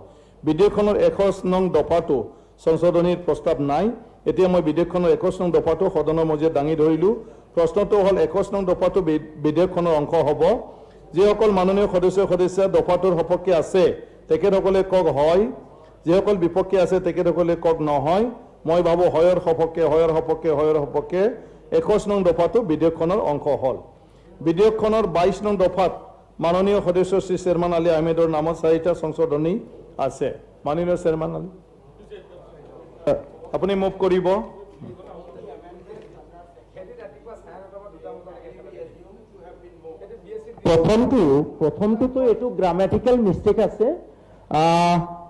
বিধেয়কখনৰ 21 নং দফাটো সংশোধনীৰ প্ৰস্তাৱ নাই। এতিয়া মই বিধেয়কখনৰ 21 নং দফাটো সদনৰ মজিয়াত দাঙি ধৰিলোঁ। প্ৰশ্নটো হ'ল 21 নং দফাটো বিধেয়কখনৰ অংশ হ'ব। যিসকল মাননীয় সদস্য দফাটোৰ সপক্ষে আছে তেখেতসকলে কওক হয়, যিসকল বিপক্ষে আছে তেখেতসকলে কওক নহয়। মই ভাবোঁ হয়ৰ সপক্ষে 21 নং দফাটো বিধেয়কখনৰ অংশ হ'ল। বিধেয়কখনৰ 22 নং দফাত মাননীয় সদস্য শ্ৰী চেয়াৰমান আলী আহমেদৰ নামত 4টা সংশোধনী আছে। মাননীয় চেয়াৰমান আলী, আপুনি মুভ কৰিব। প্ৰথমটোতো এইটো গ্ৰামেটিকেল মিষ্টেক আছে।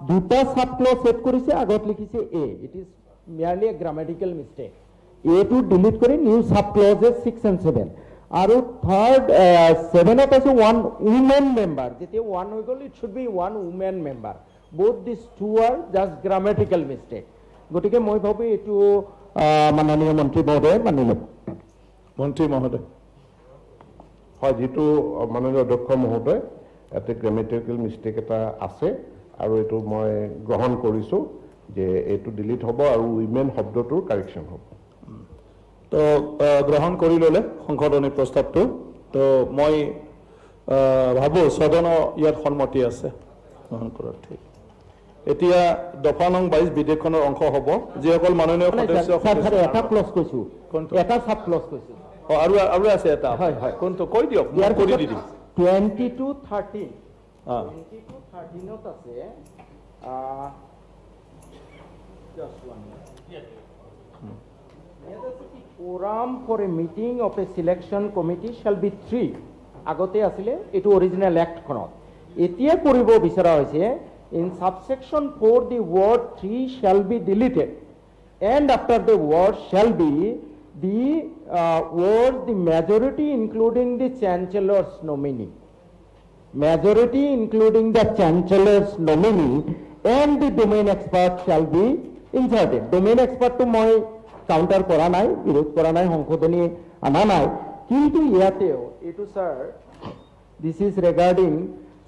দুটা সাব ক্লজ সেট কৰিছে, আগত লিখিছে এ, it is merely a grammatical mistake. এটো ডিলিট কৰি নিউ সাব ক্লজেছ 6 and 7 আৰু থাৰ্ড 7ত আছে 1 উমেন মেম্বাৰ। যেতিয়া 1 হৈ গ'ল, it should be 1 women member. Both these two are just grammatical mistake. গতিকে মই ভাবো এইটো মাননীয় মন্ত্ৰী মহোদয়ে মানি ল'ব। মন্ত্ৰী মহোদয় হয়, যিটো মাননীয় অধ্যক্ষ মহোদয় ইয়াতে গ্ৰামেটিকেল মিষ্টেক এটা আছে আৰু এইটো মই গ্ৰহণ কৰিছোঁ যে এইটো ডিলিট হ'ব আৰু উইমেন শব্দটোৰ কাৰেকশ্যন হ'ব। তো গ্ৰহণ কৰি ল'লে সংশোধনী প্ৰস্তাৱটো। তো মই ভাবোঁ সদনৰ ইয়াত সন্মতি আছে গ্ৰহণ কৰাৰ। ঠিক, এতিয়া দফা নং 22 বিধেয়কখনৰ অংশ হ'ব। যিসকল মাননীয় সদস্য এটা ক্লজ কৈছো, এটা সাব ক্লজ কৈছো। আৰু আছে এটা, হয় হয়, কোনটো কৈ দিয়ক, মই কৰি দি দিম। 2213 2213ত আছে quorum for a meeting of a selection committee shall be 3 আগতে আছিলে এটো অৰিজিনাল এক্ট খনত এতিয়া কৰিব বিচৰা হৈছে in subsection 4 the word 3 shall be deleted and after the word shall be the word the majority including the chancellor's nominee, majority including the chancellor's nominee and the domain expert shall be inserted. Domain expert to moi counter kora nai, বিরোধ kora nai, সংশোধনী আনা নাই, কিন্তু ইয়াতেও এটো sir this is regarding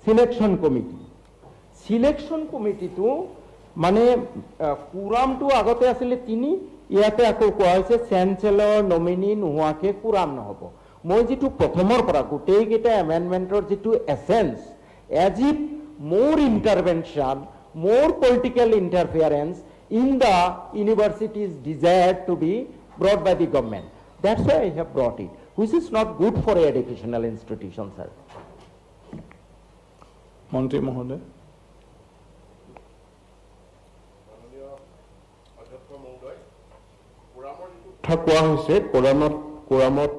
selection committee. Selection committee to মানে কুরাম two আগতে আসলে তিনি ইয়াতে আকৌ কোৱা হৈছে চেঞ্চেলৰ নমিনি নোহোৱাকে কুৰাম নহব। মই যেটো প্ৰথমৰ পৰা গোটেই কেইটা এমেন্ডমেন্টৰ যেটো এসেন্স এজ ইফ মোৰ ইন্টাৰভেনশন, মোৰ political interference in the university's desire to be brought by the government. That's why I have brought it, which is not good for educational institutions, sir. মন্ত্ৰী মহোদয় কোৱা হৈছে কোৰামত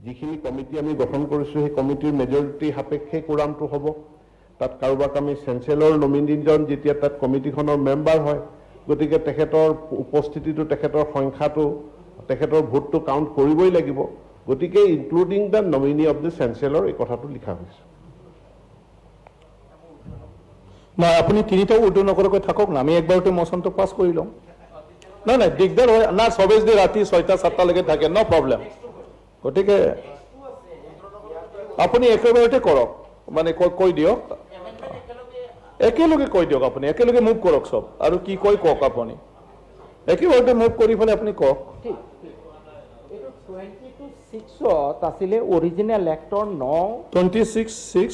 যিখিনি কমিটি আমি গঠন কৰিছোঁ সেই কমিটিৰ মেজৰিটি সাপেক্ষে কোৰামটো হ'ব। তাত কাৰোবাক আমি চেঞ্চেলৰ নমিনীজন যেতিয়া তাত কমিটিখনৰ মেম্বাৰ হয়, গতিকে তেখেতৰ উপস্থিতিটো, তেখেতৰ সংখ্যাটো, তেখেতৰ ভোটটো কাউণ্ট কৰিবই লাগিব। গতিকে including the nominee of the chancellor এই কথাটো লিখা হৈছে। নাই, আপুনি তিনিটাও উৰ্দু নকৰাকৈ থাকক না, আমি একবাৰতে মোচনটো পাছ কৰি ল'ম। নাই নাই, দিগদাৰ হয় না, চবেই যদি ৰাতি 6টা-7টালৈকে থাকে, ন' প্ৰব্লেম। গতিকে আপুনি একেবাৰতে কৰক, মানে কৈ দিয়ক, একেলগে কৈ দিয়ক, আপুনি একেলগে মুভ কৰক চব, আৰু কি কৈ কওক, আপুনি একেবাৰতে মুভ কৰি পেলাই আপুনি কওক। 22(6) আছিলে অৰিজিনেল এক্টৰ 26(6)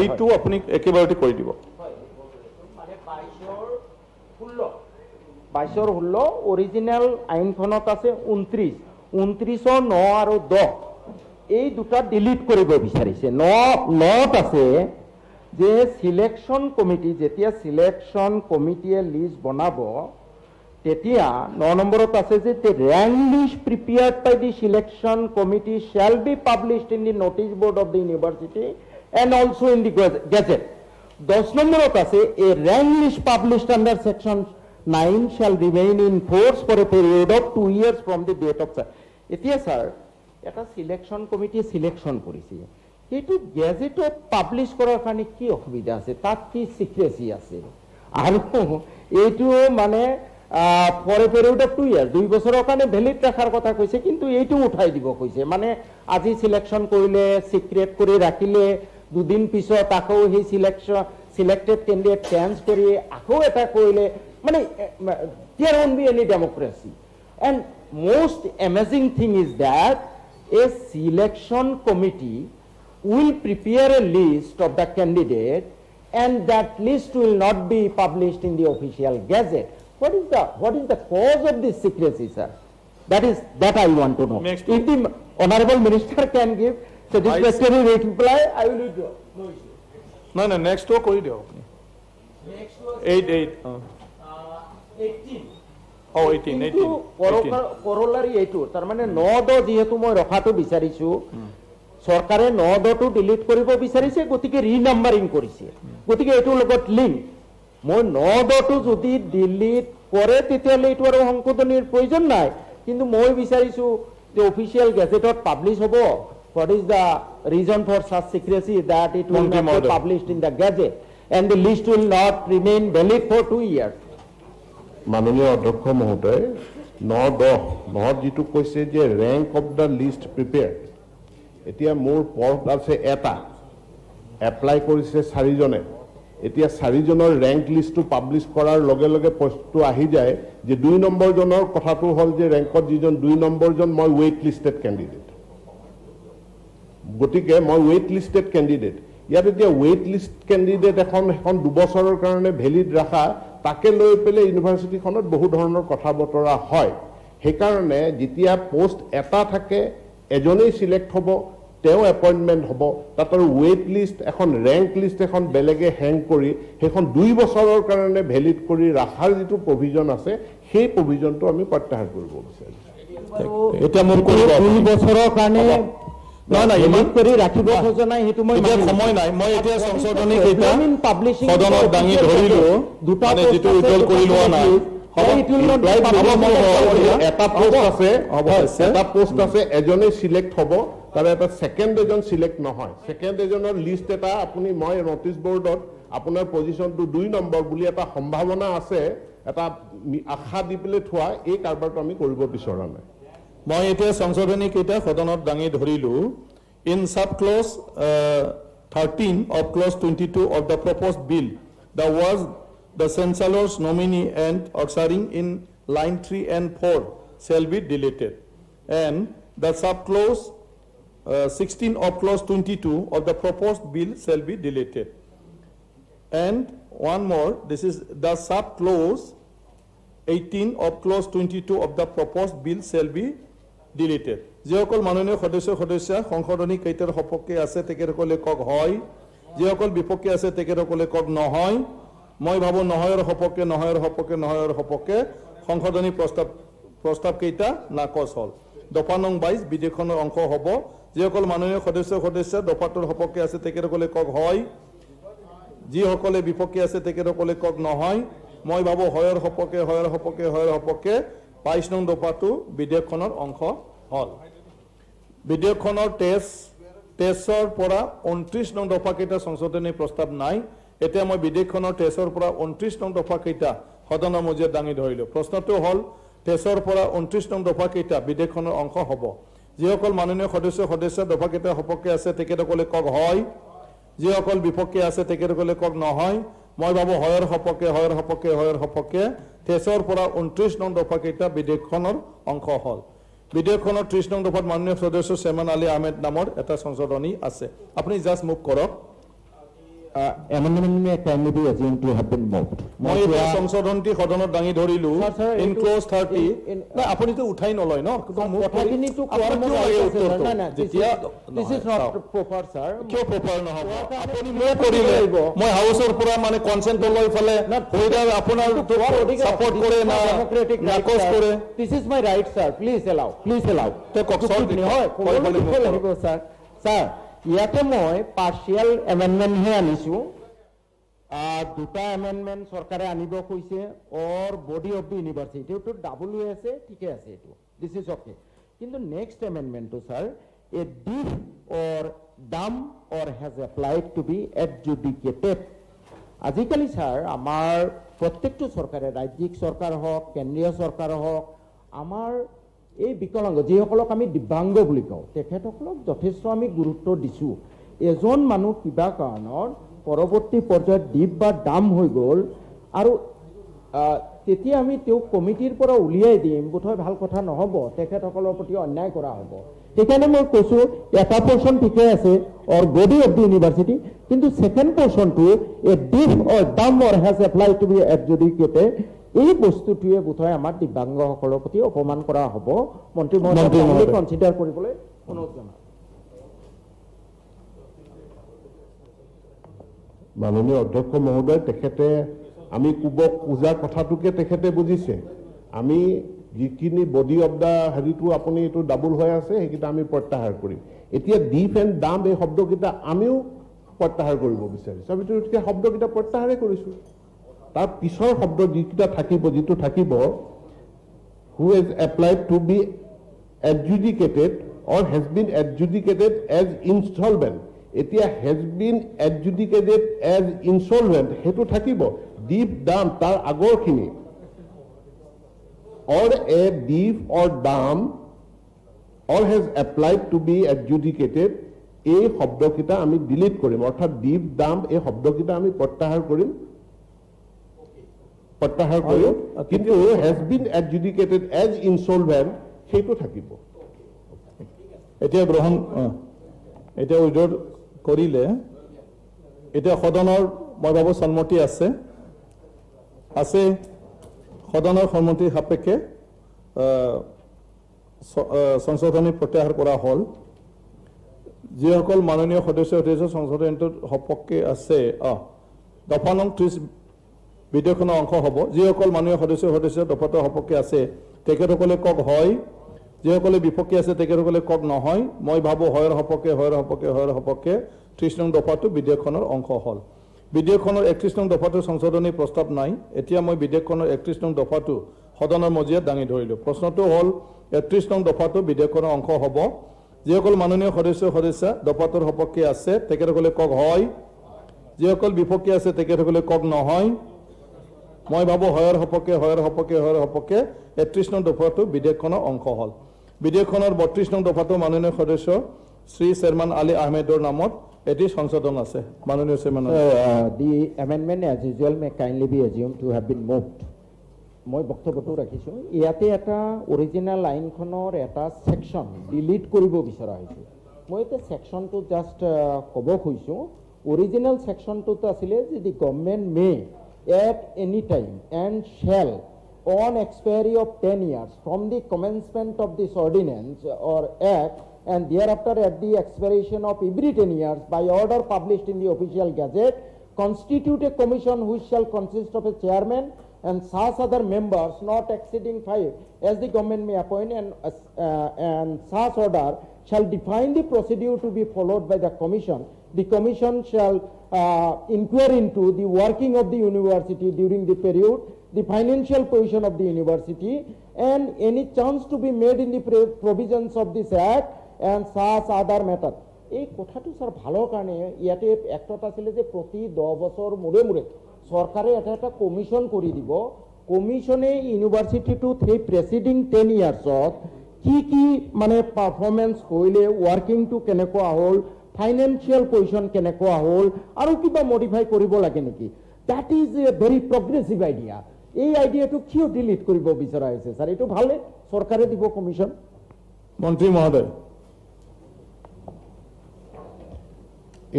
এইটো আপুনি একেবাৰতে কৰি দিব। 22(16) অৰিজিনেল আইনখনত আছে 29, 29ৰ 9 আৰু 10 এই দুটা ডিলিট কৰিব বিচাৰিছে। 9ত আছে যে সিলেকশন কমিটি, যেতিয়া সিলেকশন কমিটিয়ে লিষ্ট বনাব তেতিয়া 9 নম্বৰত আছে যে the rank list prepared by the selection committee shall be published in the notice board of the university and also in the gazette. 10 নম্বৰত আছে a rank list published under section 9 shall remain in force for a period of 2 years from the date of এতিয়া sir এটা selection committee selection কৰিছে, এইটো গেজেটত publish কৰাৰ কাৰণে কি অসুবিধা আছে, তাত কি সিক্ৰেসি আছে, আৰু এইটো মানে for a period of 2 years 2 বছৰৰ কাৰণে ভ্যালিড ৰাখাৰ কথা কৈছে, কিন্তু এইটো উঠাই দিব কৈছে। মানে আজি সিলেকশন কৰিলে, সিক্ৰেট কৰি ৰাখিলে, দুদিন পিছত আকৌ সেই সিলেক্টেড ক্যান্ডিডেট চেঞ্জ কৰি আকৌ এটা কৰিলে, মানে there won't be any democracy. And most amazing thing is that a selection committee will prepare a list of the candidate and that list will not be published in the official gazette. What is the cause of this secrecy, sir? That I want to know. If the honorable minister can give satisfactory reply, I will withdraw. No issue. No, next to koi dio. Next was 8. 18. Oh, 18. Corollary 8. তার মানে 9 যেহেতু মই ৰখাটো বিচাৰিছো, সৰকাৰে 9টো delete কৰিব বিচাৰিছে, গতিকে ৰিনাম্বাৰিং কৰিছে, গতিকে এইটো লগত লিংক। মই 9টো যদি ডিলিট কৰে তেতিয়াহ'লে এইটো আৰু সংশোধনীৰ প্ৰয়োজন নাই, কিন্তু মই বিচাৰিছো যে অফিচিয়েল গেজেটত পাবলিশ হ'ব। What is the reason for such secrecy? That it will not be published in the gazette and the list will not remain valid for 2 years. মাননীয় অধ্যক্ষ মহোদয় 9-10 যিটো কৈছে যে rank of the least prepare এতিয়া মোৰ পদ আছে এটা এপ্লাই কৰিছে 4 জনে এতিয়া 4 জনৰ ৰেংক লিষ্টটো পাব্লিছ কৰাৰ লগে লগে প্ৰশ্নটো আহি যায় যে 2 নম্বৰ জনৰ কথাটো হ'ল যে ৰেংকত যিজন 2 নম্বৰ জন মই ৱেইট লিষ্টেড কেণ্ডিডেট গতিকে মই ৱেইট লিষ্টেড কেণ্ডিডেট ইয়াত এতিয়া ৱেইট লিষ্ট কেণ্ডিডেট এখন 2 বছৰৰ কাৰণে ভেলিড ৰাখা তাকে লৈ পেলে ইউনিভাৰ্চিটিখনত বহু ধৰণৰ কথা বতৰা হয় সেইকাৰণে যেতিয়া পোষ্ট এটা থাকে এজনেই সিলেক্ট হ'ব তেও এপইন্টমেন্ট হ'ব তাতৰ ৱেইট লিষ্ট এখন ৰেংক লিষ্ট এখন বেলেগে হ্যাং কৰি সেইখন 2 বছৰৰ কাৰণে ভেলিড কৰি ৰাখাৰ যিটো প্ৰভিজন আছে সেই প্ৰভিজনটো আমি প্ৰত্যাহাৰ কৰিব বিচাৰিছো এটা মোৰ 2 বছৰৰ কাৰণে নাই ইমান কৰি ৰাখিব খোজা নাই হেতু মই সময় নাই মই এতিয়া সংশোধনী কেইটা সদনত দাঙি ধৰিলো দুটা যেটো উজ্জ্বল কৰি লোৱা নাই এটা পোষ্ট আছে এজনে সিলেক্ট হ'ব তাৰে এটা সেকেন্ড এজন সিলেক্ট নহয় সেকেন্ড এজনৰ লিষ্ট এটা আপুনি মই নোটিস বোৰ্ডত আপোনাৰ পজিশনটো 2 নম্বৰ বুলি এটা সম্ভাৱনা আছে এটা আশা দি পেলে থোৱা এই কাৰবাৰটো আমি কৰিব বিচৰা নাই মই এতিয়া সংশোধনী কেইটা সদনত দাঙি ধৰিলো in sub clause 13 of clause 22 of the proposed bill the was the chancellor's nominee and ushering in line 3 and 4 shall be deleted and the sub clause 16 of clause 22 of the proposed bill shall be deleted and one more this is the sub clause 18 of clause 22 of the proposed bill shall be deleted যেসকল মাননীয় সদস্য সংশোধনী কেইটাৰ সপক্ষে আছে তেখেতসকলে কক হয় যেসকল বিপক্ষে আছে তেখেতসকলে কক নহয় মই ভাবো নহয়ৰ সপক্ষে সংশোধনী প্ৰস্তাৱ কেইটা নাকচ হল দফা নং 22 বিধেয়কখনৰ অংশ হ'ব যেসকল মাননীয় সদস্য দফাটোৰ সপক্ষে আছে তেখেতসকলে কক হয় যিসকলে বিপক্ষে আছে তেখেতসকলে কক নহয় মই ভাবো হয়ৰ সপক্ষে 22 নং দফাটো বিধেয়কখনৰ অংশ হল বিধেয়কখনৰ তেজৰ পৰা 29 নং দফা কেইটা সংশোধনী প্ৰস্তাৱ নাই এতিয়া মই বিধেয়কখনৰ তেজৰ পৰা 29 নং দফা কেইটা সদনৰ মজিয়াত দাঙি ধৰিলো প্ৰশ্নটো হল তেজৰ পৰা 29 নং দফা কেইটা বিধেয়কখনৰ অংশ হ'ব যিসকল মাননীয় সদস্য দফা কেইটা সপক্ষে আছে তেখেতসকলে কক হয় যিসকল বিপক্ষে আছে তেখেতসকলে কক নহয় মই ভাবো হয়ৰ সপক্ষে তেজৰ পৰা 29 নং দফা কেইটা বিধেয়কখনৰ অংশ হল বিধেয়কখনৰ 30 নং দফাত মাননীয় সদস্য চেমান আলী আহমেদ নামৰ এটা সংশোধনী আছে আপুনি জাস্ট মুভ কৰক amendment may kindly be assumed to have been moved মই এই সংশোধনটি সদনত দাঙি ধৰিলো ইন ক্লজ 30 না আপুনি তো উঠাই নলয় ন কথাখিনি তো কৰ্ম না না this is not proper sir কিয় proper নহব আপুনি মই কৰিলে মই হাউসৰ পৰা মানে কনসেন্ট লৈ ফলে হইদা আপোনাৰ সাপোৰ্ট কৰে না নাকচ কৰে this is my right sir please allow তে ককসল হয় লাগিব sir ইয়াতে মই পার্শিয়াল এমেন্ডমেন্ট হে আনিছো দুটা এমেন্ডমেন্ট সরকারে আনিব কইছে or body of the university তো ডব্লিউএসএ ঠিকই আছে এটো দিস ইজ ওকে কিন্তু নেক্সট এমেন্ডমেন্ট তো sir a deaf or dumb or has applied to be adjudicated আজিকালি স্যার আমার প্রত্যেকটো সরকারে রাজ্যিক সরকার হোক কেন্দ্রীয় সরকার হোক আমার এই বিকলাঙ্গ যিসকলক আমি দিব্যাংগ বুলি কওঁ তেখেতসকলক যথেষ্ট আমি গুৰুত্ব দিছোঁ এজন মানুহ কিবা কাৰণত পৰৱৰ্তী পৰ্যায়ত ডিপ বা ডাম হৈ গ'ল আৰু তেতিয়া আমি তেওঁ কমিটিৰ পৰা উলিয়াই দিম বোধহয় ভাল কথা নহ'ব তেখেতসকলৰ প্ৰতি অন্যায় কৰা হ'ব সেইকাৰণে মই কৈছোঁ এটা পৰ্চন ঠিকে আছে or body of the university কিন্তু ছেকেণ্ড পৰ্চনটো a deaf or dumb or has apply to be adjudicated এই বস্তুটোৱে বোধহয় আমাৰ দিব্যাংগসকলৰ প্ৰতি অপমান কৰা হ'ব মন্ত্ৰী মহোদয় কনচিডাৰ কৰিবলৈ অনুৰোধ জনাওঁ মাননীয় অধ্যক্ষ মহোদয় তেখেতে আমি পূজাৰ কথাটোকে তেখেতে বুজিছে আমি যিখিনি বডি অফ দা হেৰিটো আপুনি এইটো ডাবল হৈ আছে সেইকেইটা আমি প্ৰত্যাহাৰ কৰিম এতিয়া ডিফ এণ্ড ডাম এই শব্দকেইটা আমিও প্ৰত্যাহাৰ কৰিব বিচাৰিছোঁ আমি তেতিয়া শব্দকেইটা প্ৰত্যাহাৰে কৰিছোঁ তাৰ পিছৰ শব্দ যিকেইটা যিটো থাকিব who has applied to be adjudicated or has been adjudicated as instalment এতিয়া has been adjudicated as instalment সেইটো থাকিব ডিপ ডাম তাৰ আগৰখিনি or a deed or dam or has applied to be adjudicated এই শব্দকেইটা আমি ডিলিট কৰিম অৰ্থাৎ ডিড দাম এই শব্দকেইটা আমি প্ৰত্যাহাৰ কৰিম কিন্তু has been adjudicated as insolvent সেইটো থাকিব এতিয়া গ্ৰহণ এতিয়া উইড্ৰ কৰিলে এতিয়া সদনৰ মই ভাবো সন্মতি আছে সদনৰ সন্মতিৰ সাপেক্ষে সংশোধনী প্ৰত্যাহাৰ কৰা হ'ল যিসকল মাননীয় সদস্য সংশোধনীটোৰ সপক্ষে আছে দফা নং 30 বিধেয়কখনৰ অংশ হ'ব যিসকল মাননীয় সদস্য দফাটোৰ সপক্ষে আছে তেখেতসকলে কক হয় যিসকলে বিপক্ষে আছে তেখেতসকলে কক নহয় মই ভাবো হয়ৰ সপক্ষে 30 নং দফাটো বিধেয়কখনৰ অংশ হ'ল বিধেয়কখনৰ 31 নং দফাটো সংশোধনী প্ৰস্তাৱ নাই এতিয়া মই বিধেয়কখনৰ 31 নং দফাটো সদনৰ মজিয়াত দাঙি ধৰিলো প্ৰশ্নটো হ'ল 31 নং দফাটো বিধেয়কখনৰ অংশ হ'ব যিসকল মাননীয় সদস্য দফাটোৰ সপক্ষে আছে তেখেতসকলে কক হয় যিসকল বিপক্ষে আছে তেখেতসকলে কক নহয় মই ভাবো হয়ৰ সপক্ষে 31 নং দফাটো বিধেয়কখনৰ অংশ হ'ল বিধেয়কখনৰ 32 নং দফাটো মাননীয় সদস্য শ্ৰী চেয়াৰমান আলী আহমেদৰ নামত এটি সংশোধন আছে মাননীয় চেয়াৰমান the amendment as usual may kindly be assumed to have been moved মই বক্তব্যটো ৰাখিছো ইয়াতে এটা অৰিজিনাল আইনখনৰ এটা সেকশন ডিলিট কৰিব বিচৰা হৈছে মই এটা সেকশনটো জাস্ট ক'ব খুজিছো অৰিজিনাল সেকশনটোত আছিলে যে the government may at any time and shall on expiry of 10 years from the commencement of this ordinance or act and thereafter at the expiration of every 10 years by order published in the official gazette constitute a commission which shall consist of a chairman and such other members not exceeding 5 as the government may appoint and such order shall define the procedure to be followed by the commission. The commission shall inquire into the working of the university during the period, the financial position of the university and any chance to be made in the provisions of this act and such other matter. এই কথাটো sir ভালো কারণে ইয়াতে একটত আছিল যে প্রতি 10 বছর মূরে মূরে সরকারে এটা কমিশন কৰি দিব কমিশনে ইউনিভাৰ্সিটিটো সেই প্ৰেসিডিং 10 ইয়াৰ্সত কি মানে পাৰফৰমেন্স কইলে ওয়াৰ্কিংটো কেনেকুৱা হ'ল ফাইনান্সিয়াল পজিশন কেনেকুৱা হ'ল আৰু কিবা মডিফাই কৰিব লাগে নেকি that is a very progressive idea এই আইডিয়াটো কিয় ডিলিট কৰিব বিচৰা হৈছে স্যাৰ এটো ভালে সৰকাৰে দিব কমিশন মন্ত্ৰী মহোদয়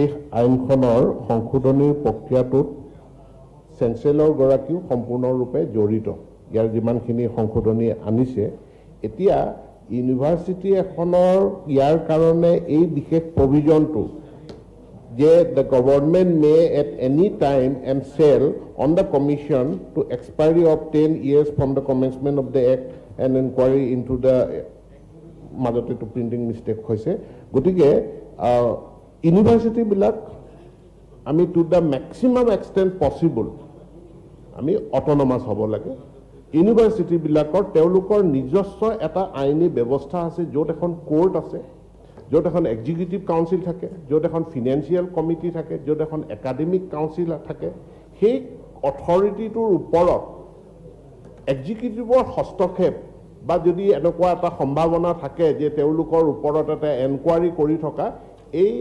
এই আইনখনৰ সংশোধনীৰ প্ৰক্ৰিয়াটোত চেঞ্চেলৰ গৰাকীও সম্পূৰ্ণৰূপে জড়িত ইয়াৰ যিমানখিনি সংশোধনী আনিছে এতিয়া ইউনিভাৰ্চিটি এখনৰ ইয়াৰ কাৰণে এই বিশেষ প্ৰভিজনটো যে the government may at any time and shall on the commission to expiry of 10 years from the commencement of the act and inquiry into the মাজতে এইটো প্ৰিণ্টিং মিষ্টেক হৈছে গতিকে ইউনিভাৰ্চিটিবিলাক আমি to the maximum extent possible আমি autonomous হ'ব লাগে ইউনিভাৰ্চিটিবিলাকৰ তেওঁলোকৰ নিজস্ব এটা আইনী ব্যৱস্থা আছে য'ত এখন কোৰ্ট আছে য'ত এখন এক্সিকিউটিভ কাউন্সিল থাকে য'ত এখন ফিনেন্সিয়েল কমিটি থাকে য'ত এখন একাডেমিক কাউন্সিল থাকে সেই অথৰিটিটোৰ ওপৰত এক্সিকিউটিভৰ হস্তক্ষেপ বা যদি এনেকুৱা এটা সম্ভাৱনা থাকে যে তেওঁলোকৰ ওপৰত এটা এনকুৱাৰী কৰি থকা এই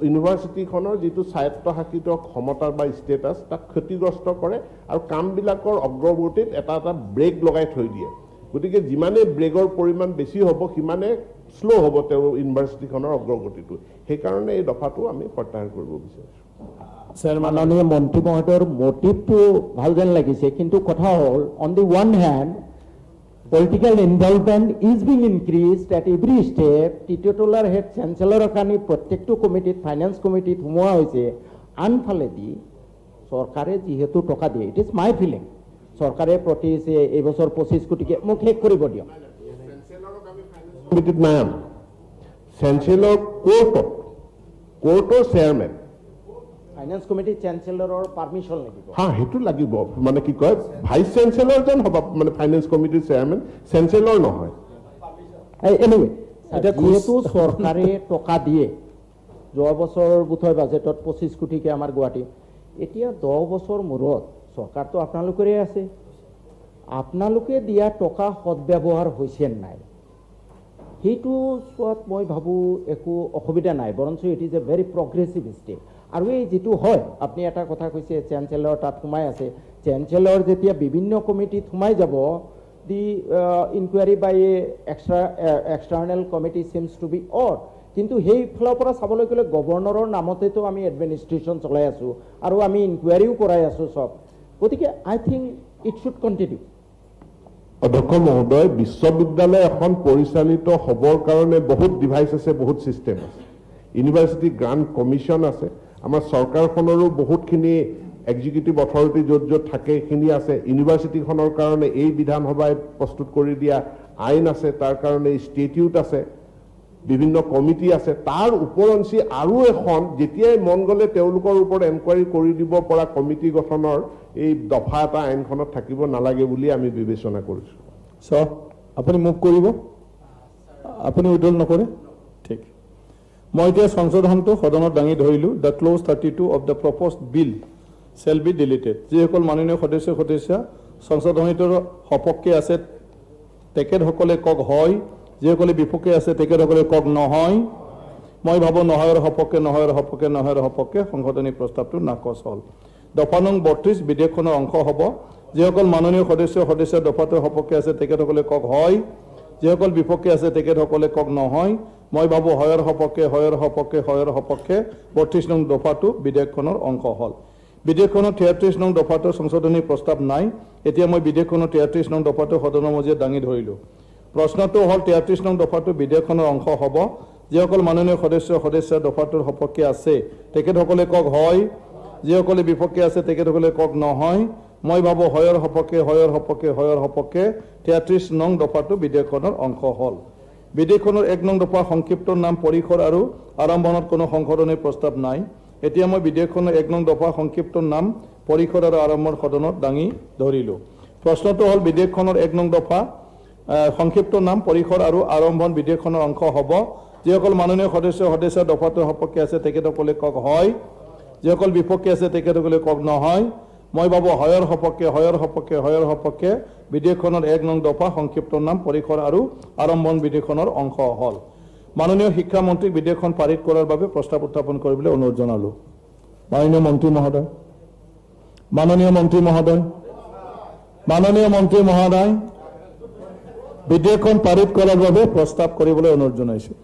ইউনিভাৰ্চিটিখনৰ যিটো স্বায়ত্তশাসিত ক্ষমতা বা ষ্টেটাছ তাক ক্ষতিগ্ৰস্ত কৰে আৰু কামবিলাকৰ অগ্ৰগতিত এটা ব্ৰেক লগাই থৈ দিয়ে গতিকে যিমানে ব্ৰেকৰ পৰিমাণ বেছি হ'ব সিমানে স্লো হ'ব তেওঁ ইউনিভাৰ্চিটিখনৰ অগ্ৰগতিটো সেইকাৰণে এই দফাটো আমি প্ৰত্যাহাৰ কৰিব বিচাৰিছোঁ মাননীয় মন্ত্ৰী মহোদয়ৰ মোটিভটো ভাল যেন লাগিছে কিন্তু কথা হ'ল on the one hand political involvement is being increased at every step titular head chancellor kani protecto committee finance committee humoa hoise anfale di sarkare jihetu toka die it is my feeling sarkare proti se ei bochor 25 koti ke muk hek koribo dio chancellor kami finance committee naam chancellor court chairman finance committee চেঞ্চেলৰৰ permission লাগিব হ্যাঁ হেতু লাগিব মানে কি কয় vice চেঞ্চেলৰ যেন হ'ব মানে ফাইনেন্স কমিটিৰ চেয়াৰম্যান চেঞ্চেলৰ নহয় এনিৱে এটা যেহেতু সৰকাৰে টকা দিয়ে যোৱা বছৰ বুথয় বাজেটত 25 কোটিকে আমাৰ গুৱাহাটী এতিয়া 10 বছৰ মূৰত সৰকাৰ তো আপোনালোকৰে আছে আপোনালোকে দিয়া টকা সদব্যৱহাৰ হৈছে নাই সেইটো চোৱাত মই ভাবোঁ একো অসুবিধা নাই বৰঞ্চ it is a very progressive step আৰু এই যিটো হয় আপুনি এটা কথা কৈছে চেঞ্চেলৰ তাত সোমাই আছে চেঞ্চেলৰ যেতিয়া বিভিন্ন কমিটিত সোমাই যাব the inquiry by external committee seems to be odd কিন্তু সেই ফালৰ পৰা চাবলৈ গ'লে গভৰ্ণৰৰ নামতেতো আমি এডমিনিষ্ট্ৰেশ্যন চলাই আছোঁ আৰু আমি ইনকুৱাৰীও কৰাই আছোঁ চব গতিকে আই থিংক ইট শুড কণ্টিনিউ অধ্যক্ষ মহোদয় বিশ্ববিদ্যালয় এখন পৰিচালিত হ'বৰ কাৰণে বহুত ডিভাইচ আছে বহুত ছিষ্টেম আছে ইউনিভাৰ্চিটি গ্ৰাণ্ট কমিশ্যন আছে আমাৰ চৰকাৰখনৰো বহুতখিনি এক্সিকিউটিভ অথৰিটি য'ত য'ত থাকে সেইখিনি আছে ইউনিভাৰ্চিটিখনৰ কাৰণে এই বিধানসভাই প্ৰস্তুত কৰি দিয়া আইন আছে তাৰ কাৰণে ষ্টেটিউট আছে বিভিন্ন কমিটি আছে তাৰ ওপৰঞ্চি আৰু এখন যেতিয়াই মন গ'লে তেওঁলোকৰ ওপৰত এনকুৱাৰী কৰি দিব পৰা কমিটি গঠনৰ এই দফা এটা আইনখনত থাকিব নালাগে বুলি আমি বিবেচনা কৰিছোঁ চ আপুনি মুভ কৰিব আপুনি উইড্ৰল নকৰে ঠিক মই এতিয়া সংশোধনটো সদনত দাঙি ধৰিলোঁ the clause 32 of the proposed bill shall be deleted যিসকল মাননীয় সদস্য সংশোধনীটোৰ সপক্ষে আছে তেখেতসকলে কওক হয় যিসকলে বিপক্ষে আছে তেখেতসকলে কওক নহয় মই ভাবোঁ নহয়ৰ সপক্ষে সংশোধনী প্ৰস্তাৱটো নাকচ হ'ল দফা নং 32 বিধেয়কখনৰ অংশ হ'ব যিসকল মাননীয় সদস্য দফাটোৰ সপক্ষে আছে তেখেতসকলে কওক হয় যিসকল বিপক্ষে আছে তেখেতসকলে কওক নহয় মই ভাবোঁ হয়ৰ সপক্ষে 32 নং দফাটো বিধেয়কখনৰ অংশ হ'ল বিধেয়কখনৰ 33 নং দফাটোৰ সংশোধনী প্ৰস্তাৱ নাই এতিয়া মই বিধেয়কখনৰ 33 নং দফাটো সদনৰ মজিয়াত দাঙি ধৰিলোঁ প্ৰশ্নটো হ'ল 33 নং দফাটো বিধেয়কখনৰ অংশ হ'ব যিসকল মাননীয় সদস্য দফাটোৰ সপক্ষে আছে তেখেতসকলে কওক হয় যিসকলে বিপক্ষে আছে তেখেতসকলে কওক নহয় মই ভাবোঁ হয়ৰ সপক্ষে 33 নং দফাটো বিধেয়কখনৰ অংশ হ'ল বিধেয়কখনৰ 1 নং দফা সংক্ষিপ্ত নাম পৰিসৰ আৰু আৰম্ভণত কোনো সংশোধনীৰ প্ৰস্তাৱ নাই এতিয়া মই বিধেয়কখনৰ 1 নং দফা সংক্ষিপ্ত নাম পৰিসৰ আৰু আৰম্ভৰ সদনত দাঙি ধৰিলোঁ প্ৰশ্নটো হ'ল বিধেয়কখনৰ 1 নং দফা সংক্ষিপ্ত নাম পৰিসৰ আৰু আৰম্ভণ বিধেয়কখনৰ অংশ হ'ব যিসকল মাননীয় সদস্য দফাটোৰ সপক্ষে আছে তেখেতসকলে কওক হয় যিসকল বিপক্ষে আছে তেখেতসকলে কওক নহয় মই ভাবোঁ হয়ৰ সপক্ষে বিধেয়কখনৰ 1 নং দফা সংক্ষিপ্ত নাম পৰিসৰ আৰু আৰম্ভণ বিধেয়কখনৰ অংশ হ'ল মাননীয় শিক্ষামন্ত্ৰীক বিধেয়কখন পাৰিত কৰাৰ বাবে প্ৰস্তাৱ উত্থাপন কৰিবলৈ অনুৰোধ জনালোঁ মাননীয় মন্ত্ৰী মহোদয় বিধেয়কখন পাৰিত কৰাৰ বাবে প্ৰস্তাৱ কৰিবলৈ অনুৰোধ জনাইছোঁ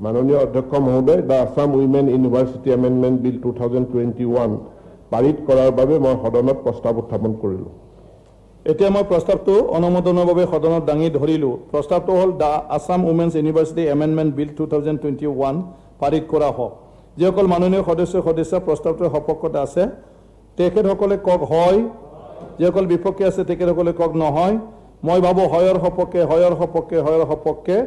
মাননীয় অধ্যক্ষ মহোদয় the Assam women university amendment bill 2021 পাৰিত কৰাৰ বাবে মই সদনত প্ৰস্তাৱ উত্থাপন কৰিলোঁ এতিয়া মই প্ৰস্তাৱটো অনুমোদনৰ বাবে সদনত দাঙি ধৰিলোঁ প্ৰস্তাৱটো হ'ল the Assam women's university amendment bill 2021 পাৰিত কৰা হওক যিসকল মাননীয় সদস্য প্ৰস্তাৱটোৰ সপক্ষত আছে তেখেতসকলে কওক হয় যিসকল বিপক্ষে আছে তেখেতসকলে কওক নহয় মই ভাবোঁ হয়ৰ সপক্ষে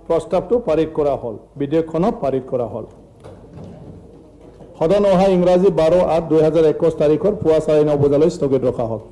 প্ৰস্তাৱটো পাৰিত কৰা হ'ল বিধেয়কখনত পাৰিত কৰা হ'ল সদন অহা ইংৰাজী 12/8/2021 তাৰিখৰ পুৱা 9:30 বজালৈ স্থগিত ৰখা হওক